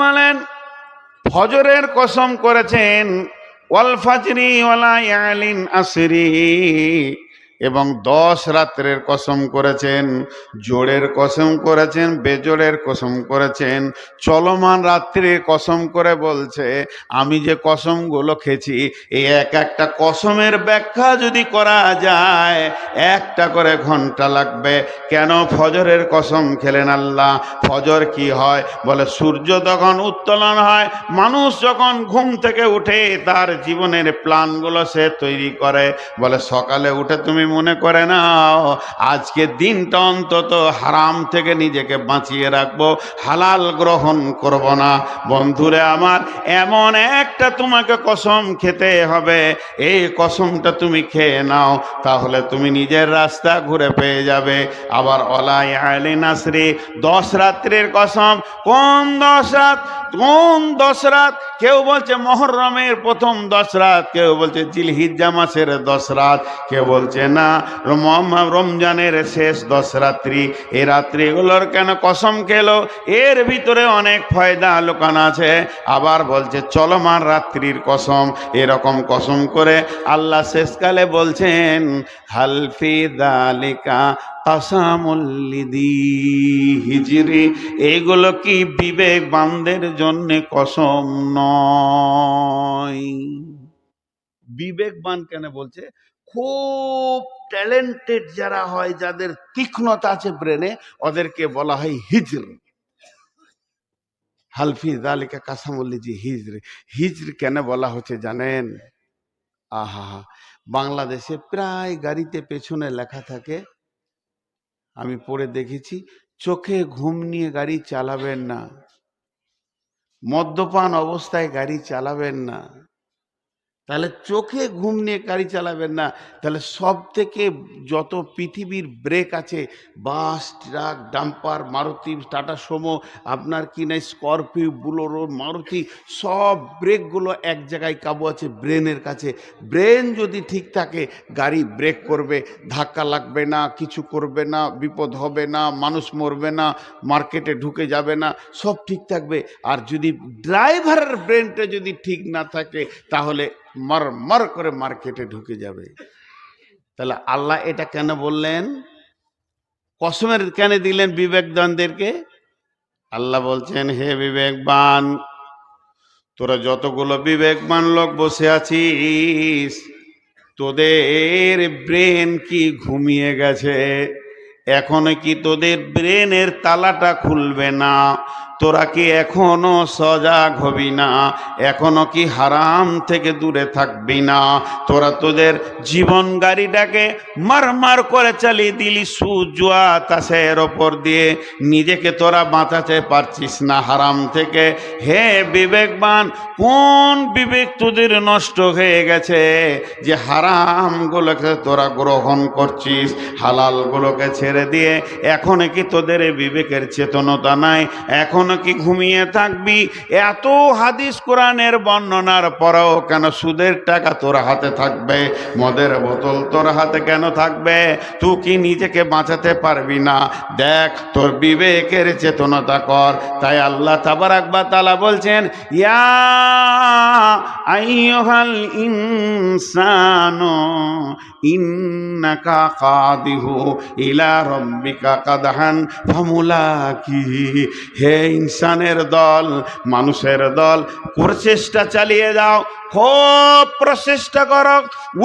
বলেন ফজরের কসম করেছেন, ওয়াল ফাজরি ওয়ালা ইয়ালিন আসরি, এবং 10 রাত্রের কসম করেছেন, জোড়ের কসম করেছেন, বেজোড়ের কসম করেছেন। চলমান রাত্রির কসম করে বলছে আমি যে কসমগুলো খেয়েছি এই এক একটা কসমের ব্যাখ্যা যদি করা যায় একটা করে ঘন্টা লাগবে। কেন ফজরের কসম খেলেন আল্লাহ? ফজর কি হয়? বলে সূর্য তখন উত্তোলন হয়, মানুষ যখন ঘুম থেকে উঠে তার জীবনের প্ল্যানগুলো সে তৈরি করে। বলে সকালে উঠে তুমি মনে করে নাও আজকে দিনটা অন্তত হারাম থেকে নিজেকে বাঁচিয়ে রাখবো, হালাল গ্রহণ করব না। বন্ধুরে আমার, এমন একটা তোমাকে কসম খেতে হবে, এই কসমটা তুমি খেয়ে নাও, তাহলে তুমি নিজের রাস্তা ঘুরে পেয়ে যাবে। আবার ওয়ালা ইয়ালিন আসরি, 10 রাত্রির কসম। কোন 10 রাত? কোন 10 রাত? কেউ বলছে মুহররমের প্রথম 10 রাত, কেউ বলছে জিলহিজ্জা মাসের 10 রাত, কেউ বলছে না রমজানের শেষ 10 রাত্রি। এই রাত্রিগুলোর কেন কসম খেলো? এর ভিতরে অনেক ফায়দা লুকানো আছে। আবার বলছে চলমান রাত্রির কসম। এরকম কসম করে আল্লাহ শেষকালে বলছেন হালফি যালিকা কাসামুল লিযি হিজরি, এইগুলো কি বিবেকবানদের জন্য কসম নয়? বিবেকবান কেন বলছে? খুব ট্যালেন্টেড যারা হয়, যাদের তীক্ষ্ণতা আছে ব্রেনে, ওদেরকে বলা হয় হিজর। হালফি যালিকা কাসামুল লিযি হিজর। হিজর কেন বলা হচ্ছে জানেন? আহা, বাংলাদেশে প্রায় গাড়িতে পেছনে লেখা থাকে, আমি পড়ে দেখেছি, চোখে ঘুম নিয়ে গাড়ি চালাবেন না, মদ্যপান অবস্থায় গাড়ি চালাবেন না। তাহলে চোখে ঘুম নিয়ে গাড়ি চালাবেন না। তাহলে সব থেকে যত পৃথিবীর ব্রেক আছে, bus, truck, dumper, Maruti, Tata Sumo, আপনার কি নাই স্করপিও, বুলোরো, মারুতি, সব ব্রেকগুলো এক জায়গায় কাবু আছে ব্রেনের কাছে। ব্রেন যদি ঠিক থাকে গাড়ি ব্রেক করবে, ধাক্কা লাগবে না, কিছু করবে না, বিপদ হবে না, মানুষ মরবে না, মার্কেটে ঢুকে যাবে না, সব ঠিক থাকবে। আর যদি ড্রাইভারের ব্রেনটা যদি ঠিক না থাকে তাহলে মার করে মার্কেটে ঢুকে যাবে। তাহলে আল্লাহ এটা কেন বললেন? কসমের কেন দিলেন বিবেকবানদেরকে? আল্লাহ বলছেন হে বিবেকবান, তোরা যতগুলো বিবেকবান লোক বসে আছিস, তোদের ব্রেন কি ঘুমিয়ে গেছে? এখনো কি তোদের ব্রেনের তালাটা খুলবে না? তোরা কি এখনো সজাগ হবি না? এখনো কি হারাম থেকে দূরে থাকবি না? তোরা তোদের জীবন গাড়িটাকে মার করে চালিয়ে দিলি সুদ, জুয়া, তাসের ওপর দিয়ে, নিজেকে তোরা বাঁচাতে পারছিস না হারাম থেকে। হে বিবেকবান, কোন বিবেক তোদের নষ্ট হয়ে গেছে যে হারামগুলোকে তোরা গ্রহণ করছিস, হালালগুলোকে ছেড়ে দিয়ে? এখনো কি তোদের বিবেকের চেতনতা নাই? এখনো কি ঘুমিয়ে থাকবি? এত হাদিস কোরআনের বর্ণনার পরেও কেন সুদের টাকা তোর হাতে থাকবে? মদের বোতল তোর হাতে কেন থাকবে? তুই কি নিজেকে বাঁচাতে পারবি না? দেখ, তোর বিবেকের চেতনতা কর। তাই আল্লাহ তাবারাক ওয়া তাআলা বলছেন ইয়া আইয়ুহাল ইনসানু ইন্নাকা কাদিহু ইলা রাব্বিকা কাদহান ফামুলাকিহি। হে ইনসানের দল, মানুষের দল, প্রচেষ্টা চালিয়ে যাও, খুব প্রচেষ্টা করো,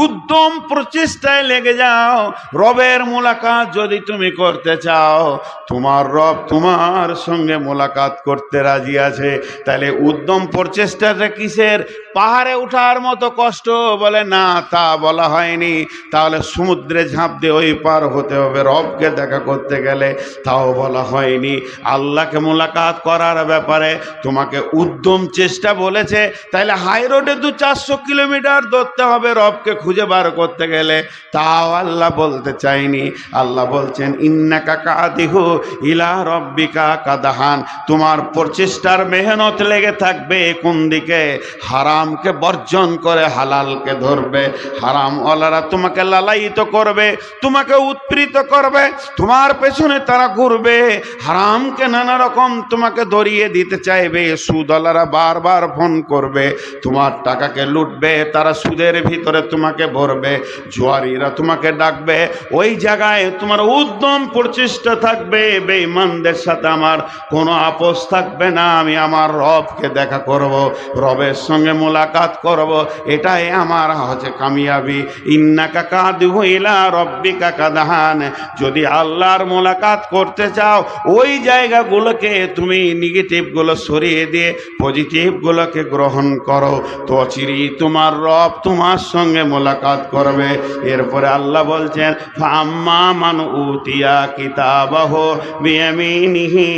উদ্যম প্রচেষ্টায় লেগে যাও। রবের মোলাকাত যদি তুমি করতে চাও, তোমার রব তোমার সঙ্গে মোলাকাত করতে রাজি আছে। তাহলে উদ্যম প্রচেষ্টাটা কিসের? পাহাড়ে ওঠার মতো কষ্ট বলে না, তা বলা হয়নি। তাহলে সমুদ্রে ঝাঁপ দিয়ে ওই পার হতে হবে রবকে দেখা করতে গেলে, তাও বলা হয়নি। আল্লাহকে মোলাকাত করার ব্যাপারে তোমাকে উদ্যম চেষ্টা বলেছে। তাইলে হাই রোডে 2 400 কিলোমিটার দৌড়তে হবে রবকে খুঁজে বার করতে গেলে। তাও আল্লাহ বলতে চাইনি, আল্লাহ বলছেন ইন্নাকা কাদিহু ইলা রব্বিকা কাদাহান। তোমার প্রচেষ্টার মেহনত লেগে থাকবে কোন দিকে? হারামকে বর্জন করে হালালকে ধরবে। হারাম ওয়ালারা তোমাকে লালায়িত করবে, তোমাকে উৎপীড়িত করবে, তোমার পেছনে তারা ঘুরবে, হারামকে নানা রকম তোমাকে ধরিয়ে দিতে চাইবে। সুদওয়ালারা বারবার ফোন করবে, তোমার টাকাকে লুটবে, তারা সুদের ভিতরে তোমাকে ভরবে। জুয়ারিরা তোমাকে ডাকবে, ওই জায়গায় তোমার উদ্যম প্রচেষ্টা থাকবে। বেঈমানদের সাথে আমার কোনো আপোষ থাকবে না, আমি আমার রবকে দেখা করব, রবের সঙ্গে মোলাকাত করব, এটাই আমার হচ্ছে কামিয়াবি। ইন্নাকা কাদিহু ইলা রব্বিকা কাদাহান। যদি আল্লাহর মোলাকাত করতে চাও, ওই জায়গাগুলোকে তুমি নেগেটিভগুলো সরিয়ে দিয়ে পজিটিভগুলোকে গ্রহণ করো, তো চিরি তোমার রব তোমার সঙ্গে মোলাকাত করবে। এরপরে আল্লাহ বলছেন ফাম্মা মান উতিয়া কিতাবাহু বিয়ামিনিহি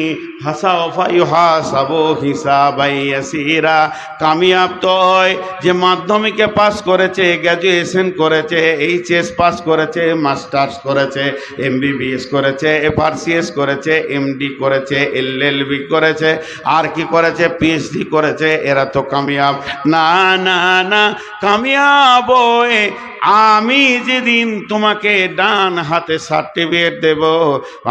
ফাসাওফা ইউহাসাবু হিসাবান ইয়াসীরা। কামিয়াব তো হয় যে মাধ্যমিকে পাস করেছে, গ্র্যাজুয়েশন করেছে, এইচএস পাস করেছে, মাস্টার্স করেছে, এমবিবিএস করেছে, এফআরসিএস করেছে, এমডি করেছে, এলএলবি করেছে, আর কি করেছে, পিএইচডি করেছে। এরা তো কামিয়াব না, না, না। কামিয়াব আমি যেদিন তোমাকে ডান হাতে সার্টিফিকেট দেব,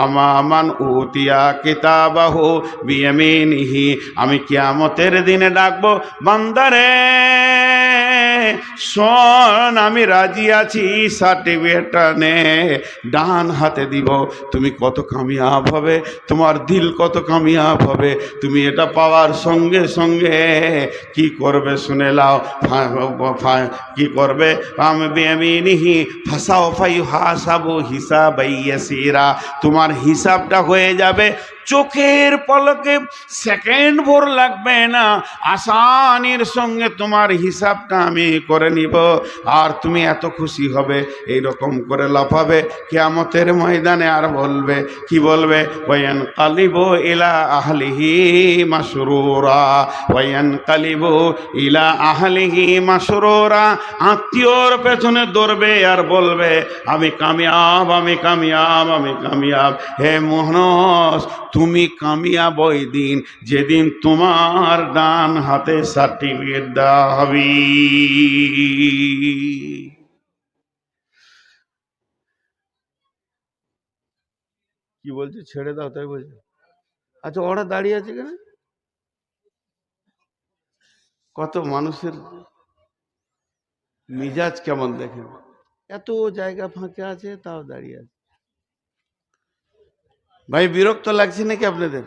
আমান উতিয়া কিতাবাহু বিয়ামিনিহি, আমি কিয়ামতের দিনে ডাকবো, বান্দারে শোন, আমি রাজি আছি, সার্টিফিকেটটা নে, ডান হাতে দিব। তুমি কত কামিয়াব হবে, তোমার দিল কত কামিয়াব হবে। তুমি এটা পাওয়ার সঙ্গে সঙ্গে কি করবে শুনে লাও, কি করবে? আমি বিয়ামিনিহি ফাসাওফা ইউহাসাবু হিসাবান ইয়াসীরা। তোমার হিসাবটা হয়ে যাবে চোখের পলকে, সেকেন্ড ভোর লাগবে না, আসানির সঙ্গে তোমার হিসাবটা আমি করে নিব। আর তুমি এত খুশি হবে, এই রকম করে লাফাবে কিয়ামতের ময়দানে। আর বলবে, কি বলবে? ওয়ায়ানকালিবু ইলা আহলিহি মাসরুরা, ওয়ায়ানকালিবু ইলা আহলিহি মাসরুরা। আত্মীয়র পেছনে দৌড়বে আর বলবে আমি কামিয়াব, আমি কামিয়াব, আমি কামিয়াব। হে মোহনস, তুমি কামিয়াব ওই দিন যেদিন তোমার ডান হাতে সার্টিফিকেট দেওয়া হবে। কি বলছে? ছেড়ে দাও, তাই বলছে। আচ্ছা, ওরা দাঁড়িয়ে আছে কেন? কত মানুষের মিজাজ কেমন দেখেন, এত জায়গা ফাঁকা আছে তাও দাঁড়িয়ে আছে। ভাই বিরক্ত লাগছে নাকি আপনাদের?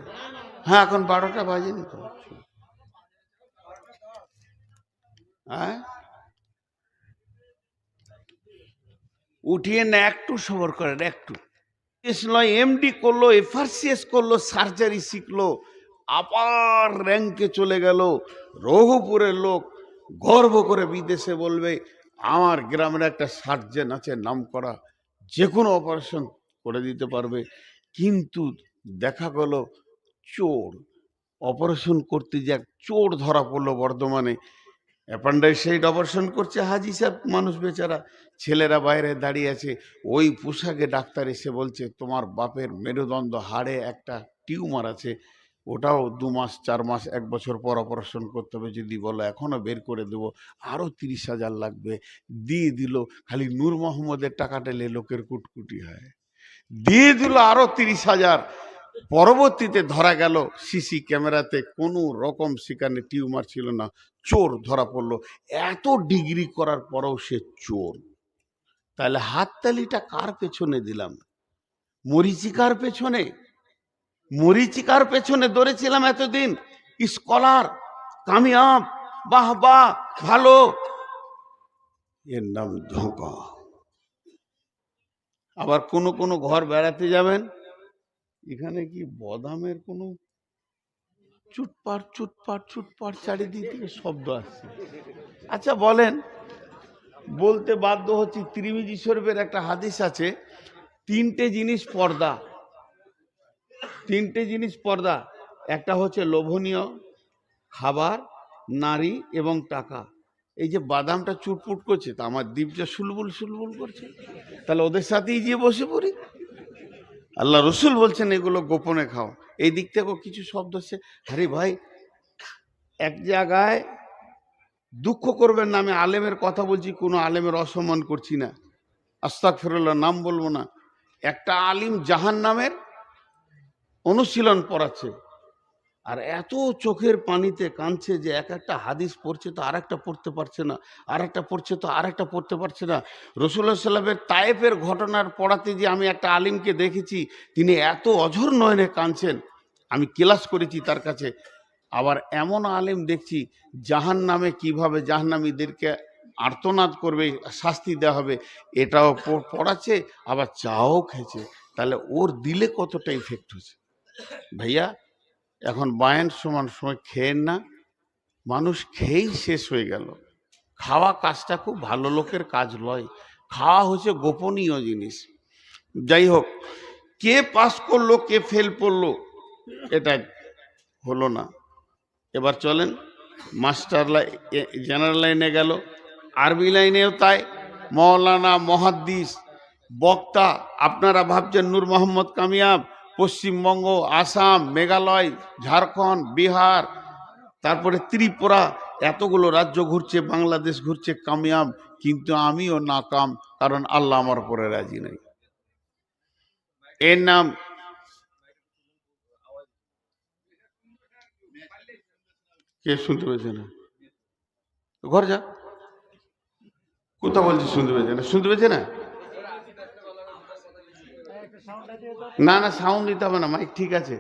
হ্যাঁ, এখন 12টা বাজেনি তো। হ্যাঁ, উঠিয়ে না, একটু সবর করেন, একটু। এমডি করলো, এফআরসিএস করলো, সার্জারি শিখলো, আবার র্যাঙ্কে চলে গেল। রঘুপুরের লোক গর্ব করে বিদেশে বলবে আমার গ্রামের একটা সার্জেন আছে নাম করা, যে কোনো অপারেশন করে দিতে পারবে। কিন্তু দেখা গেল চোর, অপারেশন করতে যা চোর ধরা পড়লো বর্ধমানে। অ্যাপেন্ডিসাইড অপারেশন করছে হাজি সাহেব, মানুষ বেচারা, ছেলেরা বাইরে দাঁড়িয়ে আছে। ওই পোশাকে ডাক্তার এসে বলছে তোমার বাপের মেরুদণ্ড হাড়ে একটা টিউমার আছে, ওটাও 2 মাস 4 মাস 1 বছর পর অপারেশন করতে হবে, যদি বলো এখনও বের করে দেবো, আরও 30,000 লাগবে। দিয়ে দিল। খালি নূর মোহাম্মদের টাকা টেলে লোকের কুটকুটি হয়, দিয়ে দিল আরও 30,000। পরবর্তীতে ধরা গেল সিসি ক্যামেরাতে কোনো রকম সেখানে টিউমার ছিল না, চোর ধরা পড়লো। এত ডিগ্রি করার পরেও সে চোর। তাহলে হাততালিটা কার পেছনে দিলাম? মরিচিকার পেছনে? মরিচিকার পেছনে দৌড়েছিলাম এতদিন। স্কলার, কামিয়াব, বাহ বাহ, ভালো, এর নাম ধোঁকা। আবার কোনো কোনো ঘর বেড়াতে যাবেন, এখানে কি বদামের কোনো চুটপাট চুটপাট চুটপাট চারিদিক থেকে শব্দ আসছে। আচ্ছা বলেন, বলতে বাধ্য হচ্ছি, তিরমিজি শরীফের একটা হাদিস আছে, 3টে জিনিস পর্দা, 3টে জিনিস পর্দা। একটা হচ্ছে লোভনীয় খাবার, নারী এবং টাকা। এই যে বাদামটা চুটপুট করছে, তা আমার দ্বীপটা সুলবুল সুলবুল করছে, তাহলে ওদের সাথেই গিয়ে বসে পড়ি। আল্লাহ রসুল বলছেন এগুলো গোপনে খাও। এই দিক থেকেও কিছু শব্দ হচ্ছে। আরে ভাই, এক জায়গায় দুঃখ করবেন না, আমি আলেমের কথা বলছি, কোনো আলেমের অসম্মান করছি না, আস্তাগফিরুল্লাহ, নাম বলবো না। একটা আলিম জাহান্নামের অনুশীলন পড়াচ্ছে, আর এত চোখের পানিতে কাঁদছে যে এক একটা হাদিস পড়ছে তো আর একটা পড়তে পারছে না, আর একটা পড়ছে তো আর একটা পড়তে পারছে না। রাসূলুল্লাহ সাল্লাল্লাহু আলাইহি ওয়াসাল্লামের তায়েফের ঘটনার পড়াতে যে আমি একটা আলিমকে দেখেছি, তিনি এত অঝোর নয়নে কাঁদছেন, আমি ক্লাস করেছি তার কাছে। আবার এমন আলিম দেখছি জাহান্নামে কিভাবে জাহান্নামীদেরকে আর্তনাদ করবে, শাস্তি দেওয়া হবে, এটাও পড়াচ্ছে, আবার চাও খেয়েছে। তাহলে ওর দিলে কতটা ইফেক্ট হচ্ছে ভাইয়া। এখন বায়ান সমান সময় খেয়েন না, মানুষ খেয়েই শেষ হয়ে গেল। খাওয়া কাজটা খুব ভালো লোকের কাজ নয়, খাওয়া হচ্ছে গোপনীয় জিনিস। যাই হোক, কে পাস করলো কে ফেল করলো এটা হলো না। এবার চলেন মাস্টার জেনারেল লাইনে গেল, আরবি লাইনেও তাই। মৌলানা, মুহাদ্দিস, বক্তা, আপনারা ভাবছেন নূর মোহাম্মদ কামিয়াব, পশ্চিমবঙ্গ, আসাম, মেঘালয়, ঝাড়খণ্ড, বিহার, তারপরে ত্রিপুরা, এতগুলো রাজ্য ঘুরছে, বাংলাদেশ ঘুরছে কামিয়াব, কিন্তু আমিও নাকাম, কারণ আল্লাহ আমার উপরে রাজি নেই। এর নাম কে শুনতে পেয়েছে না? ঘর যা, কোথা বলছি শুনতে পেয়েছে না? শুনতে পেয়েছে না? না না, সাউন্ড দিতে হবে না, মাইক ঠিক আছে।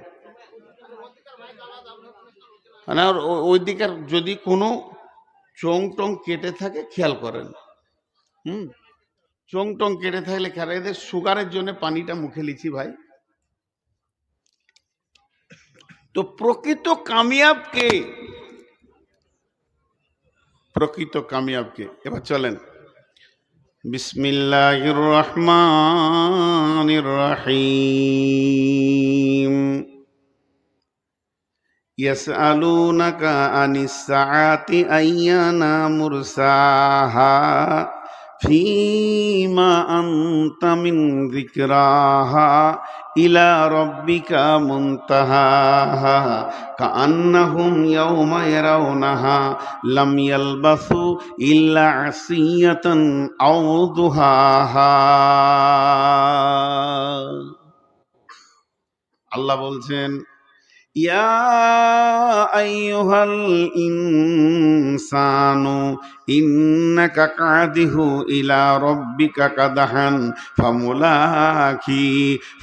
না, ওই দিকের যদি কোনো চোং টোং কেটে থাকে খেয়াল করেন। চোং টোং কেটে থাকলে খেয়াল। এদের সুগারের জন্য পানিটা মুখে লিছি ভাই। তো প্রকৃত কামিয়াবকে, প্রকৃত কামিয়াবকে এবার চলেন বিসমিল্লাহির রহমানির রহিম। ইয়াসআলুনাকা আনিস সাআতি আইয়ানা মুরসাহা ফীমা আনতা মিন যিকরাহা ইলা রাব্বিকা মুনতাহাহা কাআন্নাহুম ইয়াওমা ইয়ারাউনাহা লাম ইয়ালবাসু ইল্লা আসিয়াতান আও দুহাহা। আল্লাহ বলছেন, ইয়া আইয়ুহাল ইনসানু ইন্নাকা কাদিহু ইলা রাব্বিকা কাদহান ফামুলাকি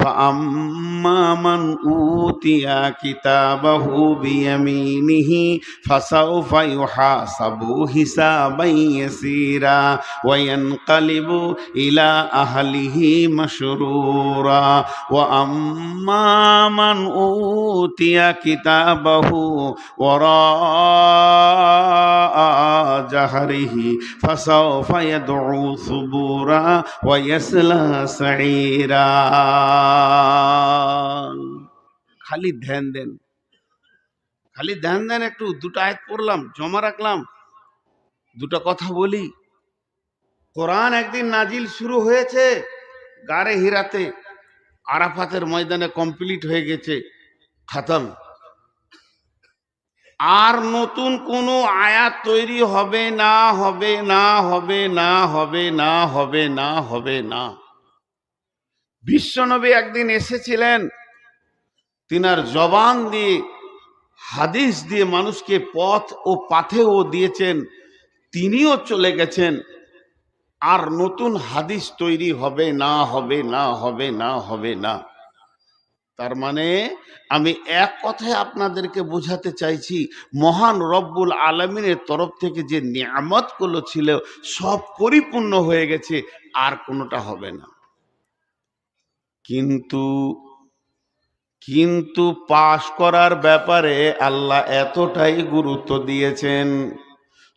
ফাআম্মা মান উতিয়া কিতাবাহু বিয়ামিনিহি ফাসাউফা ইউহাসাবু হিসাবান ইয়াসীরা ওয়া ইয়ানকালিবু ইলা আহলিহি মাসরুরা ওয়া আম্মা মান উতিয়া কিতাবাহু ওয়ারা জাহরিহি ফাসাউফা ইয়াদউ সুবুরা ওয়া ইয়াসলা সাঈরা। খালি ধ্যান দেন, খালি ধ্যান দেন। একটু দুটো আয়াত পড়লাম, জমা রাখলাম, দুটো কথা বলি। কোরআন একদিন নাজিল শুরু হয়েছে গারে হিরাতে, আরাফাতের ময়দানে কমপ্লিট হয়ে গেছে, খতম। আর নতুন কোনো আয়াত তৈরি হবে না, হবে না, হবে না, হবে না, হবে না, হবে না। বিশ্বনবী একদিন এসেছিলেন, তিনার জবান দিয়ে, হাদিস দিয়ে মানুষকে পথ ও পাথেও দিয়েছেন, তিনিও চলে গেছেন। আর নতুন হাদিস তৈরি হবে না, হবে না, হবে না, হবে না। তার মানে আমি এক কথায় আপনাদেরকে বোঝাতে চাইছি, মহান রব্বুল আলামিনের তরফ থেকে যে নিয়ামতগুলো ছিল সব পরিপূর্ণ হয়ে গেছে, আর কোনোটা হবে না। কিন্তু পাশ করার ব্যাপারে আল্লাহ এতটাই গুরুত্ব দিয়েছেন,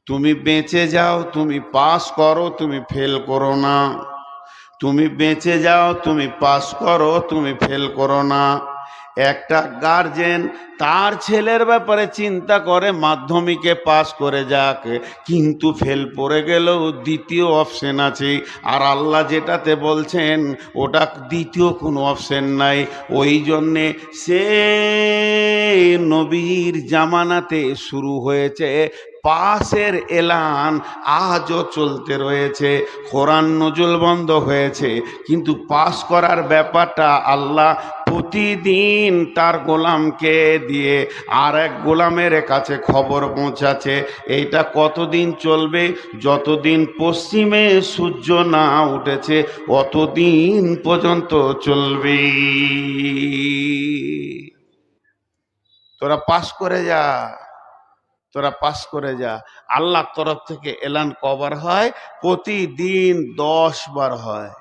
তুমি বেঁচে যাও, তুমি পাস করো, তুমি ফেল করো না। তুমি বেঁচে যাও, তুমি পাস করো, তুমি ফেল করো না। একটা গার্জেন তার ছেলের ব্যাপারে চিন্তা করে মাধ্যমিকে পাস করে যাক, কিন্তু ফেল পড়ে গেলেও দ্বিতীয় অপশন আছে। আর আল্লাহ যেটাতে বলছেন ওটা দ্বিতীয় কোনো অপশন নাই। ওই জন্যে সে নবীর জামানাতে শুরু হয়েছে পাসের এলান, আজও চলতে রয়েছে। কোরআন নজুল বন্ধ হয়েছে, কিন্তু পাস করার ব্যাপারটা আল্লাহ প্রতিদিন তার গোলামকে দিয়ে আর এক গোলামের কাছে খবর পৌঁছাচ্ছে। এইটা কতদিন চলবে? যতদিন পশ্চিমে সূর্য না উঠেছে অতদিন পর্যন্ত চলবে। তোরা পাস করে যা, তোরা পাস করে যা। আল্লাহর তরফ থেকে এলান কবার হয়? প্রতিদিন 10 বার হয়,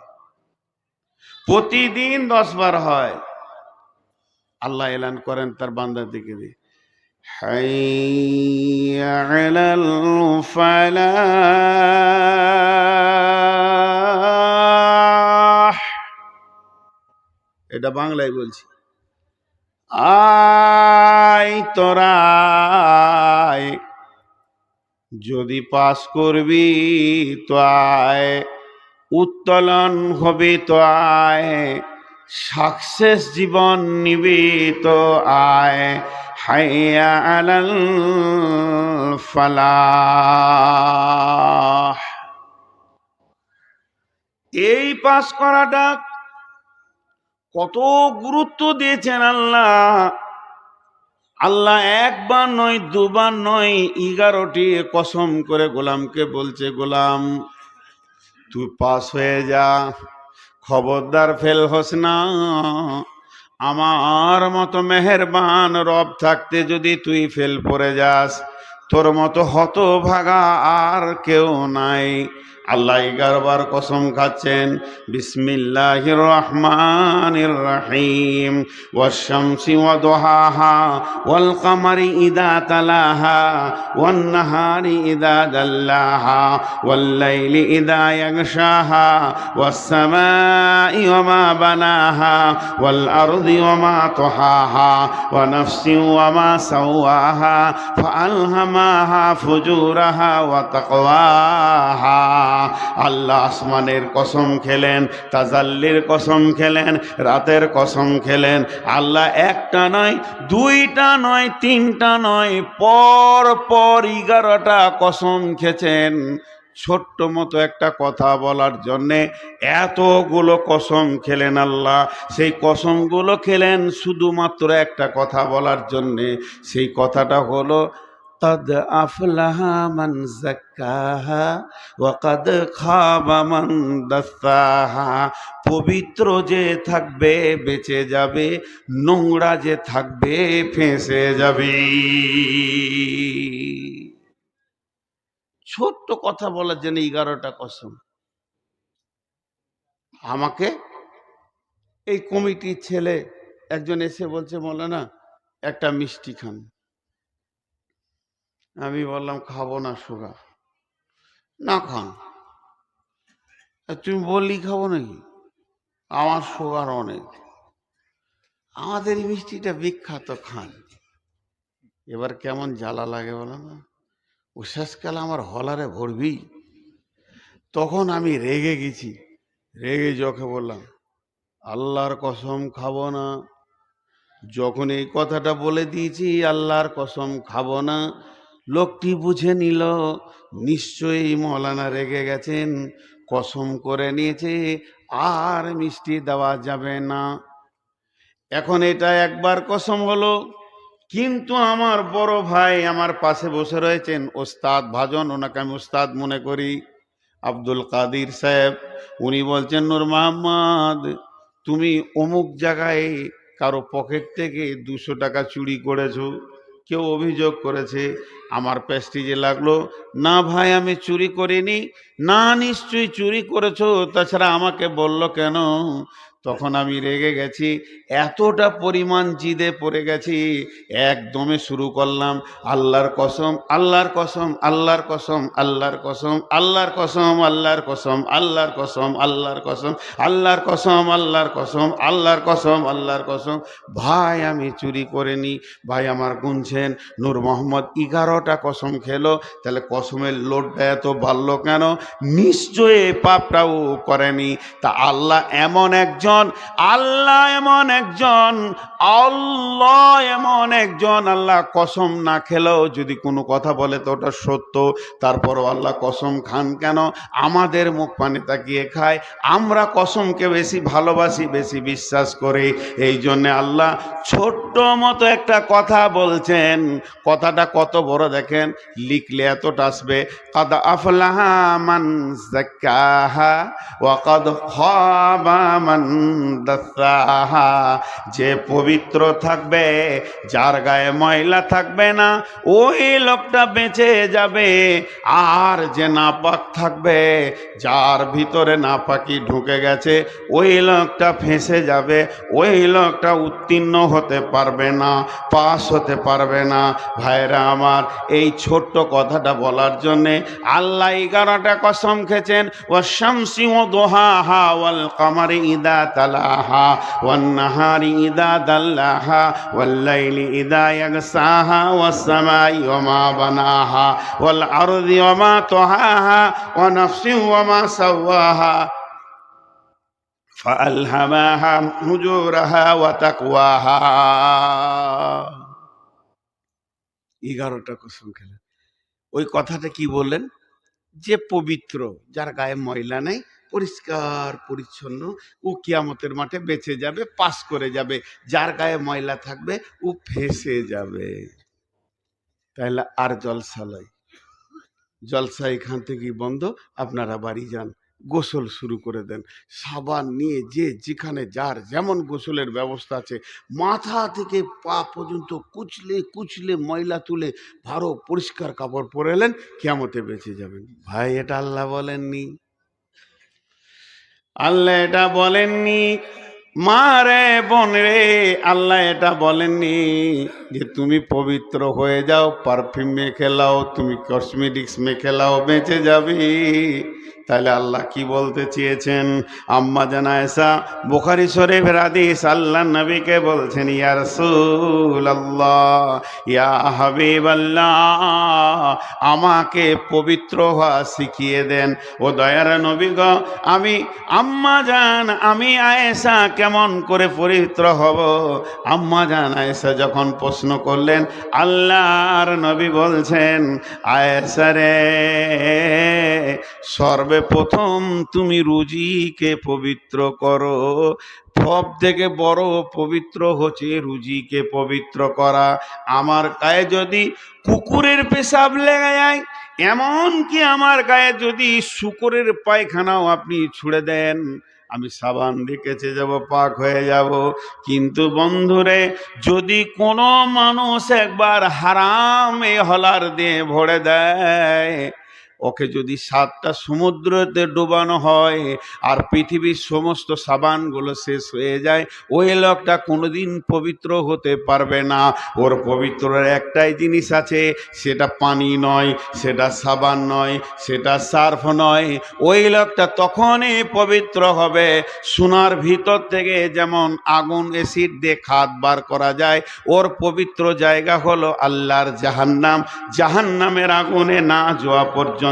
প্রতিদিন 10 বার হয়। আল্লাহ এলান করেন তার বান্দার দিকে দিয়ে, হাইয়া আলাল ফালাহ। এটা বাংলায় বলছি। আয় তোরা আয়, যদি পাস করবি তো আয়, উত্তোলন হবে তো আয়, সাকসেস জীবন নিবি তো আয়। হাইয়া আলাল ফালাহ। এই পাস করাটা কত গুরুত্ব দিয়েছেন আল্লাহ। আল্লাহ একবার নয়, দুবার নয়, 11টি কসম করে গোলামকে বলছে, গোলাম তুই পাস হয়ে যা, খবরদার ফেল হোস না। আমার মতো মেহেরবান রব থাকতে যদি তুই ফেল পড়ে যাস, তোর মতো হতভাগা আর কেউ নাই। আল্লাহ 11 বার কসম খাচ্ছেন, বিসমিল্লাহির রহমানির রহিম, ওয়াশ-শামসি ওয়া দুহাহা, ওয়াল কামারি ইযা তালাহা, ওয়ান নাহারি ইযা জাল্লাহা, ওয়াল লাইলি ইযা ইয়াগশাহা, ওয়াস সামাই ওয়া মা বানাহা, ওয়াল আরদি ওয়া মা তুহাহা, ওয়া নাফসি ওয়া মা সাওয়াহা, ফাআলহামাহা ফুজুরাহা ওয়া তাকওয়াহা। আল্লাহ আসমানের কসম খেলেন, তাজাল্লির কসম খেলেন, রাতের কসম খেলেন। আল্লাহ একটা নয়, দুইটা নয়, তিনটা নয়, পর পর 11টা কসম খেয়েছেন। ছোট্ট মতো একটা কথা বলার জন্যে এতগুলো কসম খেলেন আল্লাহ। সেই কসমগুলো খেলেন শুধুমাত্র একটা কথা বলার জন্যে। সেই কথাটা হলো, قد أفلح من زكاها وقد خاب من دساها। পবিত্র যে থাকবে বেঁচে যাবে, নোংরা যে থাকবে ফেঁসে যাবে। ছোট্ট কথা বলার জন্য 11টা কসম। আমাকে এই কমিটির ছেলে একজন এসে বলছে, মৌলানা একটা মিষ্টি খান। আমি বললাম খাবো না, সুগার। না খান। তুমি বললি খাবো নাকি? আমার সুগার অনেক, আমাদের এই মিষ্টিটা বিখ্যাত, খান। এবার কেমন জ্বালা লাগে বলো না? ও শেষকালে আমার হলারে ভরবি। তখন আমি রেগে গেছি, রেগে যখন বললাম আল্লাহর কসম খাবো না। যখন এই কথাটা বলে দিয়েছি আল্লাহর কসম খাবো না, লোকটি বুঝে নিল নিশ্চয়ই মৌলানা রেগে গেছেন, কসম করে নিয়েছে আর মিষ্টি দেওয়া যাবে না। এখন এটা একবার কসম হলো, কিন্তু আমার বড় ভাই আমার পাশে বসে রয়েছেন, ওস্তাদ ভাজন, ওনাকে আমি ওস্তাদ মনে করি, আব্দুল কাদির সাহেব। উনি বলছেন, নূর মোহাম্মদ তুমি অমুক জায়গায় কারো পকেট থেকে 200 টাকা চুরি করেছো, কেউ অভিযোগ করেছে। আমার প্রেস্টিজে লাগলো, না ভাই আমি চুরি করিনি। না নিশ্চয়ই চুরি করেছো, তাছাড়া আমাকে বললো কেন? তখন আমি রেগে গেছি, এতটা পরিমাণ জিদে পড়ে গেছি, একদমে শুরু করলাম, আল্লাহর কসম, আল্লাহর কসম, আল্লাহর কসম, আল্লাহর কসম, আল্লাহর কসম, আল্লাহর কসম, আল্লাহর কসম, আল্লাহর কসম, আল্লাহর কসম, আল্লাহর কসম, আল্লাহর কসম, আল্লাহর কসম। ভাই আমি চুরি করিনি। ভাই আমার গুনছেন, নূর মোহাম্মদ 11টা কসম খেলো। তাহলে কসমের লোডটা এত বাড়লো কেন? নিশ্চয়ই পাপটাও করেনি। তা আল্লাহ এমন একজন, আল্লাহ এমন একজন, আল্লাহ এমন একজন, আল্লাহ কসম না খেলেও যদি কোনো কথা বলে তো ওটা সত্য, তারপরও আল্লাহ কসম খান কেন? আমাদের মুখ পানে তাকিয়ে খায়, আমরা কসমকে বেশি ভালোবাসি, বেশি বিশ্বাস করি। এই জন্যে আল্লাহ ছোট্ট মতো একটা কথা বলছেন। কথাটা কত বড় দেখেন, লিখলে এতটা আসবে, কাদ আফলাহা মান যাক্কাহা ওয়া কাদ খাবা মান দাসাহা। যে পবিত্র থাকবে, যার গায়ে ময়লা থাকবে না, ওই লোকটা বেঁচে যাবে। আর যে নাপাক থাকবে, যার ভিতরে নাপাকি ঢুকে গেছে, ওই লোকটা ফেঁসে যাবে, ওই লোকটা উত্তীর্ণ হতে পারবে না, পাস হতে পারবে না। ভাইরা আমার, এই ছোট্ট কথাটা বলার জন্যে আল্লাহ 11টা কসম খেয়েছেন। ওয়াশ-শামসি ওয়া দুহাহা ওয়াল কামারি ইযা তালাহা ওয়ান নাহারি ইযা দাল্লাহা ওয়াল লাইলি ইযা ইয়াগসাহা ওয়াস সামাই ওয়া মা বানাহা ওয়াল আরদি ওয়া মা তাহাহা ওয়া নাফসিন ওয়া মা সাওয়াহা ফাআলহামাহা ফুজুরাহা ওয়া তাকওয়াহা। 11টা কসম খেলেন। ওই কথাটা কি বললেন? যে পবিত্র, যার গায়ে ময়লা নেই, পরিষ্কার পরিচ্ছন্ন, ও কিয়ামতের মাঠে বেঁচে যাবে, পাস করে যাবে। যার গায়ে ময়লা থাকবে, ও ফেঁসে যাবে। তাহলে আর জলসা লয়, জলসা এখান থেকেই বন্ধ। আপনারা বাড়ি যান, গোসল শুরু করে দেন, সাবান নিয়ে যে যেখানে যার যেমন গোসলের ব্যবস্থা আছে, মাথা থেকে পা পর্যন্ত কুচলে কুচলে ময়লা তুলে ভালো পরিষ্কার কাপড় পরে এলেন, কিয়ামতে বেঁচে যাবেন। ভাই এটা আল্লাহ বলেননি, আল্লাহ এটা বলেননি। মা রে বোন রে, আল্লাহ এটা বলেননি যে তুমি পবিত্র হয়ে যাও, পারফিউম মেখে লাও, তুমি কসমেটিক্স মেখে লাও, বেঁচে যাবি। তাহলে আল্লাহ কি বলতে চেয়েছেন? আম্মা জান আয়েশা, বুখারী শরীফের হাদিস, আল্লাহ নবীকে বলছেন, ইয়া রাসূলুল্লাহ, ইয়া হাবিবাল্লাহ, আমাকে পবিত্র হওয়া শিখিয়ে দেন। ও দয়ার নবী গো, আমি আম্মা জান, আমি আয়েশা কেমন করে পবিত্র হব? আম্মা জান আয়েশা যখন প্রশ্ন করলেন, আল্লাহর নবী বলছেন, আয়েশা রে, সর্বপ্রথম তুমি রুজিকে পবিত্র করো। সব থেকে বড় পবিত্র হচ্ছে রুজিকে পবিত্র করা। আমার গায়ে যদি কুকুরের পেশাব লেগে যায়, এমনকি আমার গায়ে যদি শূকরের পায়খানাও আপনি ছুঁড়ে দেন, আমি সাবান দিয়ে কেচে যাব, পাক হয়ে যাব। কিন্তু বন্ধুরে, যদি কোনো মানুষ একবার হারামে হলার দিয়ে ভরে দেয়, ওকে যদি 7টা সমুদ্রতে ডুবানো হয় আর পৃথিবীর সমস্ত সাবানগুলো শেষ হয়ে যায়, ওই লোকটা কোনোদিন পবিত্র হতে পারবে না। ওর পবিত্রের একটাই জিনিস আছে, সেটা পানি নয়, সেটা সাবান নয়, সেটা সার্ফ নয়। ওই লোকটা তখনই পবিত্র হবে। সোনার ভিতর থেকে যেমন আগুন অ্যাসিড দিয়ে খাদ বার করা যায়, ওর পবিত্র জায়গা হলো আল্লাহর জাহান্নাম। জাহান্নামের আগুনে না যাওয়া পর্যন্ত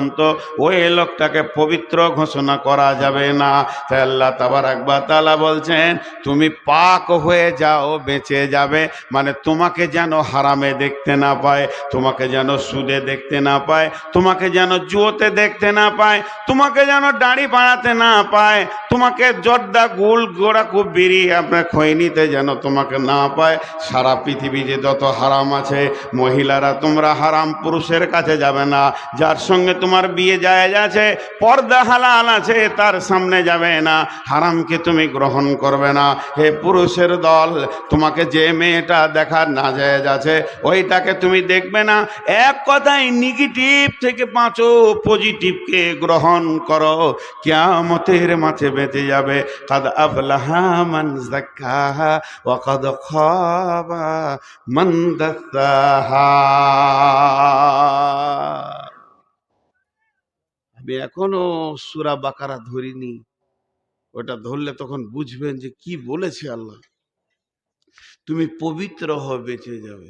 ওই লোকটাকে পবিত্র ঘোষণা করা যাবে না। তাই আল্লাহ তাবারাক ওয়া তাআলা বলছেন, তুমি পাক হয়ে যাও, বেঁচে যাবে। মানে তোমাকে যেন হারামে দেখতে না পায়, তোমাকে যেন সুদে দেখতে না পায়, তোমাকে যেন জুয়োতে দেখতে না পায়, তোমাকে যেন দাড়ি বাড়াতে না পায়, তোমাকে জর্দা গুল গোড়া খুব বিড়ি আপনার খৈনিতে যেন তোমাকে না পায়। সারা পৃথিবীতে যত হারাম আছে, মহিলারা তোমরা হারাম পুরুষের কাছে যাবে না, যার সঙ্গে তোমার বিয়ে জায়েজ আছে, পর্দা হালাল আছে, তার সামনে যাবে না, হারামকে তুমি গ্রহণ করবে না। হে পুরুষের দল, তোমাকে যে মেয়েটা দেখার নাজায়েজ আছে ওইটাকে তুমি দেখবে না। এক কথায় নেগেটিভ থেকে বাঁচো, পজিটিভকে গ্রহণ করো, কিয়ামতের মাঠে বেঁচে যাবে। কাদ আফলাহা মান যাক্কাহা ওয়া কাদ খাবা মান দাস্সাহা। আমি এখনো সূরা বাকারা ধরিনি, ওটা ধরলে তখন বুঝবেন যে কি বলেছে আল্লাহ। তুমি পবিত্র হয়ে বেঁচে যাবে।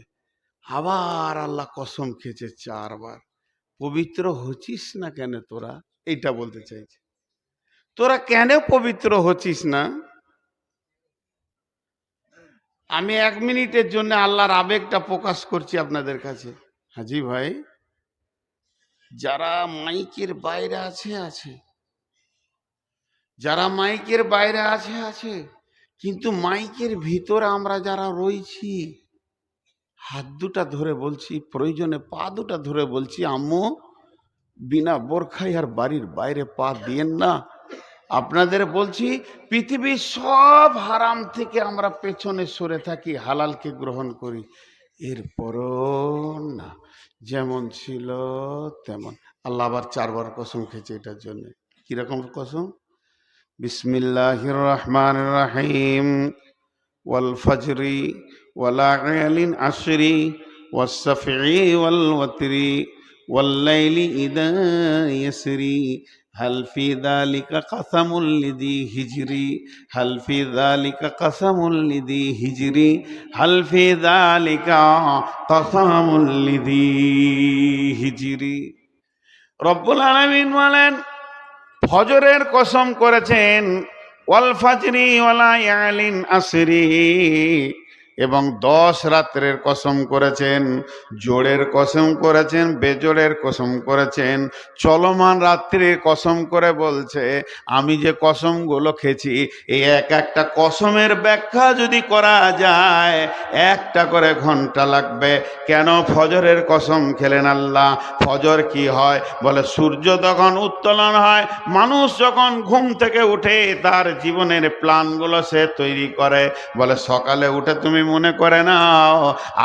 আবার আল্লাহ কসম খেয়েছে 4 বার, পবিত্র হচ্ছিস না কেন তোরা, এইটা বলতে চাইছে। তোরা কেন পবিত্র হচ্ছিস না? আমি 1 মিনিটের জন্য আল্লাহর আবেগটা প্রকাশ করছি আপনাদের কাছে। হাজি ভাই, যারা মাইকের বাইরে আছে, যারা মাইকের বাইরে আছে, কিন্তু মাইকের ভিতরে আমরা যারা রয়েছি, হাত দুটা ধরে বলছি, প্রয়োজনে পা দুটা ধরে বলছি, আম্মু বিনা বোরখায় আর বাড়ির বাইরে পা দিয়েন না। আপনাদের বলছি, পৃথিবীর সব হারাম থেকে আমরা পেছনে সরে থাকি, হালালকে গ্রহণ করি। এরপরও না, যেমন ছিল তেমন। আল্লাহ আবার 4 বার কসম খেয়েছে এটার জন্য। কিরকম কসম? বিসমিল্লাহির রহমানির রহিম। ওয়াল ফজরি ওয়ালায়ালিন আশরি ওয়াসসাফি ওয়াল ওয়াতরি ওয়াল লাইলি ইযা ইয়াসরি হাল ফি যালিকা কাসামুল লিযি হিজরি হাল ফি যালিকা কাসামুল লিযি হিজরি হাল ফি যালিকা কাসামুল লিযি হিজরি। রব্বুল আলামিন বলেন, ফজরের কসম করেছেন, ওয়াল ফাজরি ওয়ালায়ালিন আশরি, এবং 10 রাত্রের কসম করেছেন। জোড়ের কসম করেছেন, বেজোড়ের কসম করেছেন, চলমান রাত্রির কসম করে বলছে, আমি যে কসমগুলো খেয়েছি এই এক একটা কসমের ব্যাখ্যা যদি করা যায় 1টা করে ঘন্টা লাগবে। কেন ফজরের কসম খেলেন আল্লাহ? ফজর কি হয়? বলে সূর্য তখন উত্তোলন হয়, মানুষ যখন ঘুম থেকে উঠে তার জীবনের প্ল্যানগুলো সে তৈরি করে। বলে সকালে উঠে তুমি মনে করে নাও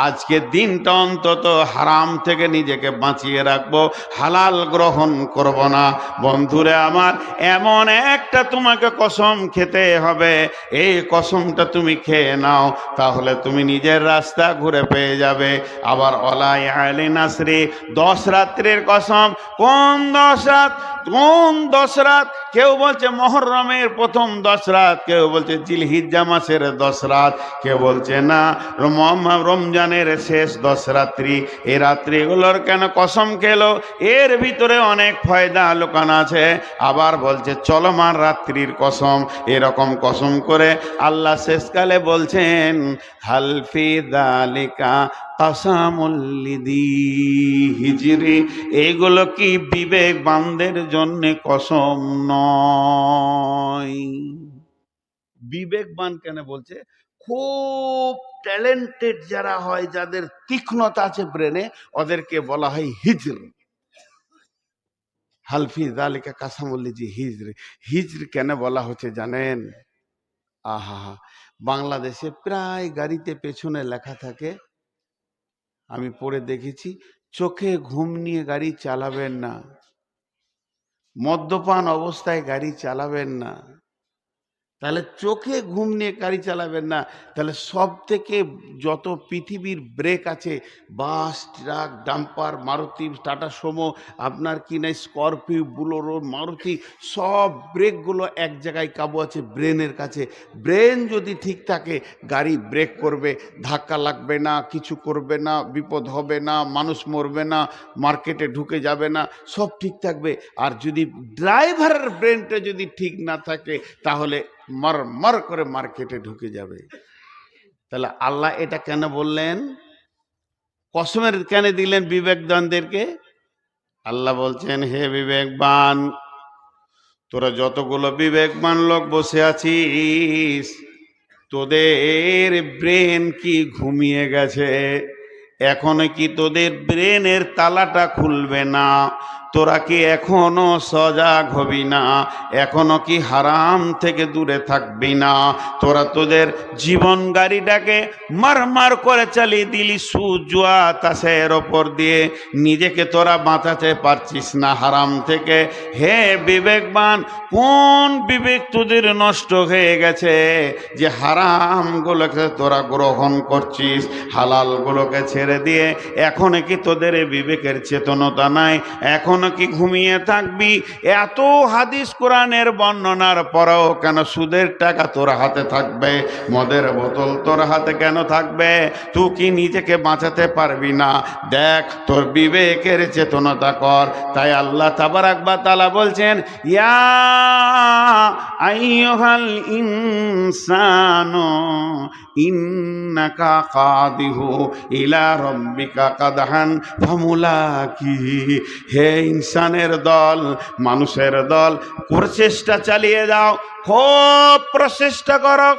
আজকে দিনটা অন্তত হারাম থেকে নিজেকে বাঁচিয়ে রাখবো, হালাল গ্রহণ করব না। বন্ধুরে আমার, এমন একটা তোমাকে কসম খেতে হবে, এই কসমটা তুমি খেয়ে নাও, তাহলে তুমি নিজের রাস্তা ঘুরে পেয়ে যাবে। আবার ওয়ালায়ালিন আশরি, 10 রাত্রের কসম। কোন 10 রাত? কোন 10 রাত? কেউ বলছে মুহররমের প্রথম 10 রাত, কেউ বলছে জিলহিজ্জা মাসের 10 রাত, কেউ বলছে না রমজানের শেষ 10 রাত্রি। এই রাত্রিগুলোর কেন কসম খেলো? এর ভিতরে অনেক ফায়দা লুকানো আছে। আবার বলছে চলমান রাত্রির কসম। এরকম কসম করে আল্লাহ শেষকালে বলছেন, হাল ফি যালিকা কাসামুল লিযি হিজরি। এগুলো কি বিবেকবানদের জন্য কসম নয়? বিবেকবান কেন বলছে? খুব ট্যালেন্টেড যারা হয়, যাদের তীক্ষ্ণতা আছে ব্রেনে, ওদেরকে বলা হয় হিজর। হালফি যালিকা কাসামুল লিযি হিজর। হিজর কেন বলা হচ্ছে জানেন? আহা, বাংলাদেশে প্রায় গাড়িতে পেছনে লেখা থাকে, আমি পড়ে দেখেছি, চোখে ঘুম নিয়ে গাড়ি চালাবেন না, মদ্যপান অবস্থায় গাড়ি চালাবেন না। তাহলে চোখে ঘুম নিয়ে গাড়ি চালাবেন না। তাহলে সব থেকে যত পৃথিবীর ব্রেক আছে, bus, truck, dumper, Maruti, Tata Sumo, আপনার কি না স্করপিও, বুলোরো, মারুতি, সব ব্রেকগুলো এক জায়গায় কাবু আছে, ব্রেনের কাছে। ব্রেন যদি ঠিক থাকে, গাড়ি ব্রেক করবে, ধাক্কা লাগবে না, কিছু করবে না, বিপদ হবে না, মানুষ মরবে না, মার্কেটে ঢুকে যাবে না, সব ঠিক থাকবে। আর যদি ড্রাইভারের ব্রেনটা যদি ঠিক না থাকে, তাহলে মার মার করে মার্কেটে ঢুকে যাবে। তাহলে আল্লাহ এটা কেন বললেন? কসমের কেন দিলেন বিবেকবানদেরকে? আল্লাহ বলছেন, হে বিবেকবান, তোরা যতগুলো বিবেকবান লোক বসে আছিস, তোদের ব্রেন কি ঘুমিয়ে গেছে? এখনো কি তোদের ব্রেনের তালাটা খুলবে না? তোরা কি এখনো সজাগ হবি না? এখনো কি হারাম থেকে দূরে থাকবি না? তোরা তোদের জীবন গাড়িটাকে মারমার করে চালিয়ে দিলি সুদ জুয়া তাসের ওপর দিয়ে, নিজেকে তোরা বাঁচাতে পারছিস না হারাম থেকে। হে বিবেকবান, কোন বিবেক তোদের নষ্ট হয়ে গেছে যে হারামগুলোকে তোরা গ্রহণ করছিস, হালালগুলোকে ছেড়ে দিয়ে? এখনো কি তোদের বিবেকের চেতনতা নাই? এখনো কি ঘুমিয়ে থাকবি? এত হাদিস কোরআনের বর্ণনার পরেও কেন সুদের টাকা তোর হাতে থাকবে? মদের বোতল তোর হাতে কেন থাকবে? তুই কি নিজেকে বাঁচাতে পারবি না? দেখ, তোর বিবেকের চেতনতা কর। তাই আল্লাহ তাবারাক ওয়া তাআলা বলছেন, ইয়া আইয়ুহাল ইনসানু ইন্নাকা কাদিহু ইলা রাব্বিকা কাদহান ফামুলাকিহি। হে ইনসানের দল, মানুষের দল, প্রচেষ্টা চালিয়ে যাও, খুব প্রচেষ্টা করো,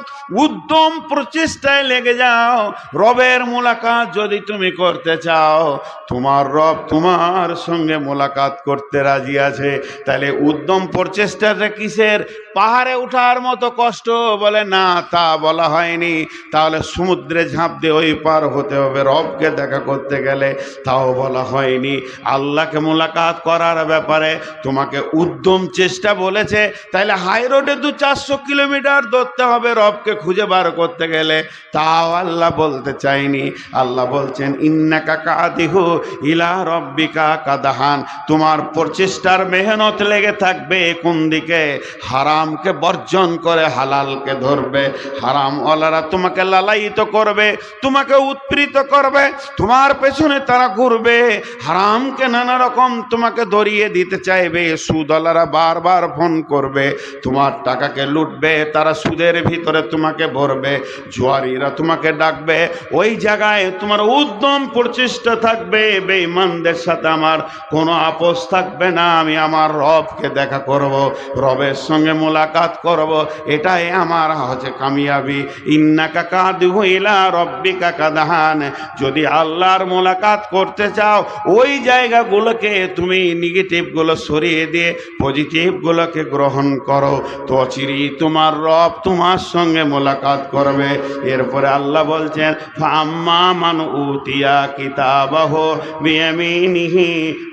উদ্যম প্রচেষ্টায় লেগে যাও। রবের মোলাকাত যদি তুমি করতে চাও, তোমার রব তোমার সঙ্গে মোলাকাত করতে রাজি আছে। তাহলে উদ্যম প্রচেষ্টাটা কিসের? পাহাড়ে ওঠার মতো কষ্ট বলে না, তা বলা হয়নি। তাহলে সমুদ্রে ঝাঁপ দিয়ে ওই পার হতে হবে রবকে দেখা করতে গেলে, তাও বলা হয়নি। আল্লাহকে মোলাকাত করার ব্যাপারে তোমাকে উদ্যম চেষ্টা বলেছে। তাইলে হাই রোডে 400 কিলোমিটার দৌড়তে হবে রবকে খুঁজে বার করতে গেলে, তাও আল্লাহ বলতে চাইনি। আল্লাহ বলছেন, ইন্নাকা কাদিহু ইলা রব্বিকা কাদহান। তোমার প্রচেষ্টার মেহনত লেগে থাকবে কোন দিকে? হারামকে বর্জন করে হালালকে ধরবে। হারাম ওয়ালারা তোমাকে লালায়িত করবে, তোমাকে উৎপীড়িত করবে, তোমার পেছনে তারা ঘুরবে, হারামকে নানা রকম তোমাকে ধরিয়ে দিতে চাইবে। সুদওয়ালারা বারবার ফোন করবে, তোমার টাকাকে লুটবে, তারা সুদের ভিতরে তোমাকে ভরবে। জুয়ারিরা তোমাকে ডাকবে, ওই জায়গায় তোমার উদ্যম প্রচেষ্টা থাকবে। বেঈমানদের সাথে আমার কোনো আপোষ থাকবে না, আমি আমার রবকে দেখা করব, রবের সঙ্গে মোলাকাত করব, এটাই আমার হচ্ছে কামিয়াবি। ইন্নাকা কাদিহু ইলা রব্বিকা কাদহান। যদি আল্লাহর মোলাকাত করতে চাও, ওই জায়গাগুলোকে তুমি নেগেটিভগুলো সরিয়ে দিয়ে পজিটিভগুলোকে গ্রহণ করো, তো চিরি তোমার রব তোমার সঙ্গে মোলাকাত করবে। এরপরে আল্লাহ বলছেন, ফাম্মা মান উতিয়া কিতাবাহু বিয়ামিনিহি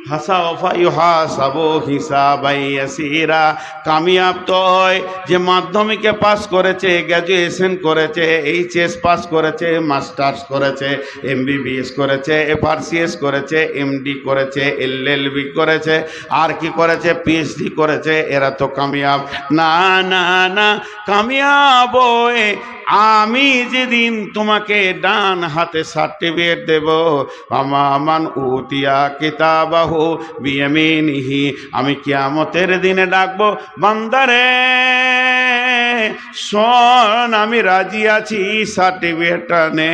ফাসাওফা ইউহাসাবু হিসাবান ইয়াসীরা। কামিয়াব তো হয় যে মাধ্যমিকে পাস করেছে, গ্র্যাজুয়েশন করেছে, এইচএস পাস করেছে, মাস্টার্স করেছে, এমবিবিএস করেছে, এফআরসিএস করেছে, এমডি করেছে, এলএলবি করেছে, আর কি করেছে, পিএইচডি করেছে। এরা তো কামিয়াব না। না না, কামিয়াব আমি যেদিন তোমাকে ডান হাতে সার্টিফিকেট দেব, আমান উতিয়া কিতাবাহু বিয়ামিনিহি, আমি কিয়ামতের দিনে ডাকবো, বান্দারে শোন, আমি রাজি আছি, সার্টিফিকেটটা নে,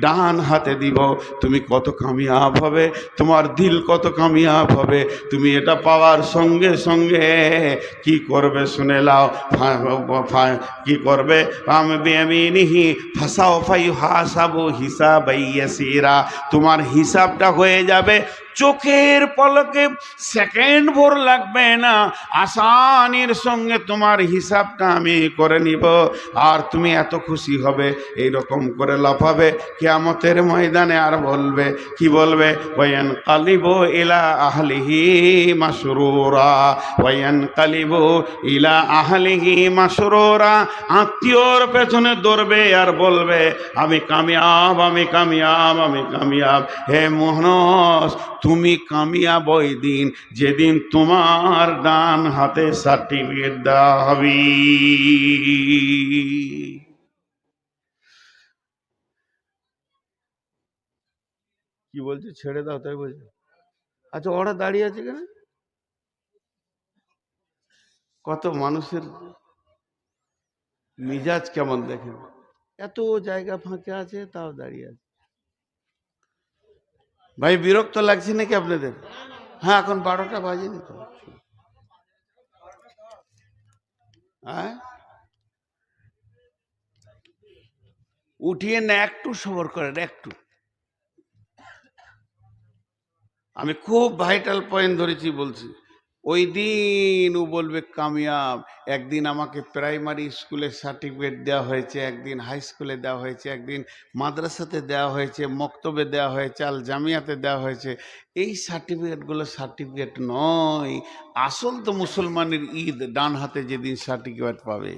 ডান হাতে দিব। তুমি কত কামিয়াব হবে, তোমার দিল কত কামিয়াব হবে। তুমি এটা পাওয়ার সঙ্গে সঙ্গে কি করবে শুনে লাও। কি করবে? আমি বিয়ামিনিহি ফাসাওফা ইউহাসাবু হিসাবান ইয়াসীরা। তোমার হিসাবটা হয়ে যাবে চোখের পলকে, সেকেন্ড ভোর লাগবে না, আসানির সঙ্গে তোমার হিসাবটা আমি করে নিব। আর তুমি এত খুশি হবে, এই রকম করে লাফাবে কিয়ামতের ময়দানে। আর বলবে, কি বলবে? ওয়ায়ানকালিবু ইলা আহলিহি মাসরুরা, ওয়ায়ানকালিবু ইলা আহলিহি মাসরুরা। আত্মীয়র পেছনে দৌড়বে আর বলবে, আমি কামিয়াব, আমি কামিয়াব, আমি কামিয়াব। হে মোহনস, তুমি কামিয়াব ওই দিন যেদিন তোমার ডান হাতে সার্টিফিকেট দেওয়া হবে। কি বলছে? ছেড়ে দাও, তাই বলছে। আচ্ছা, ওরা দাঁড়িয়ে আছে কেন? কত মানুষের মিজাজ কেমন দেখেন, এত জায়গা ফাঁকা আছে তাও দাঁড়িয়ে আছে। ভাই, বিরক্ত লাগছে নাকি আপনাদের? হ্যাঁ, এখন 12টা বাজেনি তো। হ্যাঁ, উঠিয়ে না, একটু সবর করেন, একটু। আমি খুব ভাইটাল পয়েন্ট ধরেছি বলছি। ওই দিন ও বলবে কামিয়াব। একদিন আমাকে প্রাইমারি স্কুলে সার্টিফিকেট দেওয়া হয়েছে, একদিন হাই স্কুলে দেওয়া হয়েছে, একদিন মাদ্রাসাতে দেওয়া হয়েছে, মক্তবে দেওয়া হয়েছে, আল জামিয়াতে দেওয়া হয়েছে। এই সার্টিফিকেটগুলো সার্টিফিকেট নয়। আসল তো মুসলমানের ঈদ, ডান হাতে যেদিন সার্টিফিকেট পাবে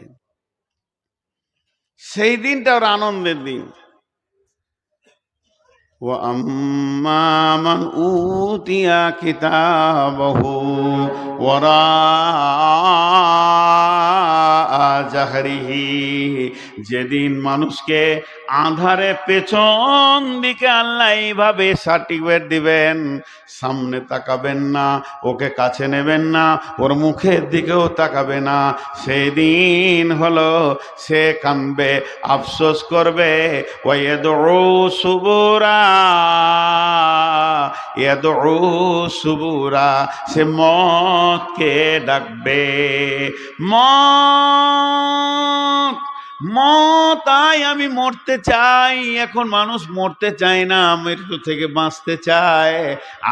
সেই দিনটা ওর আনন্দের দিন। وأما من أوتي كتابه وراء ظهره, যেদিন মানুষকে আধারে পেছন দিকে আল্লাহ এইভাবে সার্টিফিকেট দিবেন, সামনে তাকাবেন না, ওকে কাছে নেবেন না, ওর মুখের দিকেও তাকাবে না, সেদিন হলো সে কানবে, আফসোস করবে। ওয়াইয়াদউ সুবুরা, ইয়াদউ সুবুরা, সে মতকে ডাকবে। মত, মত আয়, আমি মরতে চাই। এখন মানুষ মরতে চায় না, মৃত্যু থেকে বাঁচতে চায়।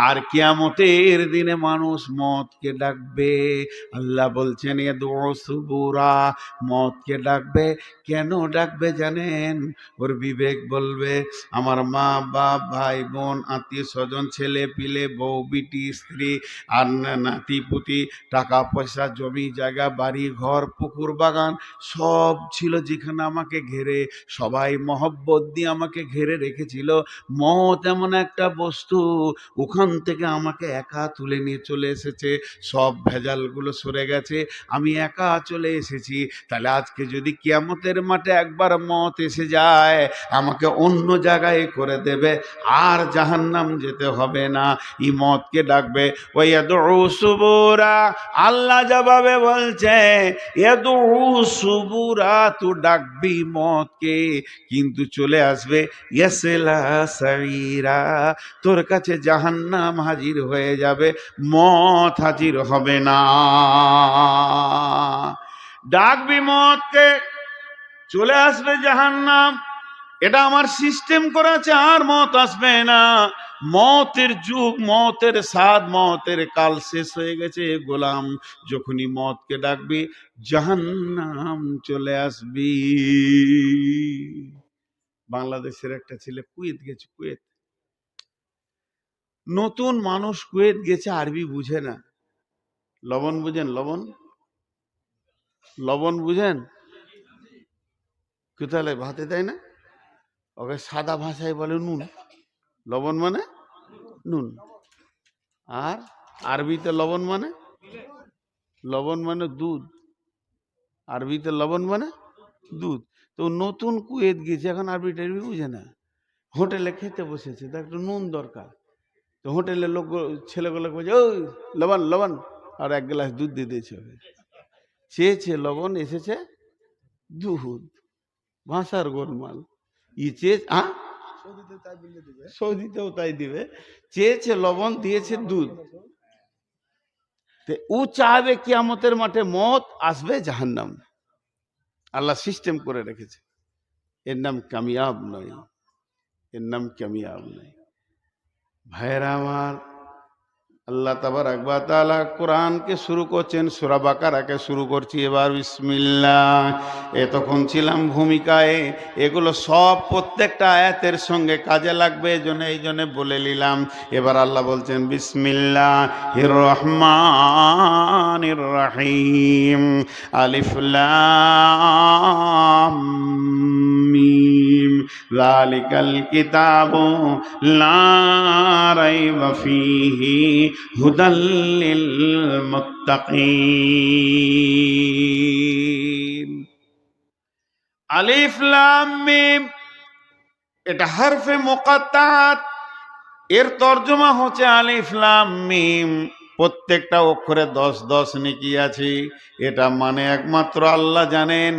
আর কিয়ামতের দিনে মানুষ মতকে ডাকবে। আল্লাহ বলছেন ইয়াদউ সুবুরা, মতকে ডাকবে। কেন ডাকবে জানেন? ওর বিবেক বলবে, আমার মা বাপ, ভাই বোন, আত্মীয় স্বজন, ছেলে পিলে, বউ বিটি, স্ত্রী আর নাতি পুতি, টাকা পয়সা, জমি জায়গা, বাড়ি ঘর, পুকুর বাগান সব ছিল যেখানে আমাকে ঘেরে, সবাই মহব্বত দিয়ে আমাকে ঘেরে রেখেছিল। মত এমন একটা বস্তু, ওখান থেকে আমাকে একা তুলে নিয়ে চলে এসেছে। সব ভেজালগুলো সরে গেছে, আমি একা চলে এসেছি। তাহলে আজকে যদি কিয়ামতের মাঠে একবার মত এসে যায়, আমাকে অন্য জায়গায় করে দেবে, আর জাহান্নাম যেতে হবে না। ই মতকে ডাকবে। ওয়াইয়াদউ সুবুরা, আল্লাহ জবাবে বলছে ইয়াদউ সুবুরা, তু ডাকবি মতকে, কিন্তু চলে আসবে ইয়াসলা সাইরা, তোর কাছে জাহান্নাম হাজির হয়ে যাবে, মত হাজির হবে না। ডাকবি মতকে, চলে আসবে জাহান্নাম। এটা আমার সিস্টেম করা আছে, আর মত আসবে না। মতের যুগ, মতের স্বাদ, মতের কাল শেষ হয়ে গেছে গোলাম। যখনই মতকে ডাকবি, জাহান্নাম চলে আসবি। বাংলাদেশের একটা ছেলে কুয়েত গেছে, কুয়েত। নতুন মানুষ কুয়েত গেছে, আরবি বুঝে না। লবণ বুঝেন? লবণ, লবণ বুঝেন? কোথায় ভাতে দেয় না, ওকে সাদা ভাষায় বলে নুন। লবণ মানে নুন। আর আরবিতে লবণ মানে, লবণ মানে দুধ। আরবিতে লবণ মানে দুধ। তো নতুন কুয়েত গেছে, এখন আরবি টারবি বুঝে না। হোটেলে খেতে বসেছে, তার একটু নুন দরকার। তো হোটেলের লোক, ছেলেগুলো বলছে ওই লবণ লবণ, আর এক গ্লাস দুধ দিয়ে দিয়েছে ওকে। চেয়েছে লবণ, এসেছে দুধ। ভাষার গোলমাল। সৌদিতেও তাই দিবে। চেয়েছে লবণ, দিয়েছে দুধ। ও চাইবে কিয়ামতের মাঠে মত আসবে, জাহান্নাম। আল্লাহ সিস্টেম করে রেখেছে। এর নাম কামিয়াব নয়, এর নাম কামিয়াব নয়। ভাইরা আমার, আল্লাহ তাবারক ওয়া তাআলা কোরআনকে শুরু করছেন, সূরা বাকারাকে শুরু করছি এবার। বিসমিল্লাহ। এতক্ষণ ছিলাম ভূমিকায়, এগুলো সব প্রত্যেকটা আয়াতের সঙ্গে কাজে লাগবে, এই জন্য বলে নিলাম। এবার আল্লাহ বলছেন বিসমিল্লাহির রহমানির রহিম, আলিফ লাম মিম, যালিকাল কিতাবু লা রাইবা ফীহি হুদাল লিল মুত্তাকিন। আলিফ লাম মিম, এটা হরফে মুকাত্তাত। এর তর্জমা হচ্ছে আলিফ লাম মিম, প্রত্যেকটা অক্ষরে 10 নেকি আছে। এটা মানে একমাত্র আল্লাহ জানেন।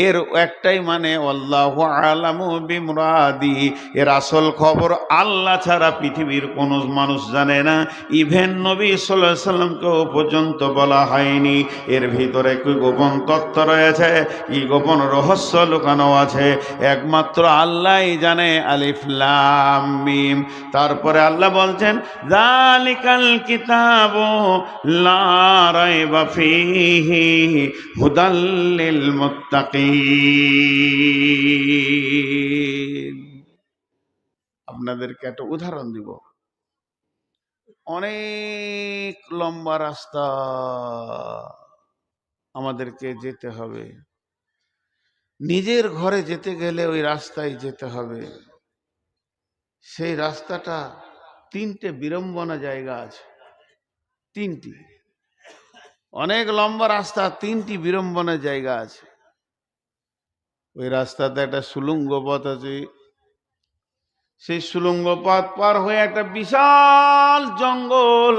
এর একটাই মানে আল্লাহু আলামু বিমুরাদি, এর আসল খবর আল্লাহ ছাড়া পৃথিবীর কোনো মানুষ জানে না। ইভেন নবী সাল্লাল্লাহু আলাইহি সাল্লামকেও পর্যন্ত বলা হয়নি। এর ভিতরে কি গোপন তত্ত্ব রয়েছে, কি গোপন রহস্য লুকানো আছে, একমাত্র আল্লাহই জানে। আলিফ লাম মিম। তারপরে আল্লাহ বলছেন যালিকাল কিতাবু লা রাইবা ফীহি হুদাল লিল মুত্তাকিন। আপনাদেরকে একটা উদাহরণ দিব। অনেক লম্বা রাস্তা আমাদেরকে যেতে হবে। নিজের ঘরে যেতে গেলে ওই রাস্তায় যেতে হবে। সেই রাস্তাটা 3টে বিড়ম্বনা জায়গা আছে। 3টি, অনেক লম্বা রাস্তা, 3টি বিড়ম্বনা জায়গা আছে। ওই রাস্তাতে একটা সুলঙ্গ পথ আছে। সেই সুলঙ্গ পথ পার হয়ে একটা বিশাল জঙ্গল।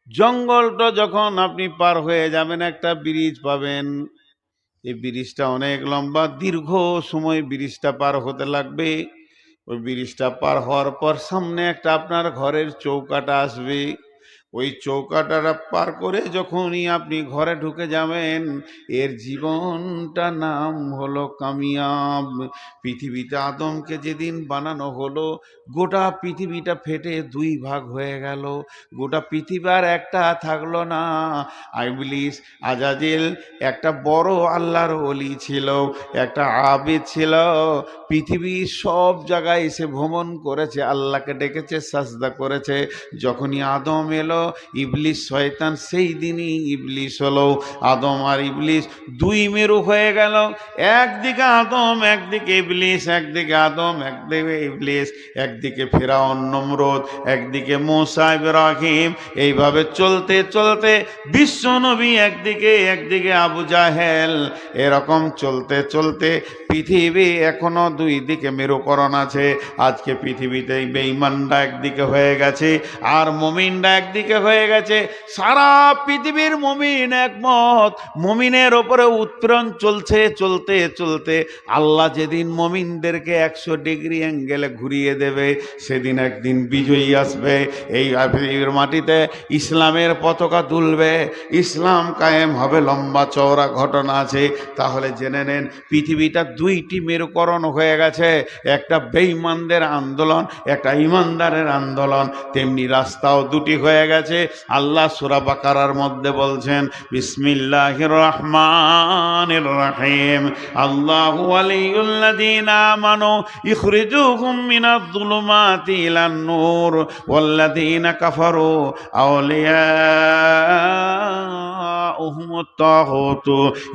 জঙ্গলটা যখন আপনি পার হয়ে যাবেন একটা ব্রিজ পাবেন। এই ব্রিজটা অনেক লম্বা, দীর্ঘ সময় ব্রিজটা পার হতে লাগবে। ওই ব্রিজটা পার হওয়ার পর সামনে একটা আপনার ঘরের চৌকাটা আসবে। ওই চৌকাটা পার করে যখনই আপনি ঘরে ঢুকে যাবেন, এর জীবনটা নাম হলো কামিয়াব। পৃথিবীতে আদমকে যেদিন বানানো হলো, গোটা পৃথিবীটা ফেটে 2 ভাগ হয়ে গেল। গোটা পৃথিবী আর একটা থাকলো না। ইবলিস আজাজিল একটা বড় আল্লাহর ওলি ছিল, একটা আবিদ ছিল। পৃথিবীর সব জায়গায় এসে ভ্রমণ করেছে, আল্লাহকে ডেকেছে, সাজদা করেছে। যখনই আদম এলো, ইবলিস শয়তান সেই দিনই ইবলিস হলো। আদম আর ইবলিস 2 মেরু হয়ে গেল। একদিকে আদম, একদিকে ইবলিস, একদিকে আদম, একদিকে ইবলিস, একদিকে ফিরআউন নমরুদ, একদিকে মূসা ইব্রাহিম। এইভাবে চলতে চলতে বিশ্ব নবী একদিকে, একদিকে আবু জাহেল। এরকম চলতে চলতে পৃথিবী এখনো 2 দিকে মেরুকরণ আছে। আজকে পৃথিবীতে বেঈমানরা একদিকে হয়ে গেছে আর মুমিনরা একদিকে হয়ে গেছে। সারা পৃথিবীর মুমিন একমত, মুমিনের ওপরে উৎপীড়ন চলছে। চলতে চলতে আল্লাহ যেদিন মুমিনদেরকে 100 ডিগ্রি অ্যাঙ্গেলে ঘুরিয়ে দেবে, সেদিন একদিন বিজয়ী আসবে। এই মাটিতে ইসলামের পতাকা তুলবে, ইসলাম কায়েম হবে। লম্বা চওড়া ঘটনা আছে। তাহলে জেনে নেন, পৃথিবীটা 2টি মেরুকরণ হয়ে গেছে। একটা বেঈমানদের আন্দোলন, একটা ইমানদারের আন্দোলন। তেমনি রাস্তাও 2টি হয়ে গেছে। আল্লাহ সূরা বাকারার মধ্যে বলছেন বিসমিল্লাহির রহমানির রহিম আল্লাহু ওয়ালিয়ুল্লাযীনা আমানু ইখরিজুহুম মিনাজ যুলুমাতি ইলান নূর ওয়াল্লাযীনা কাফারু আউলিয়াউহুমুত তাগুত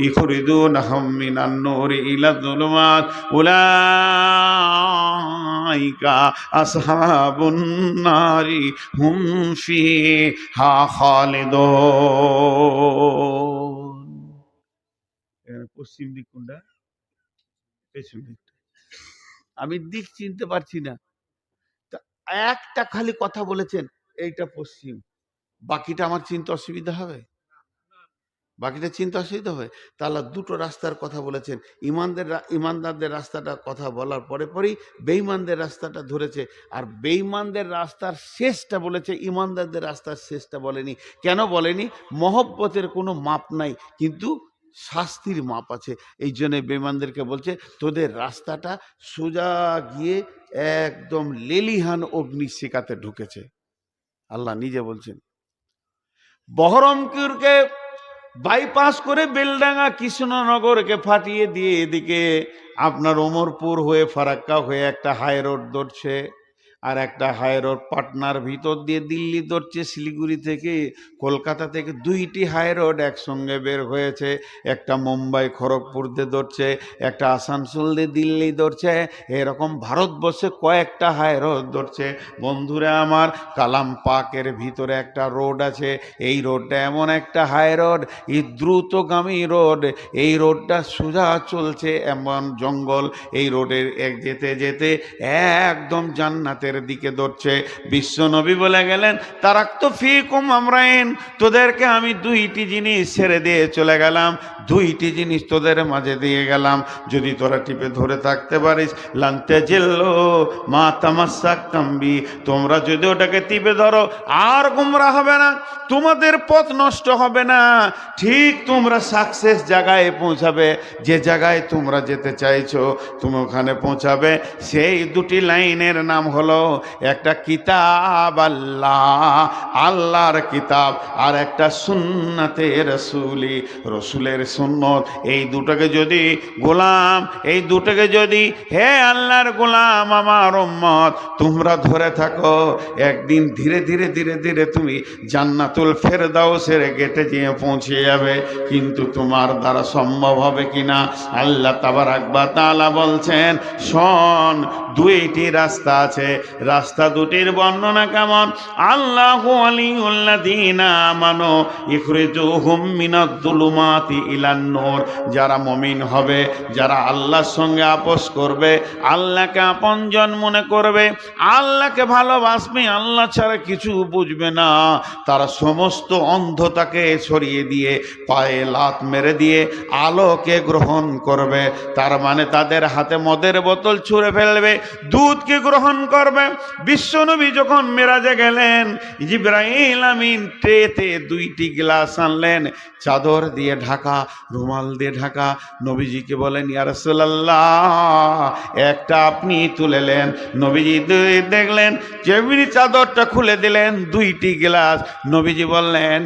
ইখরিজুনাহুম মিনান নূরি ইলাজ যুলুমাত উলাইকা আসহাবুন নারি হুম ফিহা খালিদুন। পশ্চিম দিক কোনটা? পেছন দিকটা। আমি দিক চিনতে পারছি না। একটা খালি কথা বলেছেন এইটা পশ্চিম, বাকিটা আমার চিনতে অসুবিধা হবে? বাকিটা চিন্তা অসুবিধা হয়? তাহলে 2টো রাস্তার কথা বলেছেন। ইমানদারদের রাস্তাটা কথা বলার পরে পরেই বেঈমানদের রাস্তাটা ধরেছে। আর বেঈমানদের রাস্তার শেষটা বলেছে, ইমানদারদের রাস্তার শেষটা বলেনি। কেন বলেনি? মহব্বতের কোনো মাপ নাই, কিন্তু শাস্তির মাপ আছে। এই জন্য বেঈমানদেরকে বলছে তোদের রাস্তাটা সোজা গিয়ে একদম লেলিহান অগ্নিশিখাতে ঢুকেছে। আল্লাহ নিজে বলছেন। বহরমপুরকে বাইপাস করে বেলডাঙ্গা কৃষ্ণনগরকে ফাটিয়ে দিয়ে এদিকে আপনার ওমরপুর হয়ে ফারাক্কা হয়ে একটা হাই রোড ধরছে। আর একটা হাই রোড পাটনার ভিতর দিয়ে দিল্লি ধরছে। শিলিগুড়ি থেকে, কলকাতা থেকে 2টি হাই রোড একসঙ্গে বের হয়েছে। একটা মুম্বাই খড়গপুর দিয়ে ধরছে, একটা আসানসোল দিয়ে দিল্লি ধরছে। এরকম ভারতবর্ষে কয়েকটা হাই রোড ধরছে। বন্ধুরা আমার, কালাম পাকের ভিতরে একটা রোড আছে। এই রোডটা এমন একটা হাই রোড, এই দ্রুতগামী রোড। এই রোডটা সোজা চলছে এমন জঙ্গল। এই রোডের যেতে যেতে একদম জান্নাতের হাতের দিকে ধরছে। বিশ্ব নবী বলে গেলেন, তারাক্তু ফীকুম আমরাইন, তোদেরকে আমি দুইটি জিনিস ছেড়ে দিয়ে চলে গেলাম, দুইটি জিনিস তোদের মাঝে দিয়ে গেলাম, যদি তোরা টিপে ধরে থাকতে পারিস, লান তাজিল্লু মা তামাসসাকতুম বি, তোমরা যদি ওটাকে টিপে ধরো আর গোমরাহ হবে না, তোমাদের পথ নষ্ট হবে না, ঠিক তোমরা সাকসেস জায়গায় পৌঁছাবে, যে জায়গায় তোমরা যেতে চাইছো তুমি ওখানে পৌঁছাবে। সেই দুটি লাইনের নাম হলো, একটা কিতাব আল্লাহ, আল্লাহর কিতাব, আর একটা সুন্নতে রসুলি, রসুলের সুন্নত। এই দুটোকে যদি গোলাম, এই দুটোকে যদি হে আল্লাহর গোলাম আমার উম্মত তোমরা ধরে থাকো, একদিন ধীরে ধীরে ধীরে ধীরে তুমি জান্নাতুল ফেরদাউসের গেটে গিয়ে পৌঁছে যাবে। কিন্তু তোমার দ্বারা সম্ভব হবে কিনা? আল্লাহ তাবারাক ওয়া তাআলা বলছেন, শোন, দুইটি রাস্তা আছে, রাস্তা দুটির বর্ণনা কেমন? আল্লাহু ওয়ালিউল্লাযীনা আমানু ইখরিজুহুম মিনাজ-জুলুমাতি ইলান-নূর, যারা মুমিন হবে, যারা আল্লাহর সঙ্গে আপোস করবে, আল্লাহকে আপনজন মনে করবে, আল্লাহকে ভালোবাসবে, আল্লাহ ছাড়া কিছু বুঝবে না, তারা সমস্ত অন্ধতাকে সরিয়ে দিয়ে পায়ে লাত মেরে দিয়ে আলোকে গ্রহণ করবে। তার মানে তাদের হাতে মদের বোতল ছুঁড়ে ফেলবে, দুধকে গ্রহণ করবে। বিশ্বনবী যখন মেরাজে গেলেন, জিবরাইল আমিন ট্রেতে দুইটি গ্লাস আনলেন, চাদর দিয়ে ঢাকা, রুমাল দিয়ে ঢাকা। নবীজিকে বলেন, ইয়া রাসূলুল্লাহ, একটা আপনি তুলেলেন। নবীজি দেখলেন, যেমনি চাদরটা খুলে দিলেন, দুইটি গ্লাস। নবীজি বললেন,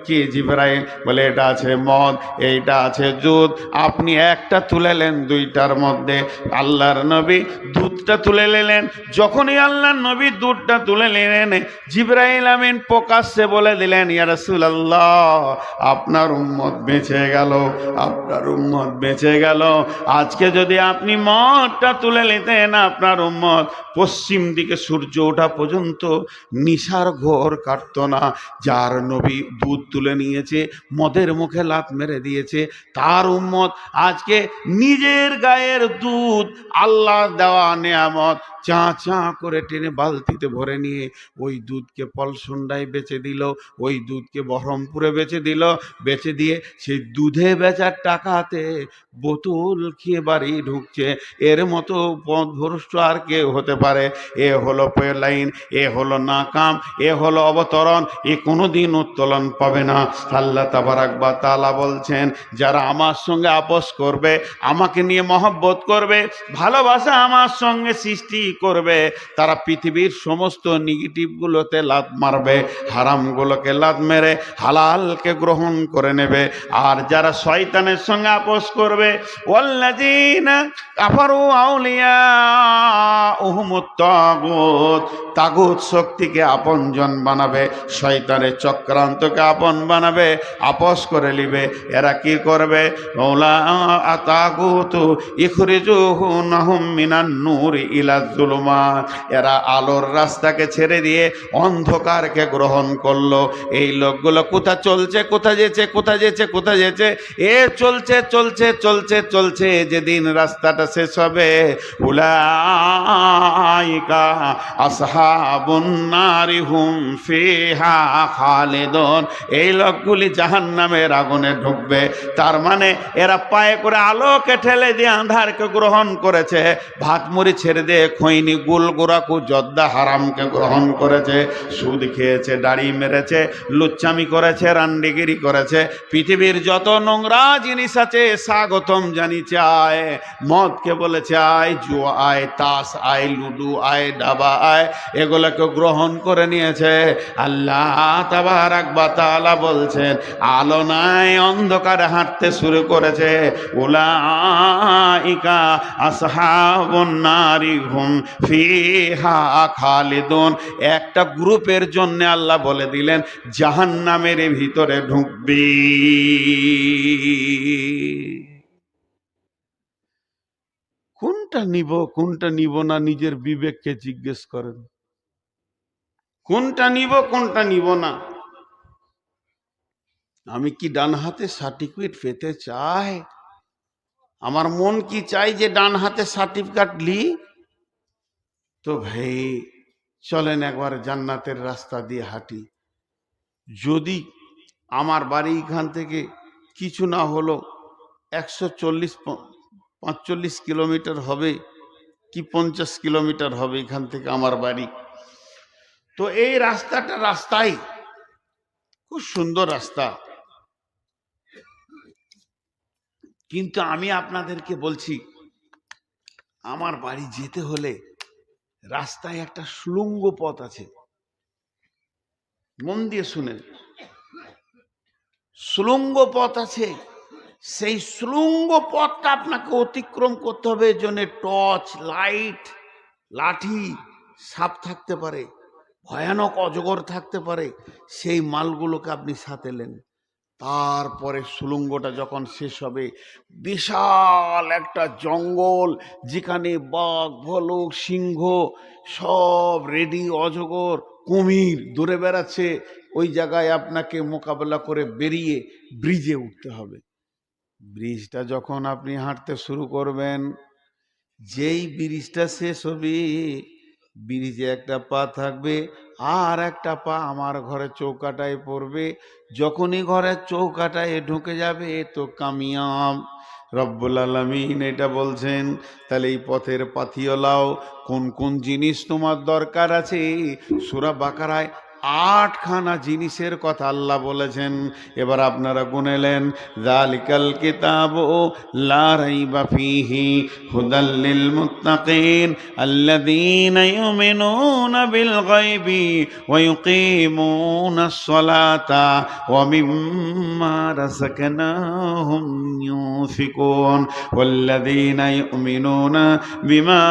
কি জিবরাইল? বলে, এটা আছে মদ, এইটা আছে দুধ, আপনি একটা তুলেলেন দুইটার মধ্যে। আল্লাহর নবী দুধটা তুলে নিলেন। যখনই আল্লাহর নবী দুধটা তুলে নিলেন, জিবরাইল আমিন প্রকাশ্যে বলে দিলেন, ইয়া রাসূলুল্লাহ, আপনার উম্মত বেঁচে গেল, আপনার উম্মত বেঁচে গেল। আজকে যদি আপনি মদটা তুলে নিতেন, আপনার উম্মত পশ্চিম দিকে সূর্য ওঠা পর্যন্ত নিশার ঘোর কাটতো না। যার নবী দুধ তুলে নিয়েছে, মদের মুখে লাত মেরে দিয়েছে, তার উম্মত আজকে নিজের গায়ের দুধ, আল্লাহ দেওয়া নেয়ামত, চা চা করে টেনে বালতিতে ভরে নিয়ে ওই দুধকে পলসন্ডায় বেচে দিল, ওই দুধকে বহরমপুরে বেচে দিল, বেচে দিয়ে সেই দুধে বেচার টাকাতে বোতল খেয়ে বাড়ি ঢুকছে। এর মতো পথভ্রষ্ট আর কে হতে পারে? এ হলো লাইন, এ হলো নাকাম, এ হলো অবতরণ, এ কোনোদিন উত্তোলন পাবে না। আল্লাহ তাবারাক ওয়া তাআলা বলছেন, যারা আমার সঙ্গে আপোস করবে, আমাকে নিয়ে মহব্বত করবে, ভালোবাসা আমার সঙ্গে সৃষ্টি করবে, তারা পৃথিবীর সমস্ত নেগেটিভগুলোতে লাত মারবে, হারামগুলোকে লাত মেরে হালালকে গ্রহণ করে নেবে। আর যারা শয়তানের সঙ্গে আপোস করবে, ওয়াল্লাযীনা কাফারু আউলিয়াউহুমুত তাগুত, তাগুত শক্তিকে আপনজন বানাবে, শয়তানের চক্রান্তকে আপন বানাবে, আপোস করে নিবে। এরা কি করবে? ওলা তাগুতু ইখরিজুহুম মিনান নূরি ইলা যুলুমাত, এরা আলোর রাস্তাকে ছেড়ে দিয়ে অন্ধকারকে গ্রহণ করলো। এই লোকগুলো কোথায় চলছে, কোথায় যেছে, কোথায় যেছে, কোথায় যেছে? এ চলছে চলছে চলছে চলছে, যেদিন রাস্তাটা শেষ হবে, উলাইকা আসহাবুন নারি হুম ফিহা খালিদুন, এই লোকগুলি জাহান্নামের আগুনে ঢুকবে। তার মানে এরা পায়ে করে আলোকে ঠেলে দিয়ে আঁধারকে গ্রহণ করেছে, ভাত মুড়ি ছেড়ে দিয়ে খৈনি গুল গোরাকু জর্দা হারামকে গ্রহণ করেছে, সুদ খেয়েছে, দাড়ি মেরেছে, লুচ্চামি করেছে, রান্ডিগিরি করেছে, পৃথিবীর যত নোংরা জিনিস আছে স্বাগতম জানিয়েছে। আয় মদকে বলেছে আয়, জুয়া আয়, তাস আয়, লুডু আয়, ডাবা আয়, এগুলোকে গ্রহণ করে নিয়েছে। আল্লাহ তাবারাক ওয়া তাআলা বলছেন, আলো নাই, অন্ধকারে হাঁটতে শুরু করেছে। উলাইকা আসহাবুন নারি হুম ফিহা খালিদুন, একটা গ্রুপের জন্য আল্লাহ বলে দিলেন জাহান্নামের ভিতরে ঢুকবি। কোনটা নিব কোনটা নিব না, নিজের বিবেককে জিজ্ঞেস করেন, কোনটা নিব কোনটা নিব না। আমি কি ডান হাতে সার্টিফিকেট পেতে চাই? আমার মন কি চাই যে ডান হাতে সার্টিফিকেট লি? তো ভাই চলেন একবার জান্নাতের রাস্তা দিয়ে হাঁটি। যদি আমার বাড়ি এখান থেকে কিছু না হলো 145 কিলোমিটার হবে কি 50 কিলোমিটার হবে এখান থেকে আমার বাড়ি। তো এই রাস্তাই খুব সুন্দর রাস্তা, কিন্তু আমি আপনাদেরকে বলছি আমার বাড়ি যেতে হলে রাস্তায় একটা সুড়ঙ্গ পথ আছে। মন দিয়ে শুনেন, সুড়ঙ্গ পথ আছে। সেই সুড়ঙ্গ পথটা আপনাকে অতিক্রম করতে হবে। এর জন্য টর্চ লাইট, লাঠি, সাপ থাকতে পারে, ভয়ানক অজগর থাকতে পারে, সেই মালগুলোকে আপনি সাথে নেন। তারপরে সুড়ঙ্গটা যখন শেষ হবে, বিশাল একটা জঙ্গল, যেখানে বাঘ, ভালুক, সিংহ সব রেডি, অজগর, কুমির দৌড়ে বেড়াচ্ছে। ওই জায়গায় আপনাকে মোকাবেলা করে বেরিয়ে ব্রিজে উঠতে হবে। ব্রিজটা যখন আপনি হাঁটতে শুরু করবেন, যেই ব্রিজটা শেষ হবে, ব্রিজে একটা পা থাকবে আর একটা পা আমার ঘরের চৌকাটায় পড়বে। যখনই ঘরের চৌকাটায় ঢুকে যাবে তো কামিয়াব। রব্বুল আলামিন এটা বলছেন। তাহলে এই পথের পাথিওলাও কোন কোন জিনিস তোমার দরকার আছে, সূরা বাকারায় 8খানা জিনিসের কথা আল্লাহ বলেছেন। এবার আপনারা গুনেলেন, যালিকাল কিতাবু লা রাইবা ফীহি হুদাল লিল মুত্তাকিন আল্লাযীনা ইউমিনুনা বিল গায়বি ওয়া ইউকিমুনাস সালাতা ওয়া মিম্মা রাযাকনাহুম ইউনফিকুন ওয়াল্লাযীনা ইউমিনুনা বিমা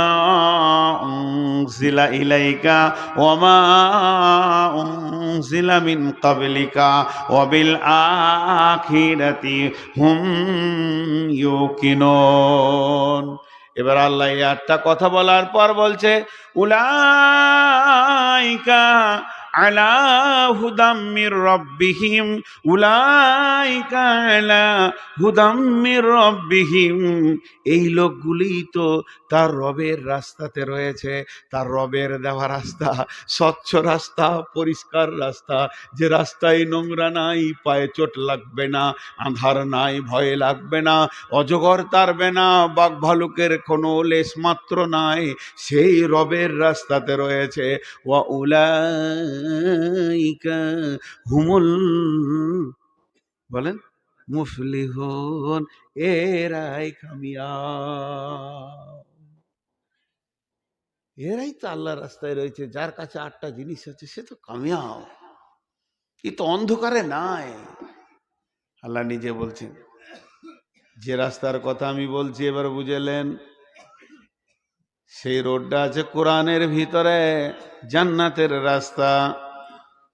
উনজিলা ইলাইকা ওয়া মা উনজিলা মিন ক্বাবলিকা ওয়া বিল আখিরাতি হুম ইউকিনুন। এবার আল্লাহ এই 8টা কথা বলার পর বলছে, উলাইকা আলা হুদাম মির রাব্বিহিম, উলাইকা আলা হুদাম মির রাব্বিহিম। এই লোকগুলি তো তার রবের রাস্তাতে রয়েছে। তার রবের দেওয়া রাস্তা, স্বচ্ছ রাস্তা, পরিষ্কার রাস্তা, যে রাস্তায় নোংরা নাই, পায়ে চোট লাগবে না, আঁধার নাই, ভয় লাগবে না, অজগর তাড়বে না, বাঘ ভালুকের কোনো লেশ মাত্র নাই, সেই রবের রাস্তাতে রয়েছে। ওয়া উলাইকা হুমুল, বলেন, মুফলিহুন, এরাই কামিয়াব। এরাই তো আল্লাহর রাস্তায় রয়েছে। যার কাছে 8টা জিনিস আছে সে তো কামিয়াব, এ তো অন্ধকারে নাই। আল্লাহ নিজে বলছেন। যে রাস্তার কথা আমি বলছি এবার বুঝলেন, সেই রোডটা আছে কোরআনের ভিতরে, জান্নাতের রাস্তা।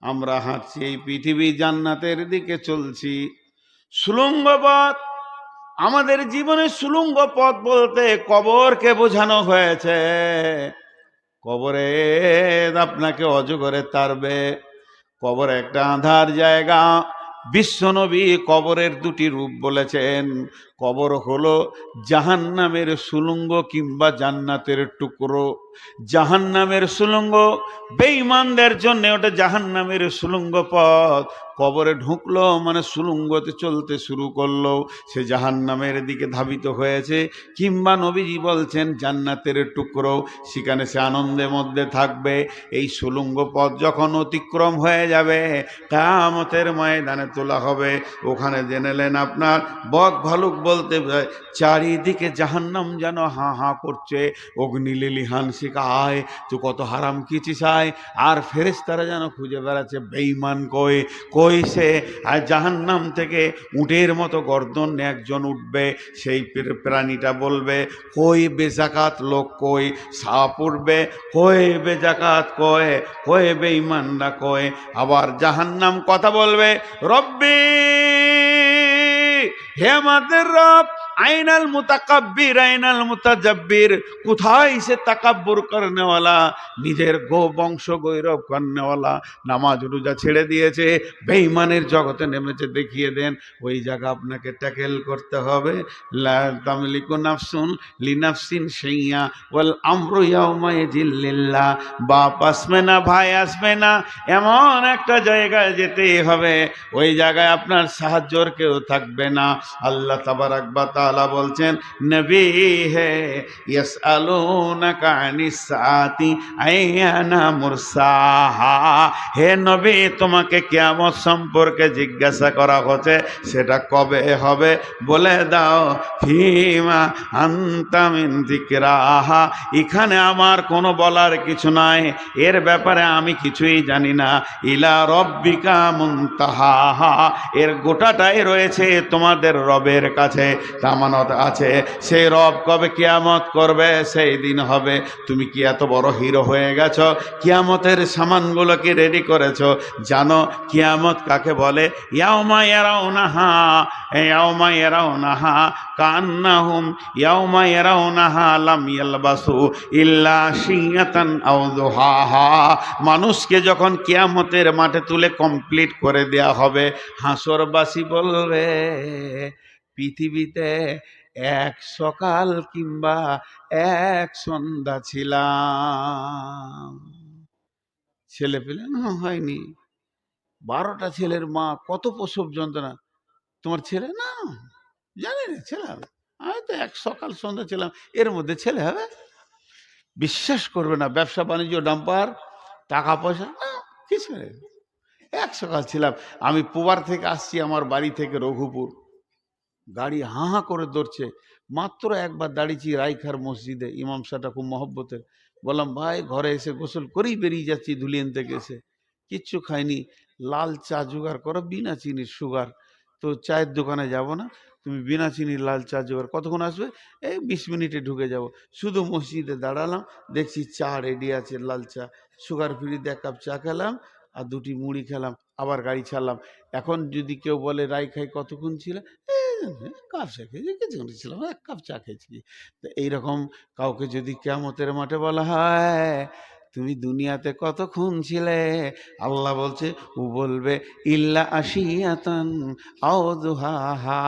আমরা হাঁটছি এই পৃথিবী জান্নাতের দিকে চলছি। সুড়ঙ্গ পথ, আমাদের জীবনে সুড়ঙ্গ পথ বলতে কবরকে বোঝানো হয়েছে। কবরে আপনাকে অজগরে তাড়বে। কবর একটা আঁধার জায়গা। বিশ্বনবী কবরের 2টি রূপ বলেছেন। কবর হলো জাহান্নামের সুড়ঙ্গ কিংবা জান্নাতের টুকরো। জাহান্নামের সুড়ঙ্গ বেঈমানদের জন্য ওটা জাহান্নামের সুড়ঙ্গ পথ। কবরে ঢুকলো মানে সুড়ঙ্গতে চলতে শুরু করলো, সে জাহান্নামের দিকে ধাবিত হয়েছে। কিংবা নবীজি বলছেন জান্নাতের টুকরো, সেখানে সে আনন্দের মধ্যে থাকবে। এই সুড়ঙ্গ পথ যখন অতিক্রম হয়ে যাবে, কিয়ামতের ময়দানে তোলা হবে। ওখানে জেনেলেন আপনার বক ভালুক বলতে চারিদিকে জাহান্নাম যেন হাঁ হাঁ করছে, অগ্নিলিলিহান শিখায় তো কত হারাম কিছু চায়। আর ফেরেশতারা যেন খুঁজে বেড়াচ্ছে বেঈমান কই কই সে। আর জাহান্নাম থেকে উটের মতো গর্দন একজন উঠবে, সেই প্রাণীটা বলবে কই বেজাকাত লোক কই। সাপ উঠবে, কই বেজাকাত কই, কই বেঈমানরা কই। আবার জাহান্নাম কথা বলবে, রব্বি, হে আমাদের রব, আইনাল মুতাকাব্বির আইনাল মুতাজাব্বির, কোথায় সে তাকাব্বুর করনেওয়ালা, নিজের বংশ গৌরব করনেওয়ালা, নামাজ রোজা ছেড়ে দিয়েছে, বেঈমানের জগতে নেমেছে, দেখিয়ে দেন। ওই জায়গা আপনাকে ট্যাকেল করতে হবে। লা তামলিকু নাফসুন লিনাফসিন শাইয়া ওয়াল আমরু ইয়াউমাইযিন লিল্লাহ। বাপ আসবে না, ভাই আসবে না, এমন একটা জায়গায় যেতেই হবে, ওই জায়গায় আপনার সাহায্যর কেউ থাকবে না। আল্লাহ তাবারাক ওয়া তাআলা বলছেন, নবী হে ইয়াসআলুনাকা আনিস সাআতি আইয়ানা মুরসাহা, হে নবী তোমাকে কিয়ামত সম্পর্কে জিজ্ঞাসা করা হচ্ছে, সেটা কবে হবে বলে দাও। ফিমা আনতা মিন যিকরাহা, এখানে আমার কোনো বলার কিছু নাই, এর ব্যাপারে আমি কিছুই জানি না। ইলা রব্বিকা মুনতাহাহা, এর গোটাটাই রয়েছে তোমাদের রবের কাছে, তামানত আছে। সেই রব কবে কিয়ামত করবে সেই দিন হবে। তুমি কি এত বড় হিরো হয়ে গেছো, কিয়ামতের সামানগুলোকে রেডি করেছো? জানো কিয়ামত কাকে বলে? ইয়াউমা ইয়ারাউনাহা, ইয়াউমা ইয়ারাউনাহা কান্নাহুম ইয়াউমা ইয়ারাউনাহা লাম ইয়ালবাসু ইল্লা শিয়াতান আও দুহাহা। মানুষকে যখন কিয়ামতের মাঠে তুলে কমপ্লিট করে দেয়া হবে, হাসরবাসী বলবে পৃথিবীতে এক সকাল কিংবা এক সন্ধ্যা ছিলাম। ছেলে পেলে না হয়নি, 12টা ছেলের মা, কত প্রসব যন্ত্রণা। তোমার ছেলে না, জানি না ছেলে হবে, আমি তো এক সকাল সন্ধ্যা ছিলাম, এর মধ্যে ছেলে হবে? বিশ্বাস করবে না, ব্যবসা বাণিজ্য ডাম্পার, টাকা পয়সা কিছু নেই। এক সকাল ছিলাম। আমি পোবার থেকে আসছি, আমার বাড়ি থেকে রঘুপুর, গাড়ি হাঁ হাঁ করে দৌড়ছে। মাত্র একবার দাঁড়িয়েছি রাইখার মসজিদে, ইমাম সাহেবটা খুব মহব্বতের। বললাম ভাই ঘরে এসে গোসল করেই বেরিয়ে যাচ্ছি ধুলিয়ান থেকে এসে, কিচ্ছু খাইনি, লাল চা জোগাড় করো বিনা চিনির, সুগার। তো চায়ের দোকানে যাব না, তুমি বিনা চিনির লাল চা জোগাড়। কতক্ষণ আসবে? এই 20 মিনিটে ঢুকে যাব। শুধু মসজিদে দাঁড়ালাম, দেখছি চা রেডি আছে, লাল চা, সুগার ফ্রিতে 1 কাপ চা খেলাম আর 2টি মুড়ি খেলাম, আবার গাড়ি ছাড়লাম। এখন যদি কেউ বলে রাইখাই কতক্ষণ ছিল, কাপ চা খেয়েছি, কিছুক্ষণ ছিলাম, 1 কাপ চা খেয়েছি। তো এইরকম কাউকে যদি কিয়ামতের মাঠে বলা হয় তুমি দুনিয়াতে কতক্ষণ ছিলে, আল্লাহ বলছে, ও বলবে ইল্লা আশিয়াতান আও দুহাহা,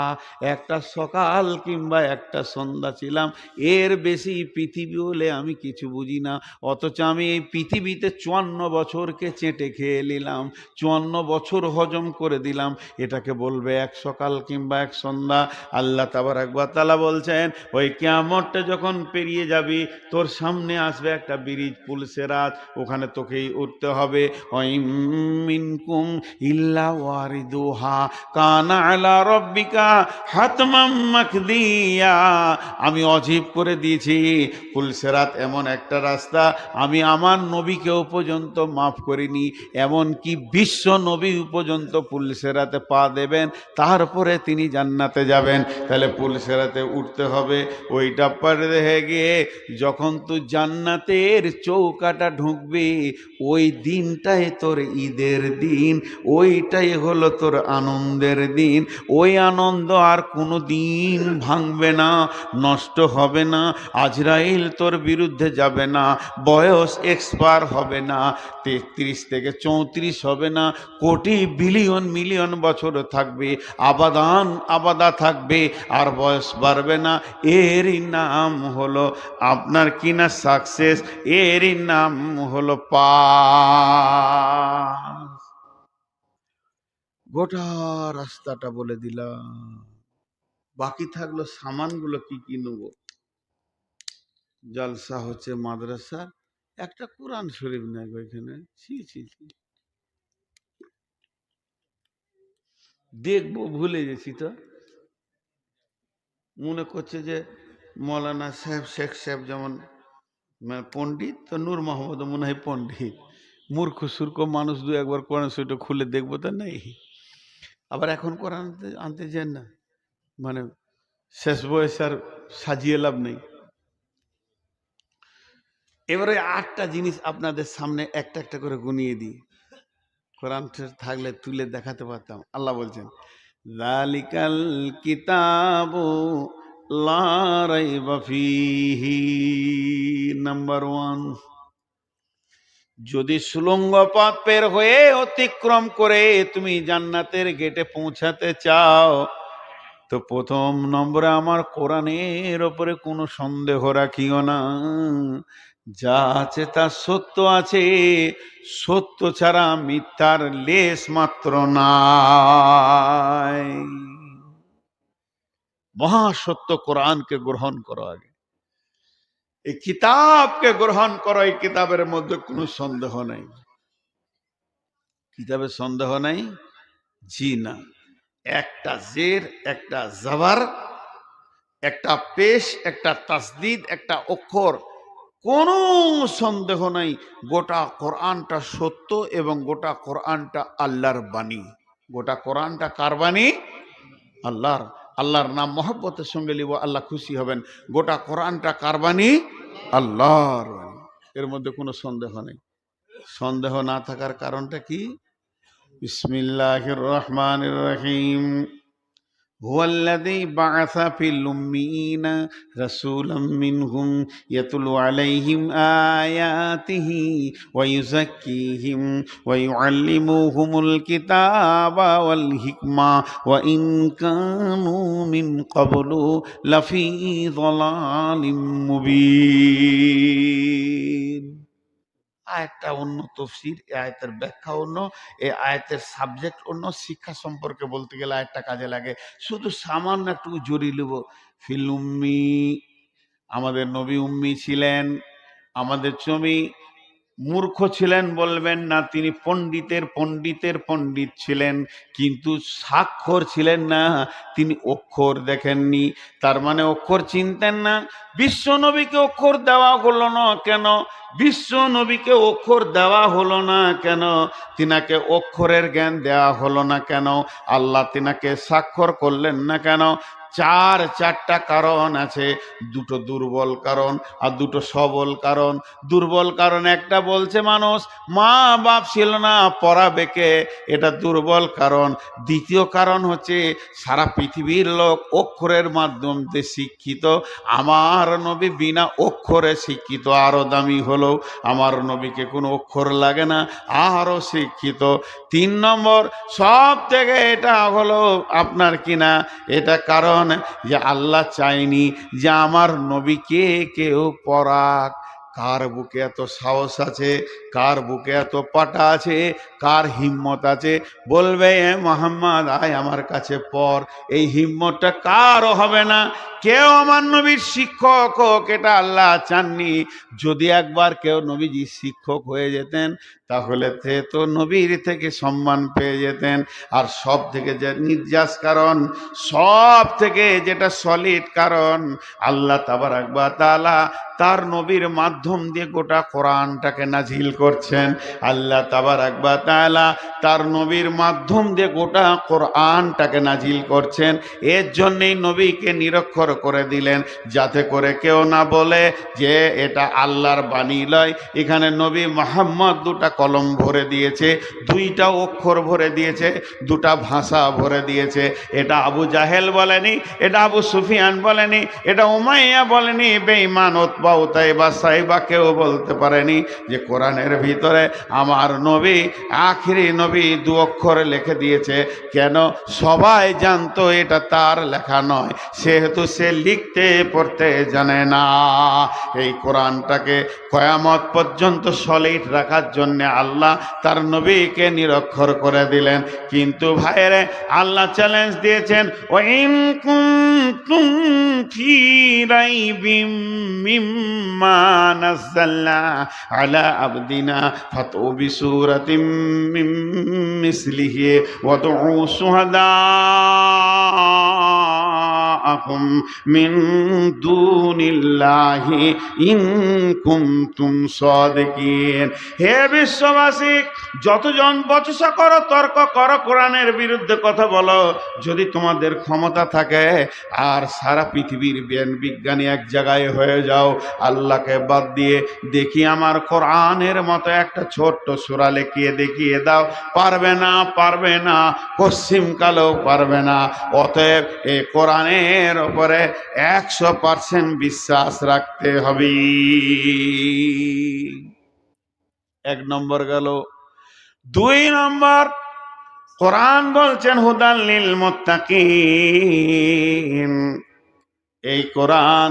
একটা সকাল কিংবা একটা সন্ধ্যা ছিলাম, এর বেশি পৃথিবী হলে আমি কিছু বুঝি না। অথচ আমি এই পৃথিবীতে 54 বছরকে চেটে খেয়ে নিলাম, 54 বছর হজম করে দিলাম, এটাকে বলবে এক সকাল কিংবা এক সন্ধ্যা। আল্লাহ তাবারাক ওয়া তাআলা বলছেন, ওই কিয়ামতটা যখন পেরিয়ে যাবি, তোর সামনে আসবে একটা ব্রিজ, পুলসেরাত, ওখানে তোকেই উঠতে হবে। ওয়াইম মিনকুম ইল্লা ওয়ারিদুহা কানা আলা রাব্বিকা হাতমাম মাকদিয়া, আমি অজীব করে দিয়েছি। পুলসেরাত এমন একটা রাস্তা, আমি আমার নবীকেও পর্যন্ত মাফ করিনি, এমনকি বিশ্ব নবী পর্যন্ত পুলসেরাতে পা দেবেন, তারপরে তিনি জান্নাতে যাবেন। তাহলে পুলসেরাতে উঠতে হবে। ওইটা পার হয়ে গিয়ে যখন তুই জান্নাতের চৌকাটা ঢুকবি, ওই দিনটাই তোর ঈদের দিন, ওইটাই হলো তোর আনন্দের দিন। ওই আনন্দ আর কোনো দিন ভাঙবে না, নষ্ট হবে না, আজরাইল তোর বিরুদ্ধে যাবে না, বয়স এক্সপায়ার হবে না, 33 থেকে 34 হবে না, কোটি বিলিয়ন মিলিয়ন বছর থাকবে, আবাদান আবাদা থাকবে, আর বয়স বাড়বে না। এরই নাম হলো আপনার কিনা সাকসেস, এরই নাম হলো পাস। গোটা রাস্তাটা বলে দিলাম, বাকি থাকলো সামানগুলো কি কি নেব। জলসা হচ্ছে মাদ্রাসা, একটা কোরআন শরীফ নেই ওইখানে, ছি ছি ছি, দেখবো ভুলে গেছি। তো মনে করছে যে মৌলানা সাহেব, শেখ সাহেব যেমন পণ্ডিত, তো নূর মোহাম্মদ মনে হয় পণ্ডিত। মূর্খ সূর্খ মানুষ, 2-1 বার কোরআন শরীফটা খুলে দেখবো, তা নেই। আবার এখন কোরআন আনতে যান না, মানে শেষ বয়স আর সাজিয়ে লাভ নেই। এবারে 8টা জিনিস আপনাদের সামনে একটা একটা করে গুনিয়ে দিই, কোরআন থাকলে তুলে দেখাতে পারতাম। আল্লাহ বলছেন, যালিকাল কিতাবু লা রাইবা ফীহি। নাম্বার 1, যদি সুলঙ্গ পথ পের হয়ে অতিক্রম করে তুমি জান্নাতের গেটে পৌঁছাতে চাও, তো প্রথম নম্বরে আমার কোরআনের ওপরে কোনো সন্দেহ রাখিও না। যা আছে তা সত্য আছে, সত্য ছাড়া মিথ্যার লেশ মাত্র নাই। মহাসত্য কোরআনকে গ্রহণ করো, আগে এই কিতাবকে গ্রহণ করো। এই কিতাবের মধ্যে কোনো সন্দেহ নেই, কিতাবে সন্দেহ নেই, জি না। একটা জের, একটা জবর, একটা পেশ, একটা তাসদিদ, একটা অক্ষর, কোনো সন্দেহ নাই। গোটা কোরআনটা সত্য এবং গোটা কোরআনটা আল্লাহর বাণী। গোটা কোরআনটা কার বাণী? আল্লাহর। আল্লাহর নাম মহব্বতের সঙ্গে লিব, আল্লাহ খুশি হবেন। গোটা কোরআনটা কার বাণী? আল্লাহর বাণী। এর মধ্যে কোনো সন্দেহ নেই। সন্দেহ না থাকার কারণটা কি? বিসমিল্লাহির রহমানির রহিম। হুয়াল্লাযী বা'আসা ফিল উম্মিয়িনা রাসূলাম মিনহুম ইয়াতলু আলাইহিম আয়াতিহি ওয়া ইউযাক্কিহিম ওয়া ইউআল্লিমুহুমুল কিতাবা ওয়াল হিকমা ওয়া ইন কানূ মিন ক্বাবলু লাফী যালালিম মুবিন। আয়াতটা অন্য, তফসির, এই আয়াতের ব্যাখ্যা অন্য, এই আয়াতের সাবজেক্ট অন্য। শিক্ষা সম্পর্কে বলতে গেলে আয়াতটা কাজে লাগে। শুধু সামান্য একটু জড়িয়ে নেব। ফিল উম্মি, আমাদের নবী উম্মি ছিলেন। আমাদের নবী মূর্খ ছিলেন বলবেন না, তিনি পণ্ডিতের পণ্ডিতের পণ্ডিত ছিলেন, কিন্তু স্বাক্ষর ছিলেন না, তিনি অক্ষর দেখেননি, তার মানে অক্ষর চিনতেন না। বিশ্ব নবীকে অক্ষর দেওয়া হলো না কেন? বিশ্ব নবীকে অক্ষর দেওয়া হলো না কেন? তিনাকে অক্ষরের জ্ঞান দেওয়া হলো না কেন? আল্লাহ তিনাকে স্বাক্ষর করলেন না কেন? চারটা কারণ আছে। দুটো দুর্বল কারণ আর দুটো সবল কারণ। দুর্বল কারণ একটা বলছে মানুষ মা বাপ ছিল না, পড়াবে কে, এটা দুর্বল কারণ। দ্বিতীয় কারণ হচ্ছে সারা পৃথিবীর লোক অক্ষরের মাধ্যম দিয়ে শিক্ষিত, আমার নবী বিনা অক্ষরে শিক্ষিত, আরো দামি হলো। আমার নবীকে কোনো অক্ষর লাগে না, আরো শিক্ষিত। 3 নম্বর, সব থেকে এটা হলো আপনার কিনা, এটা কারণ যে আল্লাহ চাইনি যে আমার নবীকে কেউ পড়াক। কার বুকে এত সাহস আছে, কার বুকে এত পাটা আছে, কার হিম্মত আছে বলবে মোহাম্মদ আয় আমার কাছে পড়? এই হিম্মতটা কারও হবে না। কেউ আমার নবীর শিক্ষক হোক, এটা আল্লাহ চাননি। যদি একবার কেউ নবীজি শিক্ষক হয়ে যেতেন, তাহলে তো নবীর থেকে সম্মান পেয়ে যেতেন। আর সব থেকে যে নির্যাস কারণ, সব থেকে যেটা সলিড কারণ, আল্লাহ তাবারাক ওয়া তাআলা তার নবীর মাধ্যম দিয়ে গোটা কোরআনটাকে নাজিল করছেন। আল্লাহ তাবারাক ওয়া তাআলা তার নবীর মাধ্যম দিয়ে গোটা কোরআনটাকে নাজিল করছেন। এর জন্যই নবীকে নিরক্ষর করে দিলেন, যাতে করে কেউ না বলে যে এটা আল্লাহর বাণী লয়। এখানে নবী মুহাম্মদ দুটা কলম ভরে দিয়েছে, দুইটা অক্ষর ভরে দিয়েছে, দুটা ভাষা ভরে দিয়েছে। এটা আবু জাহেল বলেনি, এটা আবু সুফিয়ান বলেনি, এটা উমাইয়া বলেনি, বেঈমান উতবা উতাইবা সাইবা কেউ বলতে পারেনি যে কোরআনের ভিতরে আমার নবী আখিরি নবী 2 অক্ষরে লিখে দিয়েছে। কেন? সবাই জানতো এটা তার লেখা নয়, সেহেতু সে লিখতে পড়তে জানে না। এই কোরআনটাকে কিয়ামত পর্যন্ত সলিড রাখার জন্য আল্লাহ তার নবীকে নিরক্ষর করে দিলেন। কিন্তু ভাইরে, আল্লাহ চ্যালেঞ্জ দিয়েছেন, ওয়াইন কুনতুম ফি রাইবিম মিম্মা নাযালনা আলা আবদিনা ফাতু বিসূরাতিম মিন মিসলিহি ওয়াদউ শুহাদাআকুম মিন দুনিল্লাহি ইন কুনতুম সাদিকিন। হে বিশ্ববাসী, যতজন বচসা করো, তর্ক করো, কোরআনের বিরুদ্ধে কথা বলো, যদি তোমাদের ক্ষমতা থাকে আর সারা পৃথিবীর জ্ঞান বিজ্ঞানী এক জায়গায় হয়ে যাও, আল্লাহকে বাদ দিয়ে দেখি আমার কোরআনের মতো একটা ছোট্ট সূরা লিখিয়ে দেখিয়ে দাও, পারবে না, পারবে না, পশ্চিম কালেও পারবে না। অতএব এই কোরআনের কোরআনের ওপরে 100% বিশ্বাস রাখতে হবে। 1 নম্বর গেল। 2 নম্বর, কোরআন বলছেন হুদাল লিল মুত্তাকিন, এই কোরআন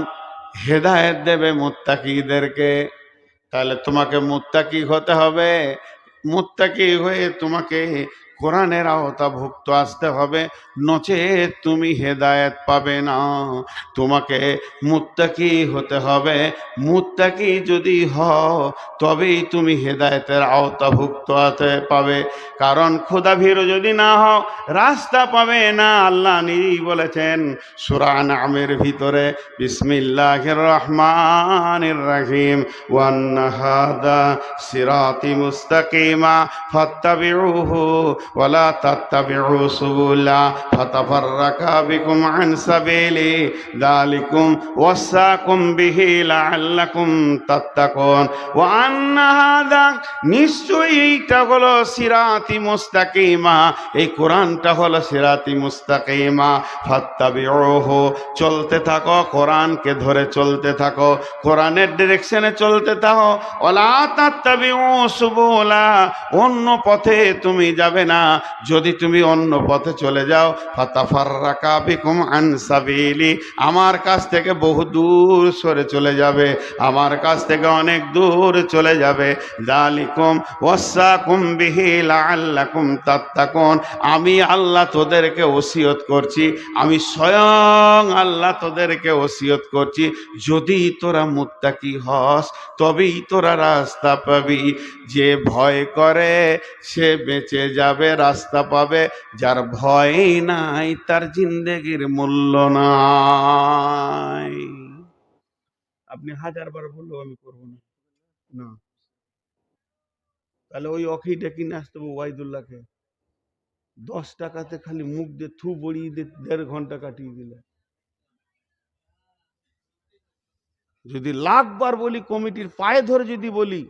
হেদায়েত দেবে মুত্তাকিদেরকে। তাহলে তোমাকে মুত্তাকি হতে হবে, মুত্তাকি হয়ে তোমাকে কোরআনের আওতাভুক্ত আসতে হবে, নচেত তুমি হেদায়েত পাবে না। তোমাকে মুত্তাকি হতে হবে, মুত্তাকি যদি হও তবেই তুমি হেদায়েতের আওতাভুক্ত হতে পাবে। কারণ খোদাভীরু যদি না হও রাস্তা পাবে না। আল্লাহ নিজেই বলেছেন সূরা আনআমের ভিতরে, বিসমিল্লাহির রহমানির রহিম, ওয়ান্না হাদা সিরাতি মুস্তাকিমা ফাত্তাবিউহু ওয়ালা তাত্তাবিউ সুবুলা ফাতাফাররাকা বিকুম আন সাবিলি যালিকুম ওয়াসাকুম বিহি লাআল্লাকুম তাত্তাকুন। ওয়া আন্না হাদা, নিশ্চয়ই এইটা হলো সিরাতি মুস্তাকিমা, এই কোরআনটা হলো সিরাতি মুস্তাকিমা। ফাত্তাবিউহু, চলতে থাকো, কোরআনকে ধরে চলতে থাকো, কোরআনের ডিরেকশনে চলতে থাকো। ওয়ালা তাত্তাবিউ সুবুলা, অন্য পথে তুমি যাবে না। যদি তুমি অন্য পথে চলে যাও, ফাতাফাররাকা বিকুম আন সাবিলি, আমার কাছ থেকে বহু দূর সরে চলে যাবে, আমার কাছ থেকে অনেক দূর চলে যাবে। যালিকুম ওয়াসাকুম বিহি লাআল্লাকুম তাত্তাকুন, আমি আল্লাহ তোদেরকে ওসিয়ত করছি, আমি স্বয়ং আল্লাহ তোদেরকে ওসিয়ত করছি, যদি তোরা মুত্তাকি হস তবেই তোরা রাস্তা পাবি। যে ভয় করে সে বেঁচে যাবে, রাস্তা পাবে। যার ভয় নাই তার জিন্দেগির মূল্য নাই। আপনি 1000বার বললেও আমি করবো না। না, তাহলে ওই অখিটা কিনে আসতে হবে ওয়াইদুল্লাহকে। 10 টাকাতে খালি মুখ দিয়ে থু বড়িয়ে দিয়ে 1.5 ঘন্টা কাটিয়ে দিলে। যদি 1,00,000বার বলি, কমিটির পায়ে ধরে যদি বলি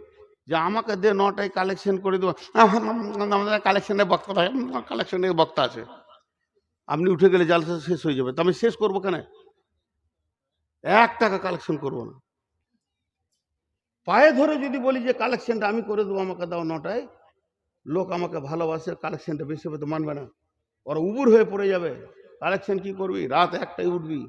যে আমাকে দে 9টায় কালেকশন করে দেবো, আমাদের কালেকশনের বক্তা, কালেকশনের বক্তা আছে, আপনি উঠে গেলে জালসা শেষ হয়ে যাবে। তো আমি শেষ করবো কেন? 1 টাকা কালেকশন করবো না। পায়ে ধরে যদি বলি যে কালেকশনটা আমি করে দেবো, আমাকে দাও 9টায়, লোক আমাকে ভালোবাসে, কালেকশনটা বেশি হবে তো মানবে না, ওরা উবুর হয়ে পড়ে যাবে। কালেকশন কি করবি? রাত 1টায় উঠবি,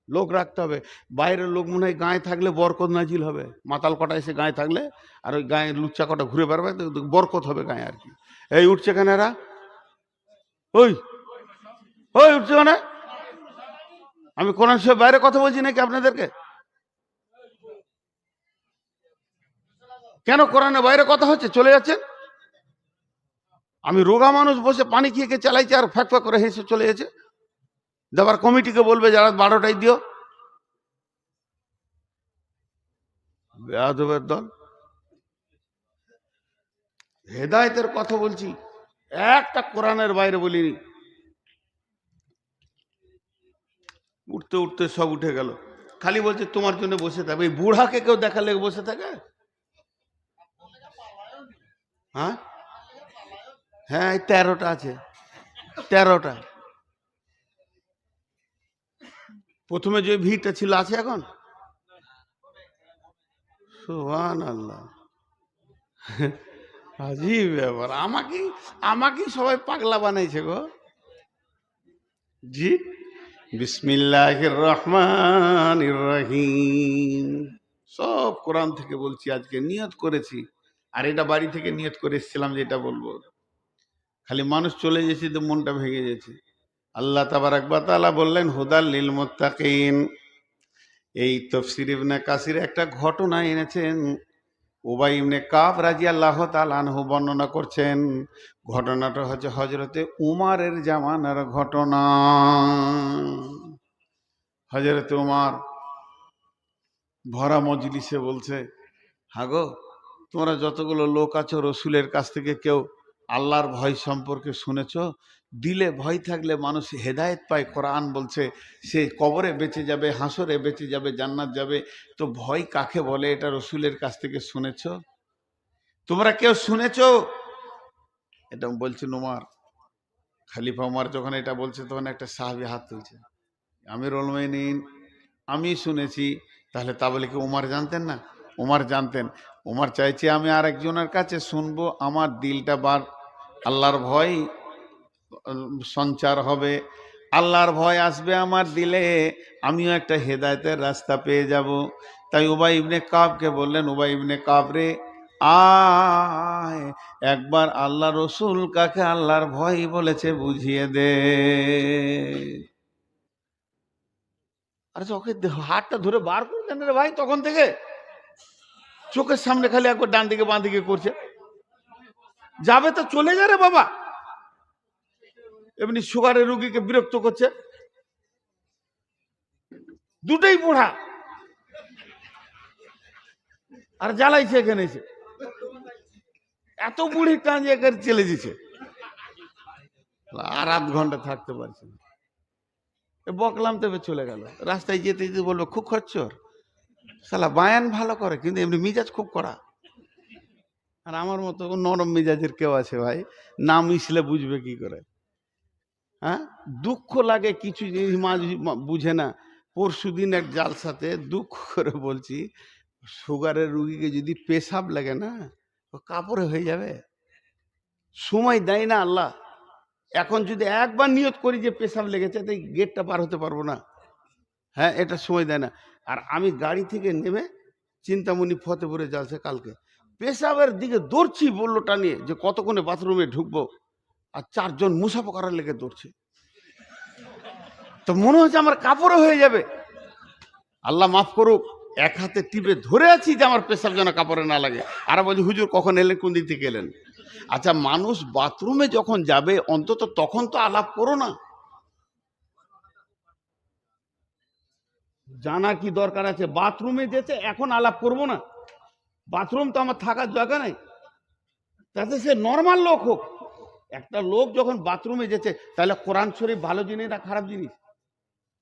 লোক রাখতে হবে। বাইরের লোক মনে হয় গায়ে থাকলে বরকত নাজিল হবে, মাতাল কটা এসে গায়ে থাকলে, আর ওই গায়ে লুচ্চা কটা ঘুরে বেড়াবে, বরকত হবে গায়ে আর কি। এই উঠছে কেন এরা? ওই ওই উঠছে কেন? আমি কোরআন শরীফের বাইরে কথা বলছি নাকি আপনাদেরকে? কেন কোরআনের বাইরে কথা হচ্ছে, চলে যাচ্ছেন? আমি রোগা মানুষ বসে পানি খেয়ে চালাইছি আর ফ্যাক ফ্যাক করে হেসে চলে যাচ্ছে। দেবার কমিটিকে বলবে যারা 12টায় দিও। বেয়াদবের দল। হেদায়েতের কথা বলছি, একটা কোরআনের বাইরে বলিনি। উঠতে উঠতে সব উঠে গেল, খালি বলছে তোমার জন্য বসে থাকবে। এই বুড়াকে কেউ দেখালে বসে থাকে? হ্যাঁ হ্যাঁ, এই 13টা আছে, 13টা। প্রথমে যে ভিড়টা ছিল আছে এখন? সুবহানাল্লাহ, আজীব ব্যাপার। আমাকে সবাই পাগলা বানাইছে গো। জি, বিসমিল্লাহির রহমানির রহিম, সব কোরআন থেকে বলছি। আজকে নিয়ত করেছি, আর এটা বাড়ি থেকে নিয়ত করে এসেছিলাম যে এটা বলবো, খালি মানুষ চলে গেছে তো মনটা ভেঙে গেছে। আল্লাহ তাবারাক ওয়া তাআলা বললেন হুদাল লিল মুত্তাকিন। এই তাফসীর ইবনে কাসির একটা ঘটনা এনেছেন, উবাই ইবনে কাব রাদিয়াল্লাহু তাআলা আনহু বর্ণনা করছেন। ঘটনাটা হচ্ছে হযরতে উমারের জামানার ঘটনা। হযরতে উমার ভরা মজলিসে বলছে, হাগো তোমরা যতগুলো লোক আছো, রসুলের কাছ থেকে কেউ আল্লাহর ভয় সম্পর্কে শুনেছো? দিলে ভয় থাকলে মানুষ হেদায়েত পায়। কোরআন বলছে সে কবরে বেঁচে যাবে, হাসরে বেঁচে যাবে, জান্নাত যাবে। তো ভয় কাকে বলে এটা রসুলের কাছ থেকে শুনেছো? তোমরা কেউ শুনেছো? এটা বলছেন উমার। খলিফা উমার যখন এটা বলছে তখন একটা সাহাবী হাত তুলছে, আমিরুল মুমিনিন আমি শুনেছি। তাহলে তা বলে কি উমর জানতেন না? উমর জানতেন। উমর চাইছে আমি আর একজনের কাছে শুনবো, আমার দিলটা বার আল্লাহর ভয় সঞ্চার হবে, আল্লাহর ভয় আসবে আমার দিলে, আমিও একটা হেদায়েতের রাস্তা পেয়ে যাব। তাই উবাই ইবনে কাবকে বললেন, উবাই ইবনে কাব রে, আয় একবার আল্লাহ রসুল কাকে আল্লাহর ভয় বলেছে বুঝিয়ে দে। আরে ওকে হাতটা ধরে বার করে দেন রে ভাই। তখন থেকে চোখের সামনে খালি একবার ডান দিকে বাঁ দিকে করছে। যাবে তো চলে যা রে বাবা, এমনি সুগারের রুগীকে বিরক্ত করছে। দুটোই বুড়া আর জ্বালাইছে এখানে এসে, এত বুড়ি টাঁজিয়ে করে চলে দিছে, আর আধ ঘন্টা থাকতে পারছে না। বকলাম তবে চলে গেল। রাস্তায় যেতে যেতে বলবো খুব খচ্চর শালা, বায়ান ভালো করে কিন্তু এমনি মিজাজ খুব কড়া। আর আমার মতো নরম মিজাজের কেউ আছে ভাই, না মিশলে বুঝবে কি করে? হ্যাঁ, দুঃখ লাগে কিছু জিনিস বুঝে না। পরশুদিন এক জালসাতে দুঃখ করে বলছি, সুগারের রুগীকে যদি পেশাব লাগে না, ও কাপড়ে হয়ে যাবে। সময় দেয় না আল্লাহ। এখন যদি একবার নিয়ত করি যে পেশাব লেগেছে, তাই গেটটা পার হতে পারবো না। হ্যাঁ, এটা সময় দেয় না। আর আমি গাড়ি থেকে নেমে চিন্তামণি ফতেপুরে জালসা কালকে পেশাবের দিকে দৌড়ছি বললোটা নিয়ে, যে কতক্ষণে বাথরুমে ঢুকবো, আর চারজন মুসাফা করার লেগে দৌড়ছে। তো মনে হচ্ছে আমার কাপড়ে হয়ে যাবে। আল্লাহ মাফ করুক, এক হাতে টিপে ধরে আছি যে আমার পেশাব যেন কাপড়ে না লাগে। আর বলছি হুজুর কখন এলেন, কোন দিক থেকে এলেন? আচ্ছা, মানুষ বাথরুমে যখন যাবে অন্তত তখন তো আলাপ করো না। জানা কি দরকার আছে? বাথরুমে যেতে এখন আলাপ করবো না? বাথরুম তো আমার থাকার জায়গা নাই, তাতে সে নর্মাল লোক হোক। একটা লোক যখন বাথরুমে যেতে, তাহলে কোরআন শরীফ ভালো জিনিস না খারাপ জিনিস?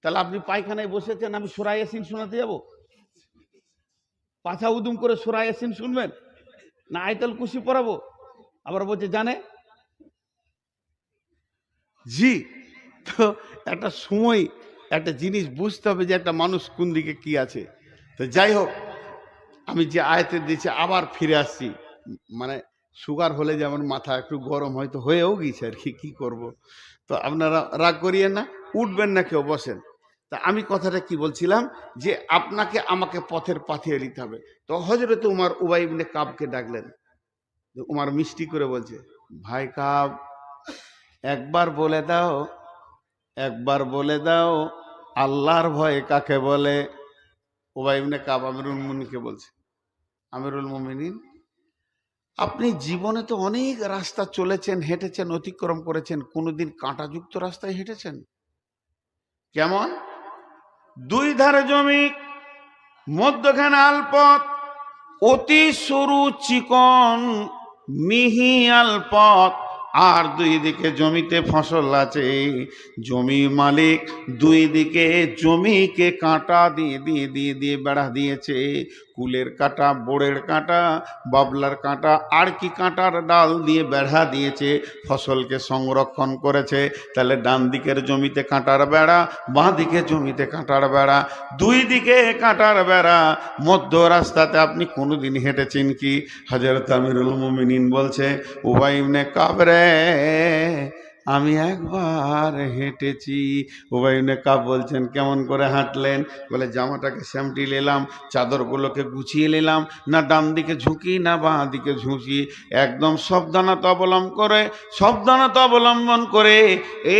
তাহলে আপনি পায়খানায় বসেছেন, আমি সূরা ইয়াসিন শোনাতে যাবো? পাছা উদুম করে সূরা ইয়াসিন শুনবেন না আয়াতুল কুরসি পড়াবো? আবার বলছে জানে জি। তো একটা সময় একটা জিনিস বুঝতে হবে যে একটা মানুষ কোন দিকে কি আছে। তো যাই হোক, আমি যে আয়াতে দিয়েছি আবার ফিরে আসছি। মানে সুগার হলে যেমন মাথা একটু গরম হয়তো হয়েও গেছে আর কি, কি করব। তো আপনারা রাগ করিয়েন না, উঠবেন না কেউ, বসেন। তা আমি কথাটা কি বলছিলাম, যে আপনাকে আমাকে পথের পাঠিয়ে দিতে হবে। তো হযরত উমর উবাই ইবনে কাবকে ডাকলেন। উমর মিষ্টি করে বলছে, ভাই কাব, একবার বলে দাও, একবার বলে দাও আল্লাহর ভয় কাকে বলে। উবাই ইবনে কাব আমিরুল মুমিনিনকে বলছে, আমিরুল মুমিনিন, আপনি জীবনে তো অনেক রাস্তা চলেছেন, হেঁটেছেন, অতিক্রম করেছেন, কোনোদিন কাঁটাযুক্ত রাস্তায় হেঁটেছেন? কেমন? দুই ধারে জমি, মধ্যখানে আলপথ, অতি সরু চিকন মিহি আলপথ, আর দুই দিকে জমিতে ফসল আছে। জমি মালিক দুই দিকে জমিকে কাঁটা দিয়ে দিয়ে দিয়ে দিয়ে বেড়া দিয়েছে। কুলের কাঁটা, বোড়ের কাঁটা, বাবলার কাঁটা, আর কি কাঁটার ডাল দিয়ে বেড়া দিয়েছে, ফসলকে সংরক্ষণ করেছে। তাহলে ডান দিকের জমিতে কাঁটার বেড়া, বাঁ দিকে জমিতে কাঁটার বেড়া, দুই দিকে কাঁটার বেড়া, মধ্য রাস্তাতে আপনি কোনোদিন হেঁটেছেন কি? হযরত আমিরুল মুমিনিন বলছে, উবাই ইবনে কাব রে, আমি একবার হেঁটেছি। উবাই ইবনে কাব বলছেন, কেমন করে হাঁটলেন? বলে, জামাটাকে স্যামটি নিলাম, চাদরগুলোকে গুছিয়ে নিলাম, না ডান দিকে ঝুঁকি না বাঁ দিকে ঝুঁকি, একদম সাবধানতা অবলম্বন করে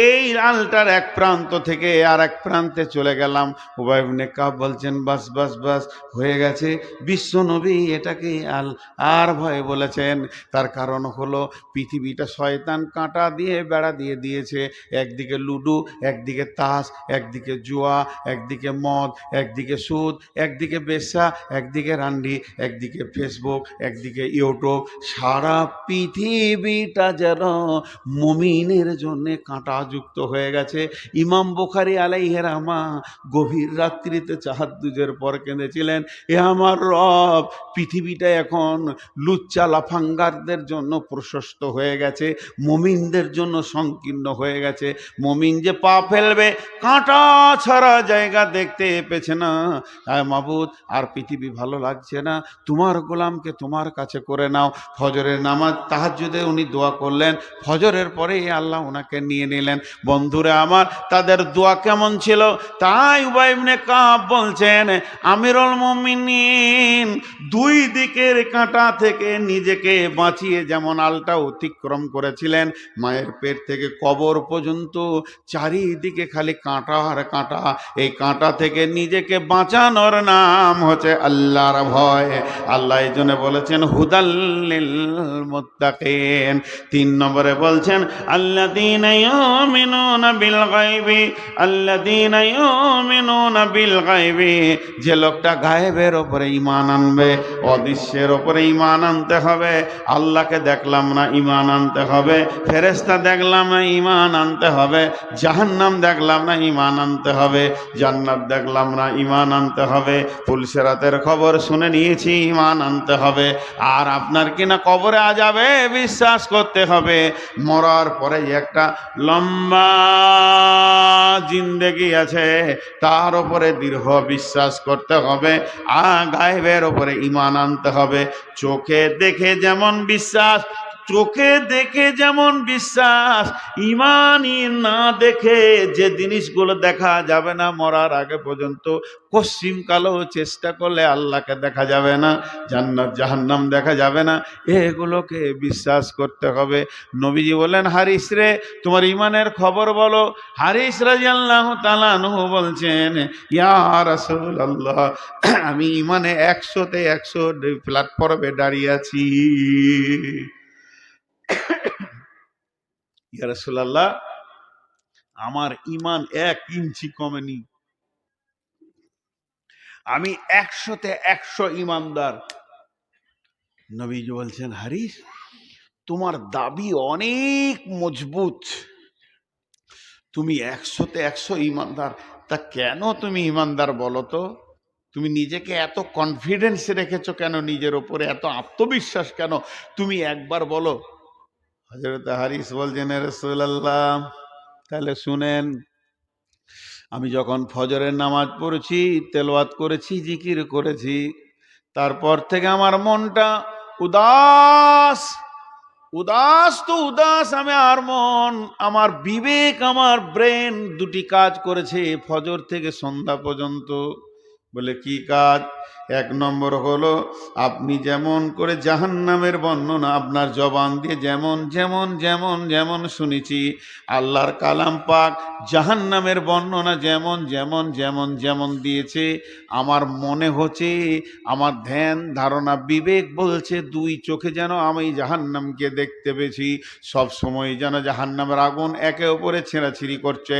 এই আলটার এক প্রান্ত থেকে আর এক প্রান্তে চলে গেলাম। উবাই ইবনে কাব বলছেন, বাস বাস বাস, হয়ে গেছে। বিশ্ব নবী এটাকে আর ভয় বলেছেন। তার কারণ হলো পৃথিবীটা শয়তান কাঁটা দিয়ে বেড়া দিয়ে দিয়েছে। একদিকে লুডু, একদিকে তাস, একদিকে জুয়া, একদিকে মদ, একদিকে সুদ, একদিকে বেশ্যা, একদিকে রান্ডি, একদিকে ফেসবুক, একদিকে ইউটিউব। সারা পৃথিবীটা যেন মুমিনের জন্য কাঁটাযুক্ত হয়ে গেছে। ইমাম বুখারী আলাইহির রাহমা গভীর রাত্রিতে তাহাজ্জুদের পর কেঁদেছিলেন, এ আমার রব, পৃথিবীটা এখন লুচ্চা লাফাঙ্গারদের জন্য প্রশস্ত হয়ে গেছে, মুমিনদের জন্য সংকীর্ণ হয়ে গেছে। মুমিন যে পা ফেলবে কাঁটা ছাড়া জায়গা দেখতে পেছে না। মাবুদ আর পৃথিবী ভালো লাগছে না, তোমার গোলামকে তোমার কাছে করে নাও। ফজরের নামাজ তাহাজ্জুদে উনি দোয়া করলেন, ফজরের পরে আল্লাহ ওনাকে নিয়ে নিলেন। বন্ধুরা আমার, তাদের দোয়া কেমন ছিল? তাই উবাই ইবনে কাব বলছেন, আমিরুল মুমিনিন দুই দিকের কাঁটা থেকে নিজেকে বাঁচিয়ে যেমন আলটা অতিক্রম করেছিলেন, মায়ের পেট থেকে কবর পর্যন্ত চারিদিকে খালি কাঁটা আর কাঁটা। এই কাঁটা থেকে নিজেকে বাঁচানোর নাম হচ্ছে আল্লাহর ভয়। আল্লাহ এই জন্য বলেছেন হুদাল্লিল মুত্তাকিন। 3 নম্বরে বলছেন আল্লাযীনা ইউমিনুনা বিল গায়বি, আল্লাযীনা ইউমিনুনা বিল গায়বি। যে লোকটা গায়েবের ওপরে ঈমান আনবে, অদৃশ্যের ওপরে ঈমান আনতে হবে। আল্লাহকে দেখলাম না, ঈমান আনতে হবে। ফেরেশতা দেখলাম না, ঈমান আনতে হবে। জাহান্নাম দেখলাম না, ঈমান আনতে হবে। জান্নাত দেখলাম না, ঈমান আনতে হবে। পুলসিরাতের খবর শুনে নিয়েছি, ঈমান আনতে হবে। আর আপনার কিনা কবরে আযাবে বিশ্বাস করতে হবে। মরার পরে একটা লম্বা জিন্দেগি আছে, তার উপরে দৃঢ় বিশ্বাস করতে হবে। গায়েবের উপরে ঈমান আনতে হবে। চোখে দেখে যেমন বিশ্বাস, চোখে দেখে যেমন বিশ্বাস, ঈমানই না দেখে যে জিনিসগুলো দেখা যাবে না মরার আগে পর্যন্ত, পশ্চিম কালেও চেষ্টা করলে আল্লাহকে দেখা যাবে না, জান্নাত জাহান্নাম দেখা যাবে না, এগুলোকে বিশ্বাস করতে হবে। নবীজি বলেন, হারিস রে তোমার ঈমানের খবর বলো। হারিস রাদিয়াল্লাহু তাআলা আনহু বলছেন, ইয়া রাসূলুল্লাহ, আমি ঈমানে 100-তে 100 প্ল্যাটফর্মে দাঁড়িয়ে আছি। ইয়া রাসূলুল্লাহ, আমার ঈমান 1 ইঞ্চি কমেনি, আমি 100-তে 100 ঈমানদার। নবীজি বলছেন, হারিস তোমার দাবি অনেক মজবুত, তুমি 100-তে 100 ঈমানদার। তা কেন তুমি ঈমানদার বলো তো? তুমি নিজেকে এত কনফিডেন্স রেখেছো কেন? নিজের ওপরে এত আত্মবিশ্বাস কেন? তুমি একবার বলো। হযরত হারিস বলছেন, রাসূলুল্লাহ তাহলে শুনেন, আমি যখন ফজরের নামাজ পড়েছি, তেলাওয়াত করেছি, জিকির করেছি, তারপর থেকে আমার মনটা উদাস। উদাস তো উদাস আমার মন, আমার বিবেক, আমার ব্রেন দুটি কাজ করেছে ফজর থেকে সন্ধ্যা পর্যন্ত। বলে কি কাজ? 1 নম্বর হলো, আপনি যেমন করে জাহান্নামের বর্ণনা আপনার জবান দিয়ে যেমন যেমন যেমন যেমন শুনেছি, আল্লাহর কালাম পাক জাহান্নামের বর্ণনা যেমন যেমন যেমন যেমন দিয়েছে, আমার মনে হচ্ছে, আমার ধ্যান ধারণা বিবেক বলছে, 2 চোখে যেন আমি জাহান্নামকে দেখতে পেয়েছি। সব সময় যেন জাহান্নামের আগুন একে অপরে ছেঁড়াছিঁড়ি করছে,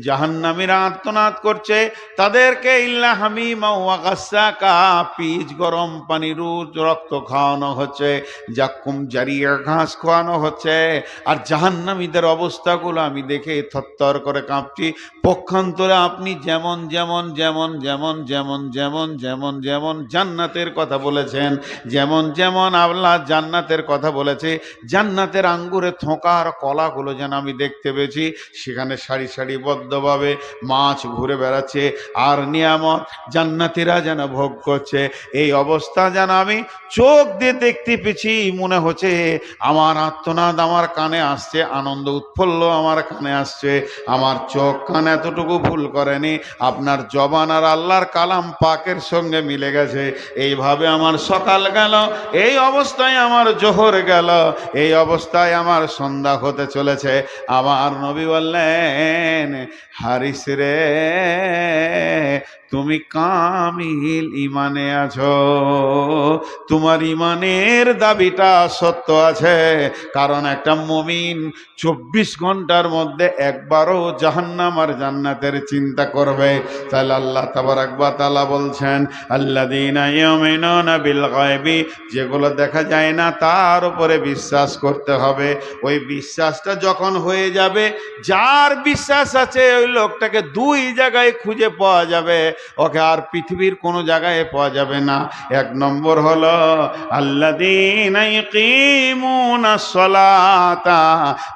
জাহান্নামীরা আর্তনাদ করছে, তাদেরকে ইল্লা হামিমা ওয়া গাসসাকা, পিচ গরম পানির রক্ত খাওয়ানো হচ্ছে, জাক্কুম জারিয়া ঘাস খাওয়ানো হচ্ছে। আর জাহান্নামীদের অবস্থাগুলো আমি দেখে থরথর করে কাঁপছি। পক্ষান্তরে আপনি যেমন যেমন যেমন যেমন যেমন যেমন যেমন যেমন জান্নাতের কথা বলেছেন, যেমন যেমন আল্লাহ জান্নাতের কথা বলেছে, জান্নাতের আঙ্গুরে থোকার কলাগুলো যেন আমি দেখতে পেয়েছি। সেখানে সারি সারিবদ্ধভাবে মাছ ঘুরে বেড়াচ্ছে, আর নিয়ামত জান্নাতীরা যেন ভোগ করছে। এই অবস্থা যেন আমি চোখ দিয়ে দেখতে পেয়েছি। মনে হচ্ছে আমার আর্তনাদ আমার কানে আসছে, আনন্দ উৎফুল্ল আমার কানে আসছে। আমার চোখ কান এতটুকু ভুল করেনি, আপনার জবান আর আল্লাহর কালাম পাকের সঙ্গে মিলে গেছে। এইভাবে আমার সকাল গেল, এই অবস্থায় আমার জোহর গেল, এই অবস্থায় আমার সন্ধ্যা হতে চলেছে। আমার নবী বললেন, হারিস রে তুমি কামিল ঈমানে আছো, তোমার ঈমানের দাবিটা সত্য আছে। কারণ একটা মুমিন 24 ঘন্টার মধ্যে একবারও জাহান্নাম আর জান্নাতের চিন্তা করবে। তাহলে আল্লাহ তাবারাক ওয়া তাআলা বলছেন, আল্লাযীনা ইউমিনুনা বিল গায়বি, যেগুলো দেখা যায় না তার উপরে বিশ্বাস করতে হবে। ওই বিশ্বাসটা যখন হয়ে যাবে, যার বিশ্বাস আছে ওই লোকটাকে 2 জায়গায় খুঁজে পাওয়া যাবে। ওকে আর পৃথিবীর কোনো জায়গায় পাওয়া যাবে না। এক নম্বর হলো আল্লাযীনা ইয়ুকিমুনাস সালাতা,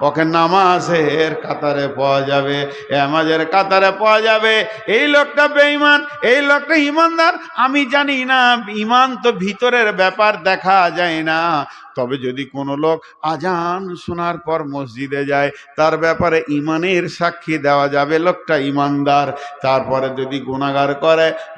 ওকে নামাজের কাতারে পাওয়া যাবে, নামাজের কাতারে পাওয়া যাবে। এই লোকটা বেঈমান, এই লোকটা ঈমানদার। আমি জানি না, ঈমান তো ভিতরের ব্যাপার, দেখা যায় না। তবে যদি কোনো লোক আজান শোনার পর মসজিদে যায়, তার ব্যাপারে ঈমানের সাক্ষী দেওয়া যাবে লোকটা ঈমানদার। তারপরে যদি গুনাহগার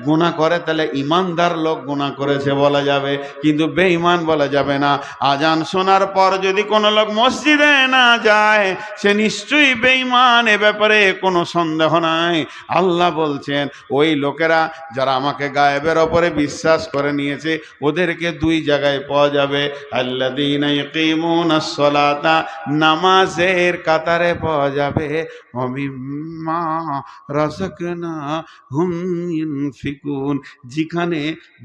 গুনাহ করে তাহলে ঈমানদার লোক গুনাহ করেছে বলা যাবে, কিন্তু বেঈমান বলা যাবে না। আজান শোনার পর যদি কোনো লোক মসজিদে না যায়, সে নিশ্চয়ই বেঈমান, এ ব্যাপারে কোনো সন্দেহ নাই। আল্লাহ বলছেন ওই লোকেরা যারা আমাকে গায়েবের ওপরে বিশ্বাস করে নিয়েছে, ওদেরকে দুই জায়গায় পাওয়া যাবে। আল্লাযীনা ইয়ুকিমুনাস সালাতা, নামাজের কাতারে পাওয়া যাবে। ওয়া মিম্মা রাযাকনাহুম ইউনফিকুন, যেখানে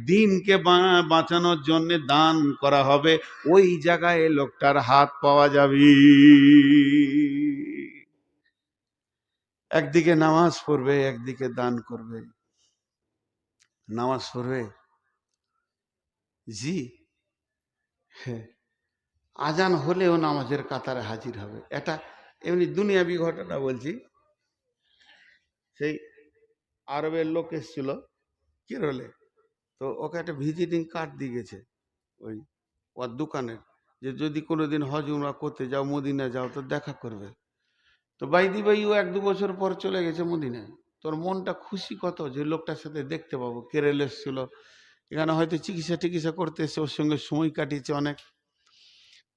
দিনকে বাঁচানোর জন্য দান করা হবে, ওই জায়গায় লোকটার হাত পাওয়া যাবে। একদিকে নামাজ পড়বে, একদিকে দান করবে। নামাজ পড়বে, জি হ্যাঁ, আজান হলেও নামাজের কাতারে হাজির হবে। এটা এমনি দুনিয়াবি ঘটনা বলছি। সেই আরবের লোক এসেছিল কেরলে, তো ওকে একটা ভিজিটিং কার্ড দিয়ে গেছে ওই ওর দোকানের, যে যদি কোনোদিন হজ উমরা করতে যাও, মদিনা যাও, তো দেখা করবে। তো বাইদি ভাই ও 1-2 বছর পর চলে গেছে মদিনায়। তোর মনটা খুশি কত যে লোকটার সাথে দেখতে পাবো। কেরল এসেছিল, এখানে হয়তো চিকিৎসা করতে এসে ওর সঙ্গে সময় কাটিয়েছে অনেক।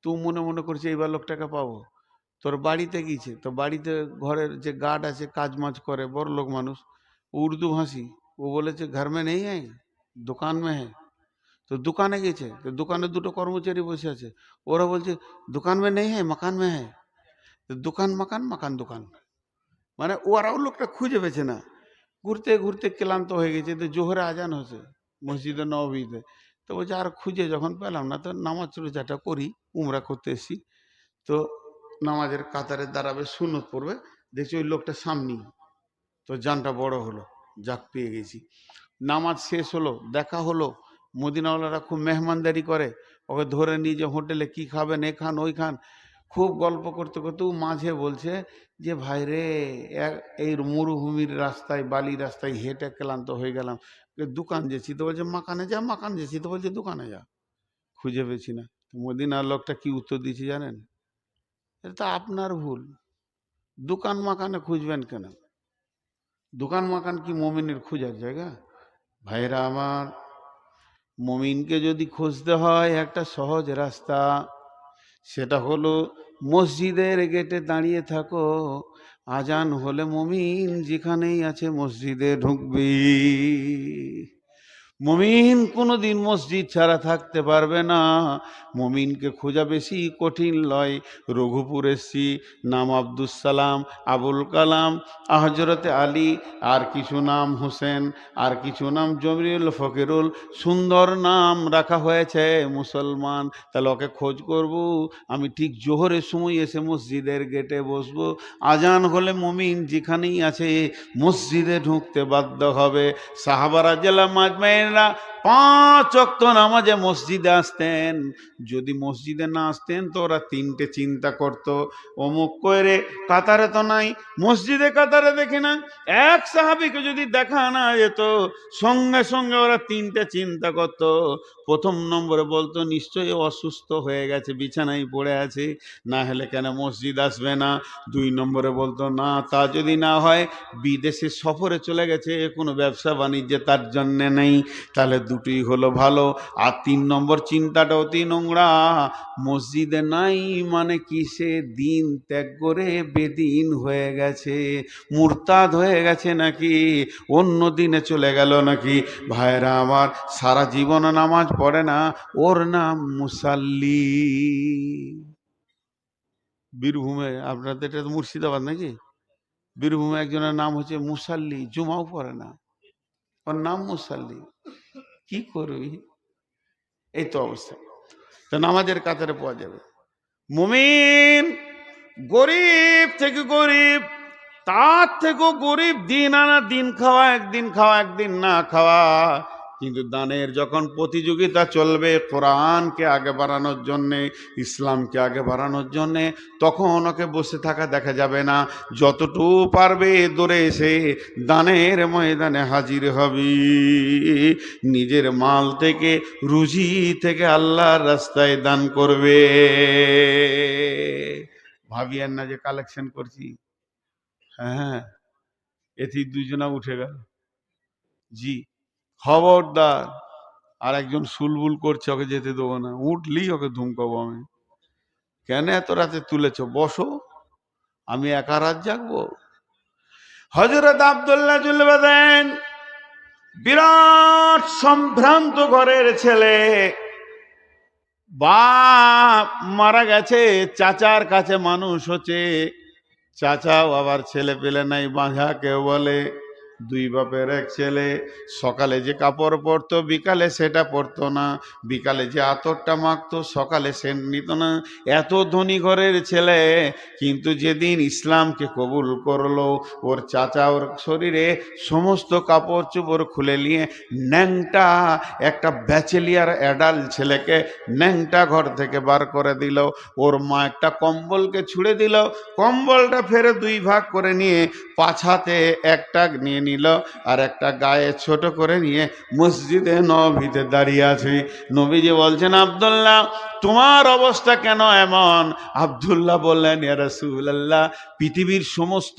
তো মনে মনে করছে এইবার লোকটাকে পাবো। তোর বাড়িতে গিয়েছে, তো বাড়িতে ঘরের যে গার্ড আছে, কাজ মাজ করে, বড় লোক মানুষ, উর্দু ভাষী। ও বলেছে ঘর মে নেই হ্যাঁ, দোকান মে হ্যাঁ। তো দোকানে গেছে, তো দোকানে দুটো কর্মচারী বসে আছে। ওরা বলছে দোকান মে নেই হ্যাঁ, মাকান মে হ্যাঁ। তো দোকান মাকান, মাকান দোকান, মানে ওরাও লোকটা খুঁজে পেয়েছে না। ঘুরতে ঘুরতে ক্লান্ত হয়ে গেছে। তো জোহরে আজান হচ্ছে মসজিদে নববীতে। তো বলছে আর খুঁজে যখন পেলাম না, তো নামাজ রোজাটা করি, উমরা করতে এসেছি। তো নামাজের কাতারে দাঁড়াবে, সুন্নত পড়বে, দেখছি ওই লোকটা সামনেই। তো জানটা বড় হলো, যাক পেয়ে গেছি। নামাজ শেষ হলো, দেখা হলো। মদিনাওয়ালারা খুব মেহমানদারি করে, ওকে ধরে নিয়ে যে হোটেলে কি খাবেন, এ খান ওই খান। খুব গল্প করতে করতে মাঝে বলছে যে ভাই রে, এই মরুভূমির রাস্তায়, বালি রাস্তায় হেঁটে ক্লান্ত হয়ে গেলাম, দোকান যেছি। তো বলছে মাকানে যা, মাকান যেছি। তো বলছে দোকানে যা, খুঁজে পেয়েছি না। মদিনার লোকটা কি উত্তর দিয়েছি জানেন? এটা তো আপনার ভুল, দোকান মাকানে খুঁজবেন কেন? দোকান মাকান কি মুমিনের খোঁজার জায়গা? ভাইরা আমার, মুমিনকে যদি খুঁজতে হয় একটা সহজ রাস্তা, সেটা হলো মসজিদের গেটে দাঁড়িয়ে থাকো। আজান হলে মুমিন যেখানেই আছে মসজিদে ঢুকবি। মুমিন কোনোদিন মসজিদ ছাড়া থাকতে পারবে না। মুমিনকে খোঁজা বেশি কঠিন লয়। রঘুপুর এসছি, নাম আব্দুস সালাম, আবুল কালাম, হজরতে আলী, আর কিছু নাম হোসেন, আর কিছু নাম জমিরুল, ফকিরুল, সুন্দর নাম রাখা হয়েছে মুসলমান। তাহলে ওকে খোঁজ করব। আমি ঠিক জোহরের সময় এসে মসজিদের গেটে বসবো। আজান হলে মুমিন যেখানেই আছে মসজিদে ঢুকতে বাধ্য হবে। সাহাবারা জেলা মাজমাইন 5 ওয়াক্ত নামাজে মসজিদে আসতেন। যদি মসজিদে না আসতেন তো ওরা 3টে চিন্তা করত, অমুক করে কাতারে তো নাই, মসজিদে কাতারে দেখি না। এক সাহাবীকে যদি দেখা না যেত, সঙ্গে সঙ্গে ওরা 3টে চিন্তা করত। প্রথম নম্বরে বলতো নিশ্চয়ই অসুস্থ হয়ে গেছে, বিছানায় পড়ে আছে, না হলে কেন মসজিদ আসবে না। 2 নম্বরে বলতো না, তা যদি না হয় বিদেশে সফরে চলে গেছে, কোনো ব্যবসা বাণিজ্যে তার জন্যে নেই, তাহলে দুটোই হলো ভালো। আর 3 নম্বর চিন্তাটা অতি নোংরা, মসজিদে নাই মানে কি সে দিন ত্যাগ করে বেদিন হয়ে গেছে, মুরতাদ হয়ে গেছে নাকি, অন্য দিনে চলে গেল নাকি। ভাইরা আমার, সারা জীবন নামাজ পড়ে না, ওর নাম মুসাল্লি। বীরভূমে, আপনাদের এটা তো মুর্শিদাবাদ নাকি, বীরভূমে একজনের নাম হচ্ছে মুসাল্লি, জুমাও পড়ে না, ওর নাম মুসাল্লি। কি করবি? এই তো অবস্থা। তো নামাজের কাতারে পাওয়া যাবে মুমিন, গরিব থেকে গরিব, তার থেকেও গরিব দিন আনা দিন খাওয়া, একদিন খাওয়া একদিন না খাওয়া। কিন্তু দানের যখন প্রতিযোগিতা চলবে কোরআনকে আগে বাড়ানোর জন্যে, ইসলামকে আগে বাড়ানোর জন্যে, তখন ওকে বসে থাকা দেখা যাবে না। যতটুকু পারবে দৌড়ে এসে দানের ময়দানে হাজির হবি। নিজের মাল থেকে, রুজি থেকে আল্লাহর রাস্তায় দান করবে। ভাবিয়েন না যে কালেকশন করছি। হ্যাঁ, এটি দুজনা উঠে গেল। জি, খবরদার। আর একজন সুলবুল করছে, ওকে যেতে দেবো না, উঠলি ওকে ধুমকাবো আমি। কেন এত রাতে তুলেছ? বসো, আমি একা রাত জাগবো? হযরত আব্দুল্লাহ জুলবাদান বিরাট সম্ভ্রান্ত ঘরের ছেলে। বাপ মারা গেছে, চাচার কাছে মানুষ হচ্ছে। চাচাও আবার ছেলে পেলে নাই, বাঁঝা কেউ বলে। দুই বাপের এক ছেলে। সকালে যে কাপড় পরতো বিকালে সেটা পরতো না, বিকালে যে আতরটা মাখতো সকালে সেন্ট নিত না। এত ধনী ঘরের ছেলে, কিন্তু যেদিন ইসলামকে কবুল করলো, ওর চাচা ওর শরীরে সমস্ত কাপড় চোপড় খুলে নিয়ে ন্যাংটা একটা ব্যাচেলিয়ার অ্যাডাল্ট ছেলেকে ন্যাংটা ঘর থেকে বার করে দিল। ওর মা একটা কম্বলকে ছুঁড়ে দিল, কম্বলটা ফেরে দুই ভাগ করে নিয়ে পাছাতে একটা নিয়ে নিল, আর একটা গায়ে ছোট করে নিয়ে মসজিদে নববীতে দাঁড়িয়ে আছে। নবীজি বলছেন, আব্দুল্লাহ তোমার অবস্থা কেন এমন? আব্দুল্লাহ বললেন, ইয়া রাসূলুল্লাহ, পৃথিবীর সমস্ত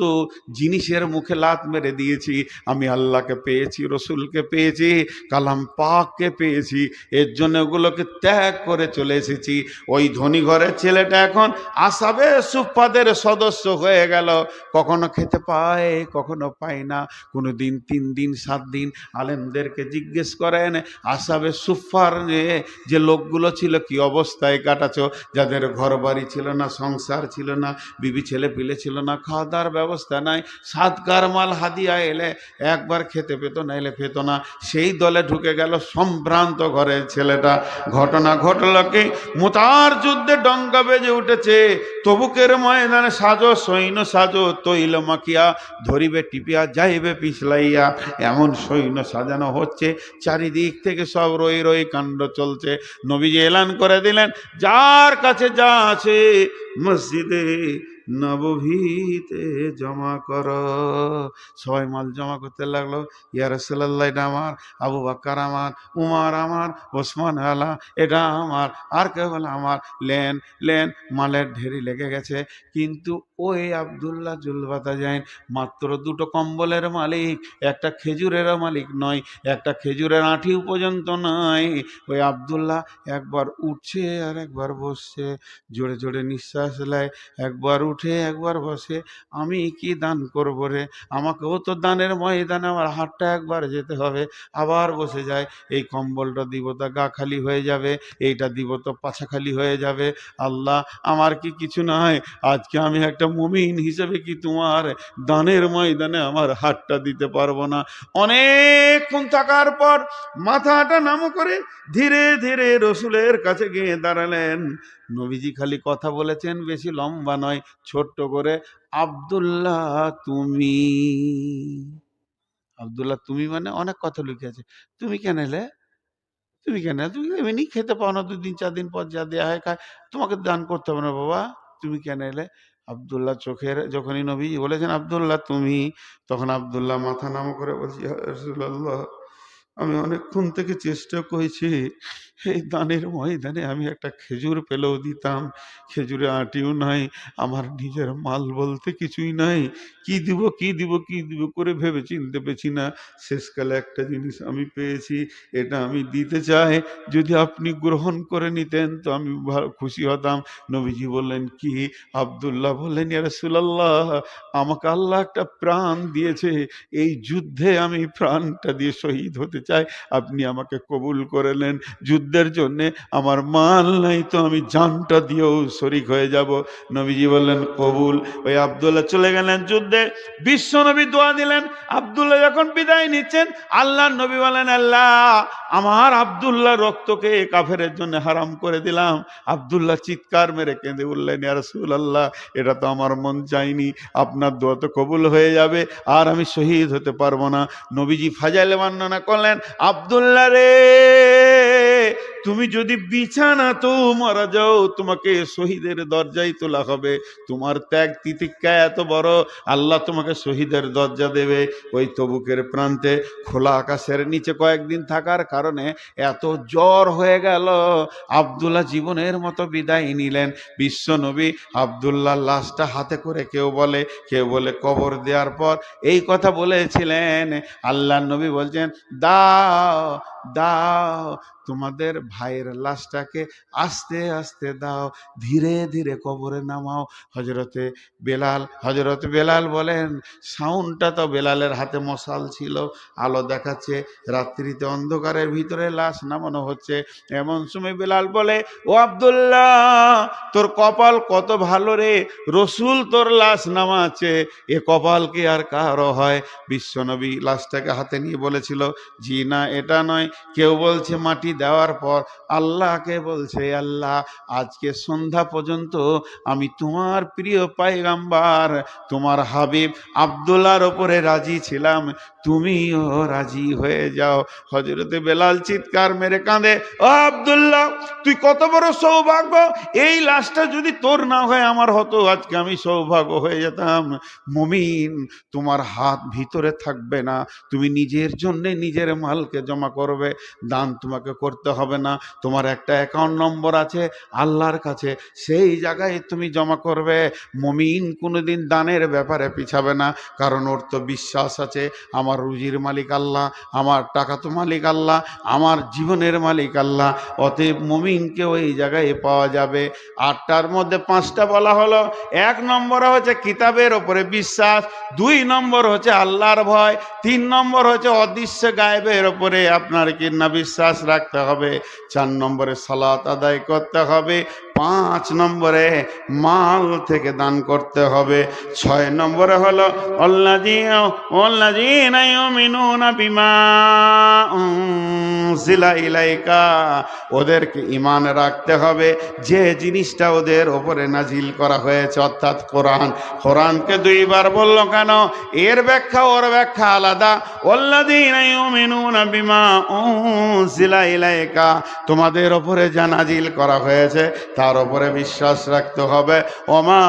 জিনিসের মুখে লাত মেরে দিয়েছি। আমি আল্লাহকে পেয়েছি, রসুলকে পেয়েছি, কালাম পাককে পেয়েছি, এর জন্য ওগুলোকে ত্যাগ করে চলে এসেছি। ওই ধনী ঘরের ছেলেটা এখন আসাবে সুফফাদের সদস্য হয়ে গেল। কখনো খেতে পায়, কখনো পায় না। কোনো দিন 3 দিন 7 দিন আলেমদেরকে জিজ্ঞেস করেন, আসাবে সুফফার যে লোকগুলো ছিল কি অবস্থায় কাটাছো, যাদের ঘর বাড়ি ছিল না, সংসার ছিল না, বিবি ছেলে পিলে ছিল না, খাওয়া দাওয়ার ব্যবস্থা নাই, সাদকার মাল হাদিয়া এলে একবার খেতে পেত না, এলে পেত না, সেই দলে ঢুকে গেল সম্ভ্রান্ত ঘরের ছেলেটা। ঘটনা ঘটল কি, মুতার যুদ্ধে ডঙ্কা বেজে উঠেছে, তবুকের ময়দানে সাজো সৈন্য সাজো, তৈল মাখিয়া ধরিবে টিপিয়া যাইবে পিছলাইয়া, এমন সৈন্য সাজানো হচ্ছে, চারিদিক থেকে সব রই রই কাণ্ড চলছে। নবীজি এলান করে দিলেন, যার কাছে যা আছে মসজিদে নববীতে জমা কর। সবাই মাল জমা করতে লাগলো। ইয়া রাসূলুল্লাহ, এটা আমার, আবু বকর আমার, উমর আমার, ওসমান আলা এটা আমার, আর কেউ বলে আমার। লেন লেন, মালের ঢেরি লেগে গেছে। কিন্তু ওই আব্দুল্লাহ জুলবাদাজাইন মাত্র 2টো কম্বলের মালিক, একটা খেজুরেরও মালিক নয়, একটা খেজুরের আঁঠিও পর্যন্ত নয়। ওই আব্দুল্লাহ একবার উঠছে আর একবার বসছে, জোরে জোরে নিঃশ্বাস নেয়, একবার উঠে একবার বসে। আমি কি দান করবো রে? আমাকেও তো দানের ময়দানে আমার হাতটা একবার যেতে হবে। আবার বসে যায়, এই কম্বলটা দিব তা গা খালি হয়ে যাবে, এইটা দিব তো পাছা খালি হয়ে যাবে। আল্লাহ, আমার কি কিছু নয়? আজকে আমি একটা মুমিন হিসেবে কি তোমার দানের ময়দানে আমার হাতটা দিতে পারবো না? অনেকক্ষণ থাকার পর মাথাটা নামো করে ধীরে ধীরে রসুলের কাছে গিয়ে দাঁড়ালেন। নবীজি খালি কথা বলেছেন, বেশি লম্বা নয়, ছোট্ট করে, আব্দুল্লাহ তুমি। আব্দুল্লাহ তুমি মানে অনেক কথা লিখেছে। তুমি কেন এলে? তুমি কেন? তুমি এমনি খেতে পাও না, 2 দিন 4 দিন পর যা দেয়া হয় খায়, তোমাকে দান করতে হবে না বাবা, তুমি কেন এলে? আব্দুল্লাহ চোখের, যখনই নবী বলেছেন আব্দুল্লাহ তুমি, তখন আব্দুল্লাহ মাথা নাম করে বলছি, ইয়া রাসূলুল্লাহ, আমি অনেকক্ষণ থেকে চেষ্টা করেছি, এই দানের ময়দানে আমি একটা খেজুর পেলেও দিতাম, খেজুরে আঁটিও নাই, আমার নিজের মাল বলতে কিছুই নাই, কি দিব কি দিব কি দিব করে ভেবে চিনতে পেরেছি না। শেষকালে একটা জিনিস আমি পেয়েছি, এটা আমি দিতে চাই, যদি আপনি গ্রহণ করে নিতেন তো আমি খুশি হতাম। নবীজি বললেন কি? আব্দুল্লাহ বললেন, ইয়া রাসূলুল্লাহ, আমাকে আল্লাহ একটা প্রাণ দিয়েছে, এই যুদ্ধে আমি প্রাণটা দিয়ে শহীদ হতে চাই, আপনি আমাকে কবুল করে নেন। যুদ্ধের জন্যে আমার মাল নাই, তো আমি জানটা দিয়েও শরিক হয়ে যাব। নবীজি বললেন কবুল। ওই আব্দুল্লাহ চলে গেলেন যুদ্ধে। বিশ্ব নবী দোয়া দিলেন। আব্দুল্লাহ যখন বিদায় নিচ্ছেন, আল্লাহ নবী বলেন, আল্লাহ আমার আব্দুল্লাহ রক্তকে কাফেরের জন্য হারাম করে দিলাম। আব্দুল্লাহ চিৎকার মেরে কেঁদে উঠলেন, ইয়া রাসূলুল্লাহ, এটা তো আমার মন চাইনি, আপনার দোয়া তো কবুল হয়ে যাবে, আর আমি শহীদ হতে পারবো না। নবীজি ফাজাইলে বর্ণনা করলেন, আব্দুল্লাহ রে, তুমি যদি বিছানা তো মারা যাও, তোমাকে শহীদের দরজায় তোলা হবে। তোমার ত্যাগ তিতিক্ষা এত বড়, আল্লাহ তোমাকে শহীদের দরজা দেবে। ওই তবুকের প্রান্তে খোলা আকাশের নিচে কয়েকদিন থাকার কারণে এত জ্বর হয়ে গেল, আব্দুল্লাহ জীবনের মতো বিদায় নিলেন। বিশ্ব নবী আব্দুল্লাহর লাশটা হাতে করে কেউ বলে কবর দেওয়ার পর এই কথা বলেছিলেন। আল্লাহ নবী বলছেন, দাও দাও তোমাদের ভাইয়ের লাশটাকে আস্তে আস্তে দাও, ধীরে ধীরে কবরে নামাও। হজরতে বেলাল বলেন, সাউন্ডটা তো বেলালের হাতে মশাল ছিল, আলো দেখাচ্ছে, রাত্রিতে অন্ধকারের ভিতরে লাশ নামানো হচ্ছে। এমন সময় বেলাল বলে, ও আব্দুল্লাহ, তোর কপাল কত ভালো রে, রসুল তোর লাশ নামাচ্ছে, এ কপাল কি আর কারো হয়? বিশ্বনবী লাশটাকে হাতে নিয়ে বলেছিল, জি না, এটা নয়। কেউ বলছে মাটি দেওয়ার পর আল্লাহকে বলছে, আল্লাহ আজকে সন্ধ্যা পর্যন্ত আমি তোমার প্রিয় পয়গম্বর তোমার হাবিব আব্দুল্লাহর ওপরে রাজি ছিলাম, তুমিও রাজি হয়ে যাও। হযরতে বেলাল চিৎকার মেরে কাঁদে, ও আব্দুল্লাহ, তুই কত বড় সৌভাগ্য, এই লাশটা যদি তোর না হয় আমার হতো, আজকে আমি সৌভাগ্য হয়ে যেতাম। মুমিন, তোমার হাত ভিতরে থাকবে না, তুমি নিজের জন্য নিজের মালকে জমা করবে, দান তোমাকে করতে হবে না। তোমার একটা অ্যাকাউন্ট নম্বর আছে আল্লাহর কাছে, সেই জায়গায় তুমি জমা করবে। মুমিন কোনোদিন দানের ব্যাপারে পিছাবে না, কারণ ওর তো বিশ্বাস আছে আমার রুজির মালিক আল্লাহ, আমার টাকা তো মালিক আল্লাহ, আমার জীবনের মালিক আল্লাহ। অতএব মুমিনকে ওই জায়গায় পাওয়া যাবে। 8টার মধ্যে 5টা বলা হলো। 1 নম্বর হচ্ছে কিতাবের ওপরে বিশ্বাস, 2 নম্বর হচ্ছে আল্লাহর ভয়, 3 নম্বর হচ্ছে অদৃশ্য গায়েবের ওপরে আপনার কি না বিশ্বাস রাখতে হবে, 4 নম্বরে সালাত আদায় করতে হবে, 5 নম্বরে মাল থেকে দান করতে হবে, 6 নম্বরে হলো আল্লাযীনা ইউমিনুনা বিমা উনজিলা ইলাইকা, ওদেরকে ঈমান রাখতে হবে যে জিনিসটা ওদের ওপরে নাজিল করা হয়েছে, অর্থাৎ কোরআনকে 2 বার বললো কেন? এর ব্যাখ্যা ওর ব্যাখ্যা আলাদা। আল্লাযীনা ইউমিনুনা বিমা উনজিলা ইলাইকা, তোমাদের ওপরে যা নাজিল করা হয়েছে তার ওপরে বিশ্বাস রাখতে হবে। ওমা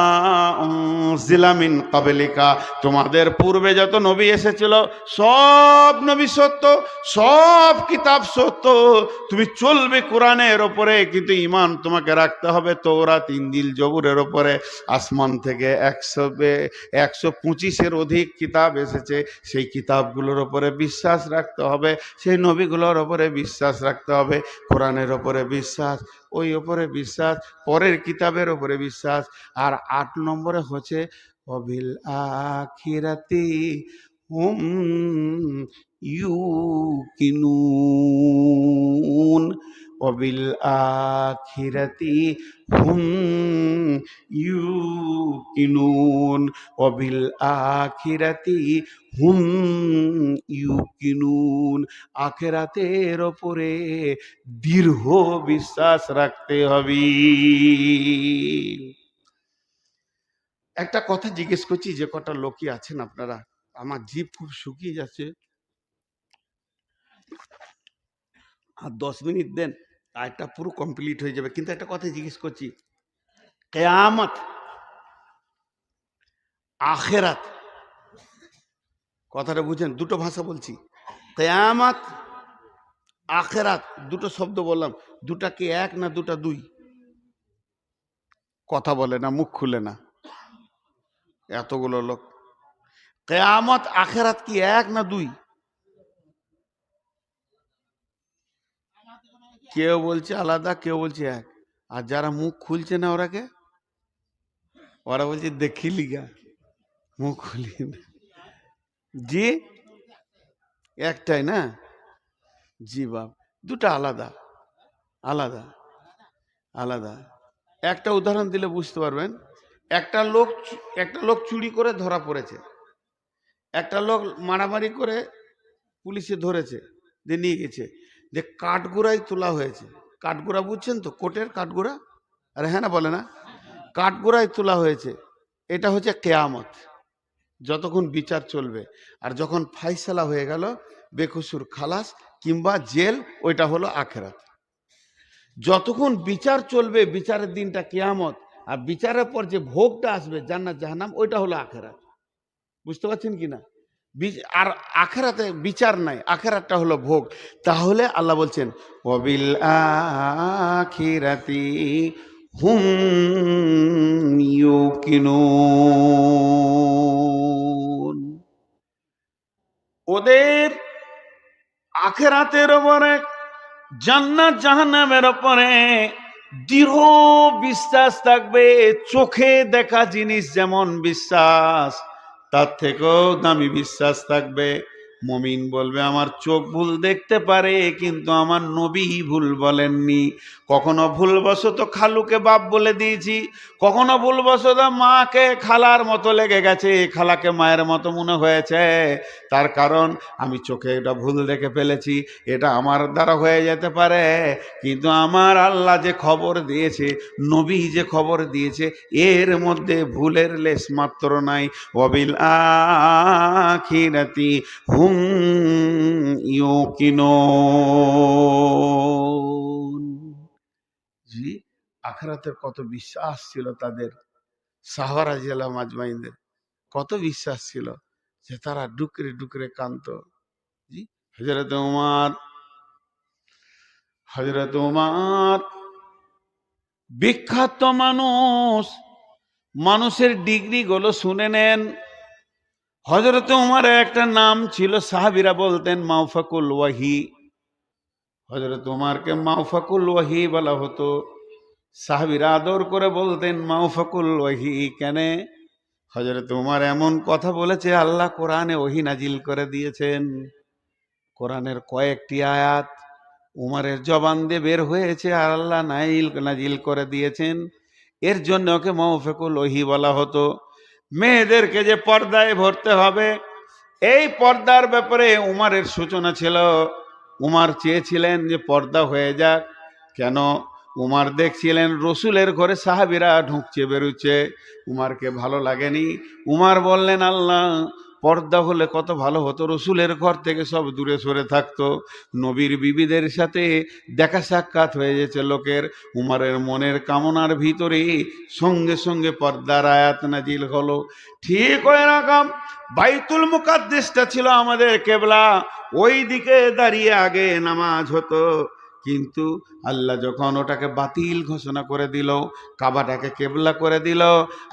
উনজিলা মিন ক্বাবলিকা, তোমাদের পূর্বে যত নবী এসেছিল সব নবী সত্য, সব কিতাব সত্য, তুমি চলবে কোরআনের ওপরে, কিন্তু ঈমান তোমাকে রাখতে হবে তওরাত, ইনজিল, জবুরের ওপরে। আসমান থেকে 125-এর অধিক কিতাব এসেছে, সেই কিতাবগুলোর ওপরে বিশ্বাস রাখতে হবে, সেই নবীগুলোর ওপরে বিশ্বাস রাখতে হবে, কোরআনের ওপরে বিশ্বাস, ওই ওপরে বিশ্বাস, পরের কিতাবের ওপরে বিশ্বাস। আর 8 নম্বরে হচ্ছে ওয়াবিল আখিরাতি হুম ইউকিনুন, ওয়াবিল আখিরাতি হুম ইউকিনুন, ওয়াবিল আখিরাতি হুম ইউকিনুন, আখিরাতের ওপরে দৃঢ় বিশ্বাস রাখতে হবে। একটা কথা জিজ্ঞেস করছি, যে কটা লোকই আছেন আপনারা, আমার জিভ খুব শুকিয়ে যাচ্ছে, আর 10 মিনিট দেন, আয়টা পুরো কমপ্লিট হয়ে যাবে। কিন্তু একটা কথা জিজ্ঞেস করছি, কিয়ামত আখিরাত কথাটা বুঝেন? দুটো ভাষা বলছি, কিয়ামত আখিরাত, দুটো শব্দ বললাম, দুটা কি এক না দুটা দুই? কথা বলে না, মুখ খুলে না, এতগুলো লোক। কিয়ামত আখিরাত কি এক না দুই? কেউ বলছে আলাদা, কেউ বলছে এক, আর যারা মুখ খুলছে না ওরা বলছে দেখি লিগা, মুখ খুলি না। জি একটাই না? জি বাপ, দুটা আলাদা আলাদা আলাদা। একটা উদাহরণ দিলে বুঝতে পারবেন। একটা লোক চুরি করে ধরা পড়েছে, একটা লোক মারামারি করে পুলিশে ধরেছে, দিয়ে নিয়ে গেছে, যে কাঠগোড়ায় তোলা হয়েছে। কাঠগোড়া বুঝছেন তো, কোর্টের কাঠগোড়া? আরে হ্যাঁ না, বলে না? কাঠগোড়ায় তোলা হয়েছে। এটা হচ্ছে কেয়ামত, যতক্ষণ বিচার চলবে। আর যখন ফাইসালা হয়ে গেল, বেকসুর খালাস কিংবা জেল, ওইটা হলো আখেরাত। যতক্ষণ বিচার চলবে, বিচারের দিনটা কিয়ামত, আর বিচারের পর যে ভোগটা আসবে জান্নাত জাহান্নাম, ওইটা হলো আখেরাত। বুঝতে পারছেন কি না? আর আখেরাতে বিচার নাই, আখেরাতটা হলো ভোগ। তাহলে আল্লাহ বলছেন ওয়াবিল আখিরাতি হুম ইউকিনুন। ওদের আখেরাতের উপরে, জান্নাত জাহান্নামের উপরে দৃঢ় বিশ্বাস থাকবে। চোখে দেখা জিনিস যেমন বিশ্বাস, তার থেকেও দামি বিশ্বাস থাকবে। মুমিন বলবে আমার চোখ ভুল দেখতে পারে, কিন্তু আমার নবী ভুল বলেননি। কখনো ভুলবশত খালুকে বাপ বলে দিয়েছি, কখনো ভুলবশত মাকে খালার মতো লেগে গেছে, খালাকে মায়ের মতো মনে হয়েছে। তার কারণ আমি চোখে এটা ভুল দেখে ফেলেছি, এটা আমার দ্বারা হয়ে যেতে পারে। কিন্তু আমার আল্লাহ যে খবর দিয়েছে, নবী যে খবর দিয়েছে, এর মধ্যে ভুলের লেশ মাত্র নাই। ওয়াবিল আখিরাতি হুম ইউকিনুন। জি, আখিরাতের কত বিশ্বাস ছিল তাদের, সাহাবা রাদিয়াল্লাহু আজমাইনদের কত বিশ্বাস ছিল যে তারা ডুকরে ডুকরে কাঁদতো। জি, হযরত উমর বিখ্যাত মানুষ, মানুষের ডিগ্রি গুলো শুনে নেন। হযরত উমরের একটা নাম ছিল, সাহাবীরা বলতেন মাওফাকুল ওয়াহি। হযরত উমরকে মাওফাকুল ওয়াহি বলা হতো। সাহাবীরা আদর করে বলতেন মাওফাকুল ওয়াহি। কেন? হযরত উমর এমন কথা বলেছে, আল্লাহ কোরআনে ওহী নাজিল করে দিয়েছেন। কোরআনের কয়েকটি আয়াত উমরের জবান দিয়ে বের হয়েছে, আর আল্লাহ নাজিল করে দিয়েছেন। এর জন্য ওকে মাওফাকুল ওহী বলা হতো। মেয়েদেরকে যে পর্দায় ভরতে হবে, এই পর্দার ব্যাপারে উমরের সূচনা ছিল। উমর চেয়েছিলেন যে পর্দা হয়ে যাক। কেন? উমর দেখছিলেন রসুলের ঘরে সাহাবীরা ঢুকছে বেরুচ্ছে, উমরকে ভালো লাগেনি। উমর বললেন আল্লাহ, পর্দা হলে কত ভালো হতো, রসুলের ঘর থেকে সব দূরে সরে থাকতো, নবীর বিবিদের সাথে দেখা সাক্ষাৎ হয়ে যেছে লোকের। উমরের মনের কামনার ভিতরে সঙ্গে সঙ্গে পর্দার আয়াত নাজিল হলো। ঠিক ওই রকম বাইতুল মুকাদ্দাসটা ছিল আমাদের কেবলা, ওই দিকে দাঁড়িয়ে আগে নামাজ হতো। কিন্তু আল্লাহ যখন ওটাকে বাতিল ঘোষণা করে দিল, কাবাটাকে কেবলা করে দিল,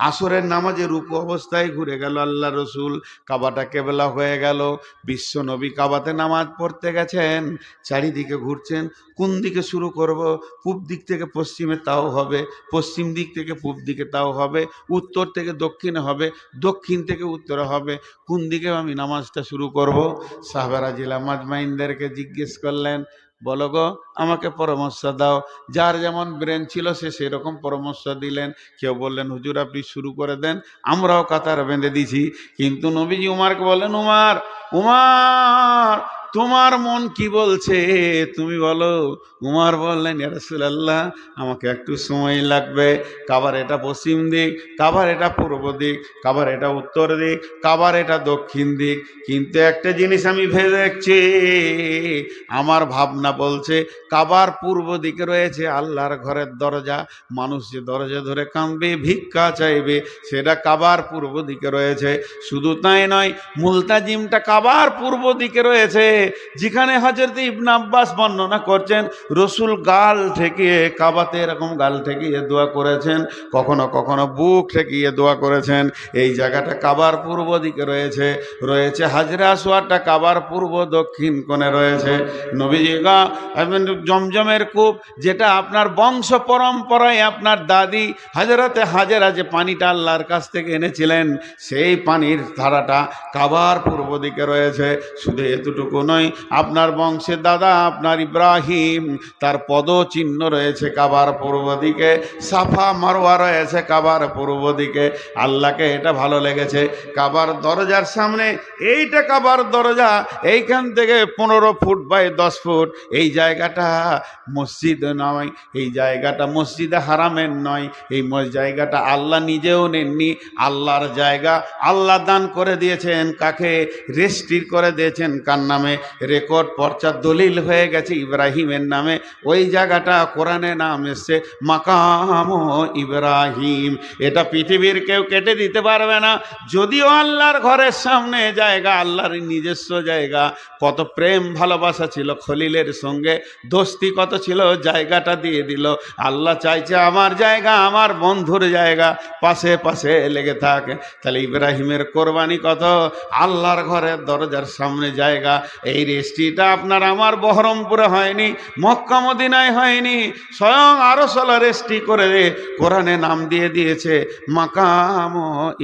আসরের নামাজে রুকু অবস্থায় ঘুরে গেল আল্লাহ রসুল, কাবাটা কেবলা হয়ে গেল। বিশ্ব নবী কাবাতে নামাজ পড়তে গেছেন, চারিদিকে ঘুরছেন, কোন দিকে শুরু করব? পূব দিক থেকে পশ্চিমে তাও হবে, পশ্চিম দিক থেকে পূব দিকে তাও হবে, উত্তর থেকে দক্ষিণে হবে, দক্ষিণ থেকে উত্তরে হবে, কোন দিকে আমি নামাজটা শুরু করব? সাহাবারা জিলা মাজমাইনদেরকে জিজ্ঞেস করলেন, বলো গো, আমাকে পরামর্শ দাও। যার যেমন ব্রেন ছিল সে সেরকম পরামর্শ দিলেন। কেউ বললেন হুজুর আপনি শুরু করে দেন, আমরাও কাতার বেঁধে দিছি। কিন্তু নবীজি উমারকে বললেন, উমার উমার তোমার মন কি বলছে তুমি বলো। উমার বললেন, ইয়া রাসূলুল্লাহ আমাকে একটু সময় লাগবে। কাবার এটা পশ্চিম দিক, কাবার এটা পূর্ব দিক, কাবার এটা উত্তর দিক, কাবার এটা দক্ষিণ দিক, কিন্তু একটা জিনিস আমি ভেবে দেখছি, আমার ভাবনা বলছে কাবার পূর্ব দিকে রয়েছে আল্লাহর ঘরের দরজা। মানুষ যে দরজা ধরে কাঁদবে, ভিক্ষা চাইবে, সেটা কাবার পূর্ব দিকে রয়েছে। শুধু তাই নয়, মুলতাজিমটা কাবার পূর্ব দিকে রয়েছে, যেখানে হযরত ইবনে আব্বাস বর্ণনা করছেন রসুল গাল ঠেকিয়ে কাবাতে এরকম গাল ঠেকিয়ে দোয়া করেছেন, কখনো কখনো বুক ঠেকিয়ে দোয়া করেছেন। এই জায়গাটা কাবার পূর্ব দিকে রয়েছে। রয়েছে হাজরে আসওয়াদটা কাবার পূর্ব দক্ষিণ কোণে রয়েছে। নবীজি জমজমের কূপ, যেটা আপনার বংশ পরম্পরায় আপনার দাদি হযরতে হাজেরা যে পানিটা আল্লাহর কাছ থেকে এনেছিলেন, সেই পানির ধারাটা কাবার পূর্ব দিকে রয়েছে। শুধু এতটুকু নয়, আপনার বংশের দাদা আপনার ইব্রাহিম, তার পদচিহ্ন রয়েছে কাবার পূর্ব দিকে, সাফা মারওয়া রয়েছে কাবার পূর্ব দিকে। আল্লাহকে এটা ভালো লেগেছে। কাবার দরজার সামনে, এইটা কাবার দরজা, এইখান থেকে 15 ফুট বাই 10 ফুট, এই জায়গাটা মসজিদ নয়, এই জায়গাটা মসজিদে হারামের নয়, এই জায়গাটা আল্লাহ নিজেও নেননি, আল্লাহর জায়গা। আল্লাহ দান করে দিয়েছেন কাকে? রেজিস্ট্রি করে দিয়েছেন কার নামে? রেকর্ড পর্চা দলিল হয়ে গেছে ইব্রাহিমের নামে। ওই জায়গাটা কোরআনে নাম এসছে মাকাম ইব্রাহিম। এটা পৃথিবীর কেউ কেটে দিতে পারবে না। যদিও আল্লাহর ঘরের সামনে জায়গা, আল্লাহর নিজস্ব জায়গা, কত প্রেম ভালোবাসা ছিল খলিলের সঙ্গে, দোস্তি কত ছিল, জায়গাটা দিয়ে দিল। আল্লাহ চাইছে আমার জায়গা, আমার বন্ধুর জায়গা পাশে পাশে লেগে থাকে। তাহলে ইব্রাহিমের কোরবানি কত? আল্লাহর ঘরের দরজার সামনে জায়গা। এই রেজিস্ট্রিটা আপনার আমার বহরমপুরে হয়নি, মক্কা মদিনায় হয়নি, স্বয়ং আরশালা রেজিস্ট্রি করে কোরআনে নাম দিয়ে দিয়েছে মাকাম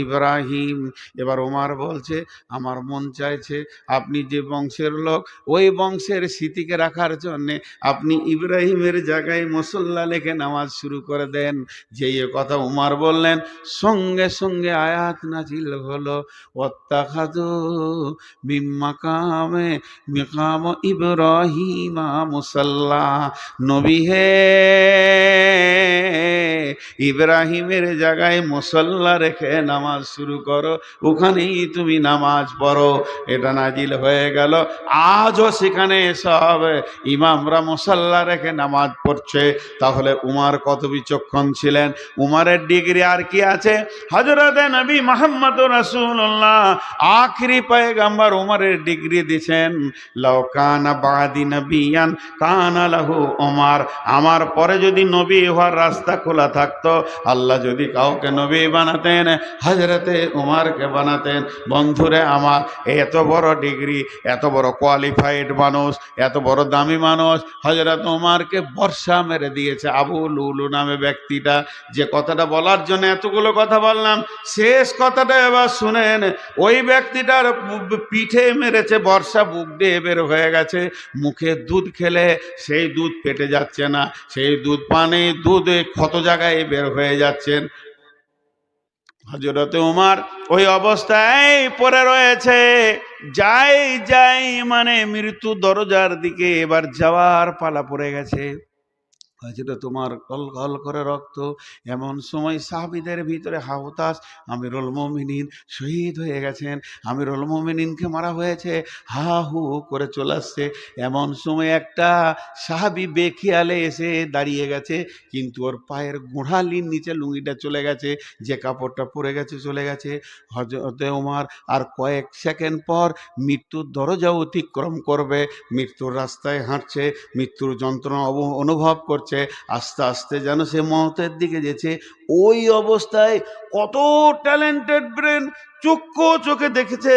ইব্রাহিম। এবার ওমর বলছে আমার মন চাইছে আপনি যে বংশের লোক, ওই বংশের স্মৃতিকে রাখার জন্যে আপনি ইব্রাহিমের জায়গায় মুসল্লা লেখে নামাজ শুরু করে দেন। যে কথা উমর বললেন, সঙ্গে সঙ্গে আয়াত নাজিল হলো ওয়াত্তাখাযু মিন মাকাম ইব্রাহিমা মুসাল্লা। নবী হে, ইব্রাহিমের জায়গায় মুসল্লা রেখে নামাজ শুরু করো, ওখানেই তুমি নামাজ পড়ো। এটা নাজিল হয়ে গেল। আজও সেখানে সব ইমামরা মুসল্লা রেখে নামাজ পড়ছে। তাহলে উমর কত বিচক্ষণ ছিলেন! উমরের ডিগ্রি আর কি আছে? হযরতে নবী মুহাম্মদ রাসূলুল্লাহ আখেরি পয়গম্বর উমরের ডিগ্রি দিয়েছেন লাউ কানা বাদি নবিয়ান কানা লাহু উমর। আমার পরে যদি নবী হওয়ার রাস্তা খোলা থাকতো, আল্লাহ যদি কাউকে নবী বানাতেন, হযরতে উমরকে বানাতেন। বন্ধুরে আমার, এত বড় ডিগ্রি, এত বড় কোয়ালিফাইড মানুষ, এত বড় দামি মানুষ হযরত উমরকে বর্ষা মেরে দিয়েছে। আবু লুলু নামে ব্যক্তিটা, যে কথাটা বলার জন্য এতগুলো কথা বললাম, শেষ কথাটা এবার শুনেন। ওই ব্যক্তিটার পিঠে মেরেছে বর্ষা, বুক দিয়ে বের হয়ে গেছে। মুখে দুধ খেলে সেই দুধ পেটে যাচ্ছে না, সেই দুধ পানি দুধ ক্ষত জায়গায় বের হয়ে যাচ্ছেন। হযরতে উমর ওই অবস্থায় পড়ে রয়েছে। যাই যাই মানে মৃত্যু দরজার দিকে এবার যাওয়ার পালা পড়ে গেছে। হযরত উমর গল করে রক্ত। এমন সময় সাহাবীদের ভিতরে হাওতাস আমিরুল মুমিনিন শহীদ হয়ে গেছেন, আমিরুল মুমিনিনকে মারা হয়েছে, হা হু করে চলে আসছে। এমন সময় একটা সাহাবী বেখিয়ালে এসে দাঁড়িয়ে গেছে, কিন্তু ওর পায়ের গোড়ালির নিচে লুঙ্গিটা চলে গেছে, যে কাপড়টা পরে গেছে চলে গেছে। হযরতে উমর আর কয়েক সেকেন্ড পর মৃত্যুর দরজা অতিক্রম করবে, মৃত্যুর রাস্তায় হাঁটছে, মৃত্যুর যন্ত্রণা অনুভব করছে। আস্তে আস্তে যেন সে মওতের দিকে যেছে। ওই অবস্থায় কত ট্যালেন্টেড ব্রেন, চক্ষু চোখে দেখেছে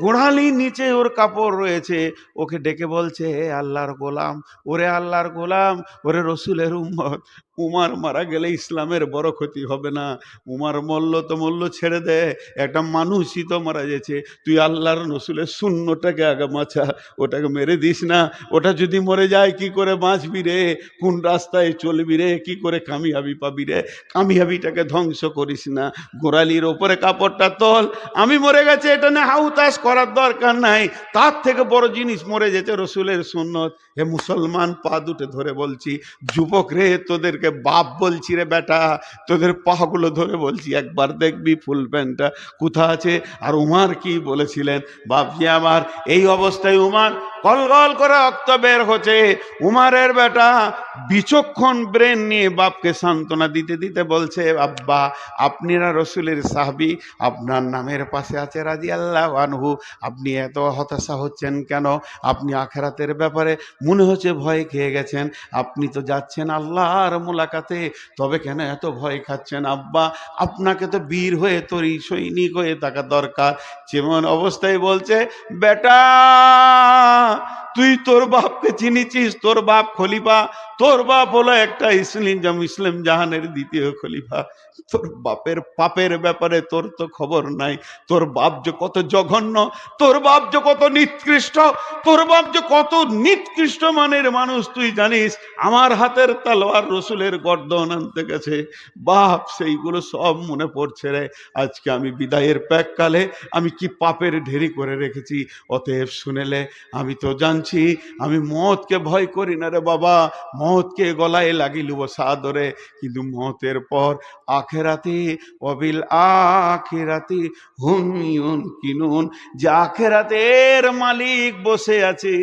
গোড়ালির নিচে ওর কাপড় রয়েছে। ওকে ডেকে বলছে আল্লাহর গোলাম, ওরে আল্লাহর গোলাম, ওরে রসুলের উম্মত, উমর মারা গেলে ইসলামের বড় ক্ষতি হবে না। উমর মরল তো মরল, ছেড়ে দে, একটা মানুষই তো মারা গেছে। তুই আল্লাহর রসুলের শূন্যটাকে আগে মাছা, ওটাকে মেরে দিস না। ওটা যদি মরে যায় কি করে বাঁচবি রে? কোন রাস্তায় চলবি রে? কি করে কামিয়াবি পাবি রে? কামিয়াবিটাকে ধ্বংস করিস না। গোড়ালির ওপরে কাপড়টা তোল। আমি মরে গেছে এটা না হাউতাস করার দরকার নাই, তার থেকে বড় জিনিস মরে যেতে রসুলের সুন্নত। হে মুসলমান, পা দুটে ধরে বলছি, যুবক রে, তোদেরকে বাপ বলছি রে বেটা, তোদের পাগুলো ধরে বলছি, একবার দেখবি ফুল প্যান্টটা কোথা আছে। আর উমর কি বলেছিলেন বাপজি আমার? এই অবস্থায় উমর গল করে রক্ত বের হচ্ছে। উমরের বেটা বিচক্ষণ ব্রেন নিয়ে বাপকে সান্ত্বনা দিতে দিতে বলছে, আব্বা আপনারা রসুলের সাহাবী, আপনার নামের পাশে আছে রাদিয়াল্লাহু আনহু, আপনি এত হতাশা হচ্ছেন কেন? আপনি আখিরাতের ব্যাপারে মনে হচ্ছে ভয় খেয়ে গেছেন, আপনি তো যাচ্ছেন আল্লাহর মুলাকাতে, তবে কেন এত ভয় খাচ্ছেন? আব্বা, আপনাকে তো বীর হয়ে তরি সৈনিক হয়ে থাকা দরকার। যেমন অবস্থায় বলছে, বেটা তুই তোর বাপকে চিনিছিস? তোর বাপ খলিফা, তোর বাপ হলো একটা ইসলাম জাহানের দ্বিতীয় খলিফা। তোর বাপের পাপের ব্যাপারে তোর তো খবর নাই। তোর বাপ যে কত জঘন্য, তোর বাপ যে কত নিকৃষ্ট, তোর বাপ যে কত নিকৃষ্ট মানের মানুষ তুই জানিস? আমার হাতের তলোয়ার রসুলের গর্দন আনতে গেছে। বাপ, সেইগুলো সব মনে পড়ছে রে। আজকে আমি বিদায়ের প্যাককালে আমি কি পাপের ঢেরি করে রেখেছি। অতএব শুনেলে আমি তো জানছি আমি মওতকে ভয় করি না রে বাবা। মওতকে গলায় লাগিলব সাদরে, কিন্তু মওতের পর আখেরাতে ওয়াবিল আখিরাতি হুম ইউনকিনুন, যে আখেরাতের মালিক বসে আছে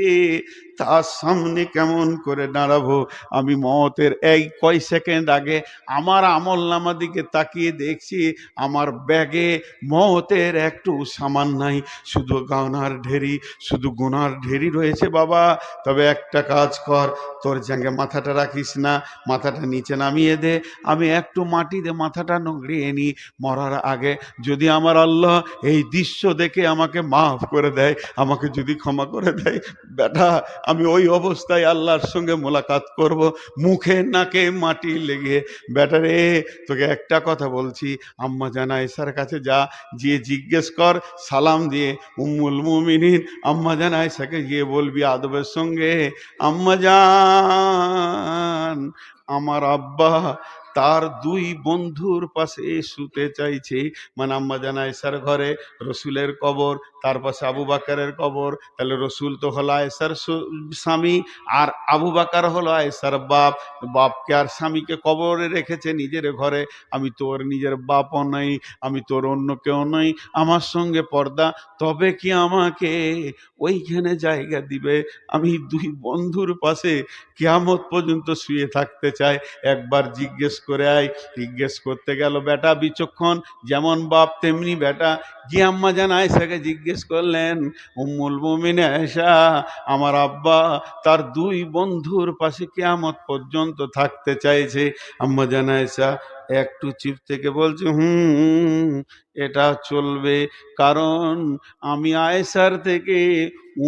তার সামনে কেমন করে দাঁড়াবো? আমি মওতের এই কয় সেকেন্ড আগে আমার আমল নামা দিকে তাকিয়ে দেখছি আমার ব্যাগে মওতের একটু সামান নাই, শুধু গানার ঢেরি, শুধু গুনার ঢেরি রয়েছে বাবা। তবে একটা কাজ কর, তোর জায়গা মাথাটা রাখিস না, মাথাটা নিচে নামিয়ে দে, আমি একটু মাটিতে মাথাটা নগড়িয়ে নিই মরার আগে। যদি আমার আল্লাহ এই দৃশ্য দেখে আমাকে মাফ করে দেয়, আমাকে যদি ক্ষমা করে দেয়, বেটা আমি ওই অবস্থায় আল্লাহর সঙ্গে মোলাকাত করব, মুখে নাকে মাটি লেগে। বেটা রে, তোকে একটা কথা বলছি, আম্মা জান আয়েশার কাছে যা, গিয়ে জিজ্ঞেস কর সালাম দিয়ে, উম্মুল মুমিনিন আম্মা জান আয়েশাকে গিয়ে বলবি আদবের সঙ্গে, আম্মা জান আমার আব্বা তার দুই বন্ধুর পাশে শুতে চাইছে। মানে আম্মা জান আয়েশার ঘরে রসুলের কবর, তার পাশে আবু বাকারের কবর, তাহলে রসুল তো হলো আয়েশার স্বামী, আর আবু বাকার হলো আয়েশার বাপ। বাপকে আর স্বামীকে কবরে রেখেছে নিজের ঘরে। আমি তোর নিজের বাপও নই, আমি তোর অন্য কেউ নই, আমার সঙ্গে পর্দা, তবে কি আমাকে ওইখানে জায়গা দিবে? আমি দুই বন্ধুর পাশে কিয়ামত পর্যন্ত শুয়ে থাকতে চাই। একবার জিজ্ঞেস করে আয়। জিজ্ঞেস করতে গেল বেটা বিচক্ষণ, যেমন বাপ তেমনি বেটা, গিয়ে আম্মা জান আয়েশাকে জিজ্ঞেস করলেন, উম্মুল মুমিনিন আয়েশা, আমার আব্বা তার দুই বন্ধুর পাশে কিয়ামত পর্যন্ত থাকতে চাইছে। আম্মা জান আয়েশা একটু চিপ থেকে বলছে, এটা চলবে, কারণ আমি আয়েশার থেকে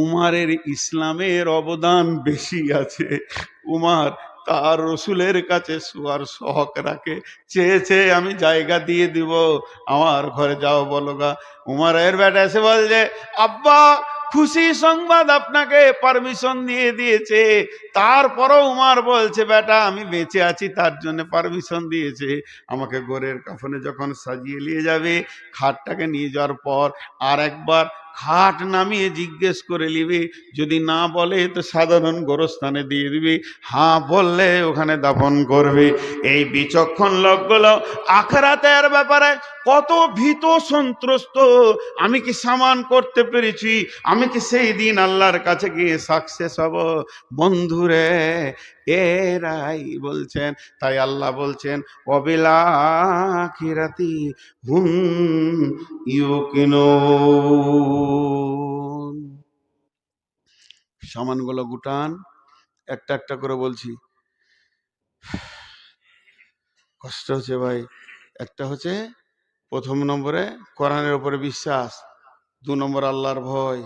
উমারের ইসলামের অবদান বেশি আছে। উমার তার রসুলের কাছে শোয়ার শখ রাখে, চেয়েছে আমি জায়গা দিয়ে দিব, আমার ঘরে যাও বলো গা। উমারের বেটা এসে বলছে, আব্বা খুশি সংবাদ, আপনাকে পারমিশন দিয়ে দিয়েছে। তারপরও উমার বলছে, বেটা আমি বেঁচে আছি তার জন্য পারমিশন দিয়েছে। আমাকে গোরের কাফনে যখন সাজিয়ে নিয়ে যাবে, খাটটাকে নিয়ে যাওয়ার পর আর একবার খাট নামিয়ে জিজ্ঞেস করে নিবি, যদি না বলে তো সাধারণ গোরস্থানে দিয়ে দিবি, হ্যাঁ বললে ওখানে দাফন করবি। এই বিচক্ষণ লোকগুলো আখিরাতের ব্যাপারে কত ভীত সন্ত্রস্ত। আমি কি সামান করতে পেরেছি? আমি কি সেই দিন আল্লাহর কাছে গিয়ে সাকসেস হব? বন্ধুরে, এরাই বলছেন। তাই আল্লাহ বলছেন, ওয়াবিল আখিরাতি হুম ইউকিনুন। সামানগুলো গুটান, একটা একটা করে বলছি। কষ্ট হচ্ছে ভাই। একটা হচ্ছে প্রথম নম্বরে কোরআনের উপরে বিশ্বাস, 2 নম্বর আল্লাহর ভয়,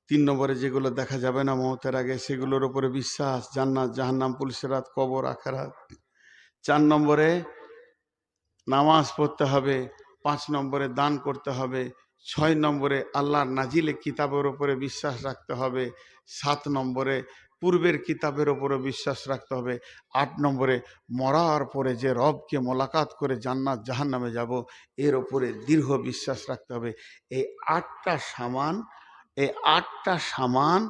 3 নম্বরে যেগুলো দেখা যাবে না মওতের আগে সেগুলোর উপরে বিশ্বাস, জান্নাত জাহান্নাম পুলসিরাত কবর আখিরাত। 4 নম্বরে নামাজ পড়তে হবে, 5 নম্বরে দান করতে হবে, 6 নম্বরে আল্লাহর নাজিলে কিতাবের উপরে বিশ্বাস রাখতে হবে, 7 নম্বরে পূর্বের কিতাবের উপরে বিশ্বাস রাখতে হবে, 8 নম্বরে মরার পরে যে রবকে মোলাকাত করে জান্নাত জাহান্নামে যাব এর উপরে দৃঢ় বিশ্বাস রাখতে হবে। এই 8টা সামান, এই 8টা সামান,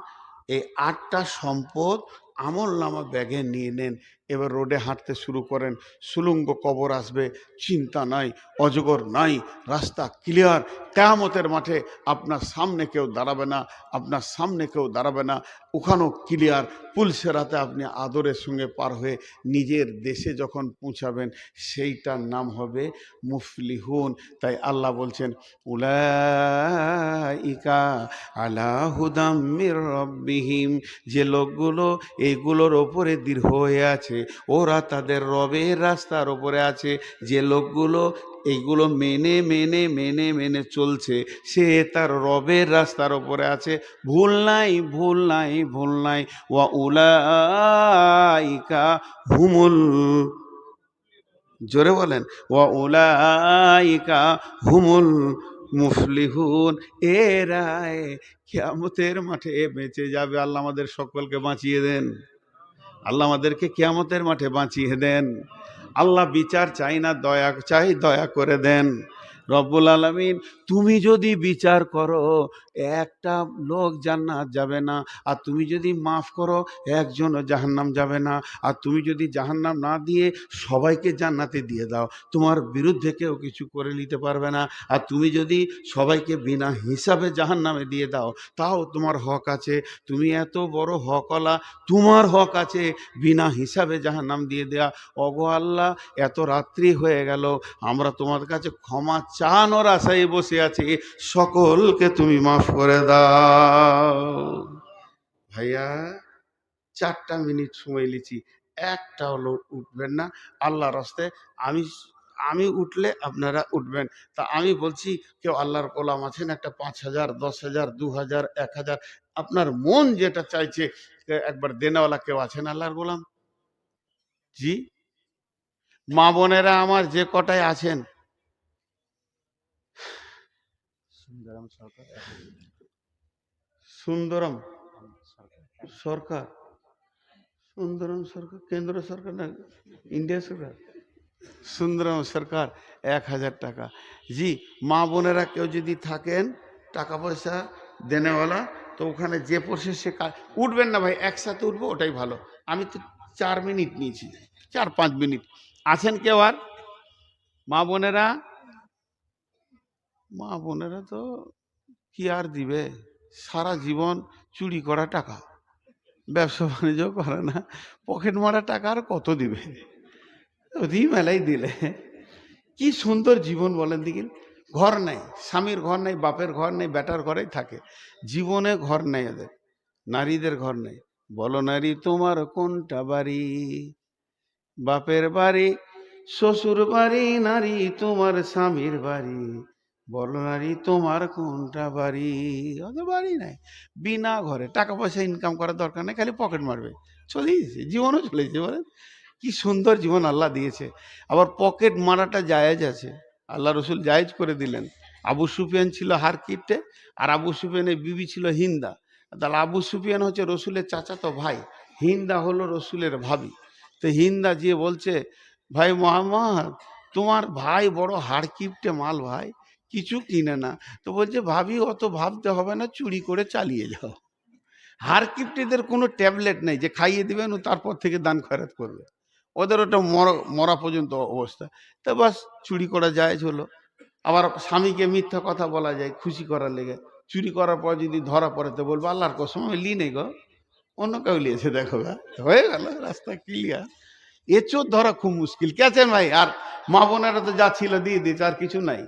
এই 8টা সম্পদ আমল নামা ব্যাগে নিয়ে নেন। এবার রোডে হাঁটতে শুরু করেন, সুলুঙ্গ কবর আসবে, চিন্তা নাই, অজগর নাই, রাস্তা ক্লিয়ার। কিয়ামতের মাঠে আপনার সামনে কেউ দাঁড়াবে না, আপনার সামনে কেউ দাঁড়াবে না, ওখানেও ক্লিয়ার। পুলসেরাতে আপনি আদরের সঙ্গে পার হয়ে নিজের দেশে যখন পৌঁছাবেন সেইটার নাম হবে মুফলিহুন। তাই আল্লাহ বলছেন, উলাইকা আলা হুদাম মির রাব্বিহিম, যে লোকগুলো এইগুলোর ওপরে দৃঢ় হয়ে আছে ওরা তাদের রবের রাস্তার ওপরে আছে। যে লোকগুলো এইগুলো মেনে মেনে মেনে মেনে চলছে, সে তার রবের রাস্তার ওপরে আছে। ভুল নাই, ভুল নাই, ভুল নাই। ওয়া উলাইকা হুমুল, জোরে বলেন, ওয়া উলাইকা হুমুল মুফলিহুন। এরাই কিয়ামতের মাঠে বেঁচে যাবে। আল্লাহ আমাদের সকলকে বাঁচিয়ে দেন। আল্লাহ আমাদেরকে কিয়ামতের মাঠে বাঁচিয়ে দেন। আল্লাহ বিচার চাই না, দয়া চাই, দয়া করে দেন রব্বুল আলামিন। তুমি যদি বিচার করো একটা লোক জান্নাত যাবে না, আর তুমি যদি মাফ করো একজনও জাহান্নাম যাবে না। আর তুমি যদি জাহান্নাম না দিয়ে সবাইকে জান্নাতে দিয়ে দাও, তোমার বিরুদ্ধে কেউ কিছু করে নিতে পারবে না। আর তুমি যদি সবাইকে বিনা হিসাবে জাহান্নামে দিয়ে দাও, তাও তোমার হক আছে। তুমি এত বড় হকওয়ালা, তোমার হক আছে বিনা হিসাবে জাহান্নাম দিয়ে দেয়া। ওগো আল্লাহ, এত রাত্রি হয়ে গেল, আমরা তোমার কাছে ক্ষমা চানোর আশায় বসে আছি, সকলকে তুমি মাফ করে দাও। ভাইয়া 4টা মিনিট সময় লিছি, একটা হলো উঠবেন না আল্লাহর রাস্তায়। আমি আমি উঠলে আপনারা উঠবেন। তা আমি বলছি, কেউ আল্লাহর গোলাম আছেন, একটা 5,000, 10,000, 2,000, 1,000, আপনার মন যেটা চাইছে একবার দেনেওয়ালা কেউ আছেন আল্লাহর গোলাম? জি, মা বোনেরা আমার যে কটায় আছেন, সুন্দরম সরকার, সুন্দরম সরকার, সুন্দরম সরকার কেন্দ্র সরকার না ইন্ডিয়া সরকার? সুন্দরম সরকার 1,000 টাকা। জি, মা বোনেরা কেউ যদি থাকেন টাকা পয়সা দেনেওয়ালা, তো ওখানে যে পড়ছে সে উঠবেন না ভাই, একসাথে উঠবো, ওটাই ভালো। আমি তো 4 মিনিট নিয়েছি, 4-5 মিনিট। আছেন কেউ আর মা বোনেরা? মা বোনেরা তো কি আর দিবে, সারা জীবন চুরি করা টাকা, ব্যবসা বাণিজ্য করে না, পকেট মারা টাকা আর কত দিবে? অধি মেলাই দিলে। কি সুন্দর জীবন বলেন দিকিন। ঘর নাই, স্বামীর ঘর নাই, বাপের ঘর নেই, বেটার ঘরেই থাকে। জীবনে ঘর নেই এদের, নারীদের ঘর নেই। বলো নারী তোমার কোনটা বাড়ি? বাপের বাড়ি, শ্বশুর বাড়ি, নারী তোমার স্বামীর বাড়ি। বলো নারী তোমার কোনটা বাড়ি? ওদের বাড়ি নাই, বিনা ঘরে। টাকা পয়সা ইনকাম করার দরকার নেই, খালি পকেট মারবে, চলে গেছে, জীবনও চলে গেছে। বলেন কি সুন্দর জীবন আল্লাহ দিয়েছে। আবার পকেট মারাটা জায়েজ আছে, আল্লাহ রসুল জায়েজ করে দিলেন। আবু সুফিয়ান ছিল হারকিপটে, আর আবু সুফিয়ানের বিবি ছিল হিন্দা। তাহলে আবু সুফিয়ান হচ্ছে রসুলের চাচাতো ভাই, হিন্দা হলো রসুলের ভাবি। তো হিন্দা যে বলছে, ভাই মোহাম্মদ, তোমার ভাই বড় হারকিপটে মাল ভাই, কিছু কিনে না। তো বলছে, ভাবি অত ভাবতে হবে না, চুরি করে চালিয়ে যাও। হারকিপটিদের কোনো ট্যাবলেট নেই যে খাইয়ে দিবেন ও তারপর থেকে দান খয়রাত করবে। ওদের ওটা মরা পর্যন্ত অবস্থা। তো বাস চুরি করা যায় হলো। আবার স্বামীকে মিথ্যা কথা বলা যায় খুশি করার লেগে। চুরি করার পর যদি ধরা পড়ে তো বলবো, আল্লাহর কসম আমি লি নেই গো, অন্য কেউ লিয়েছে, দেখো গা, হয়ে গেল, রাস্তা ক্লিয়ার। এ চোর ধরা খুব মুশকিল। কে আছেন ভাই? আর মা বোনেরা তো যা ছিল দিয়ে দিয়েছে, আর কিছু নাই।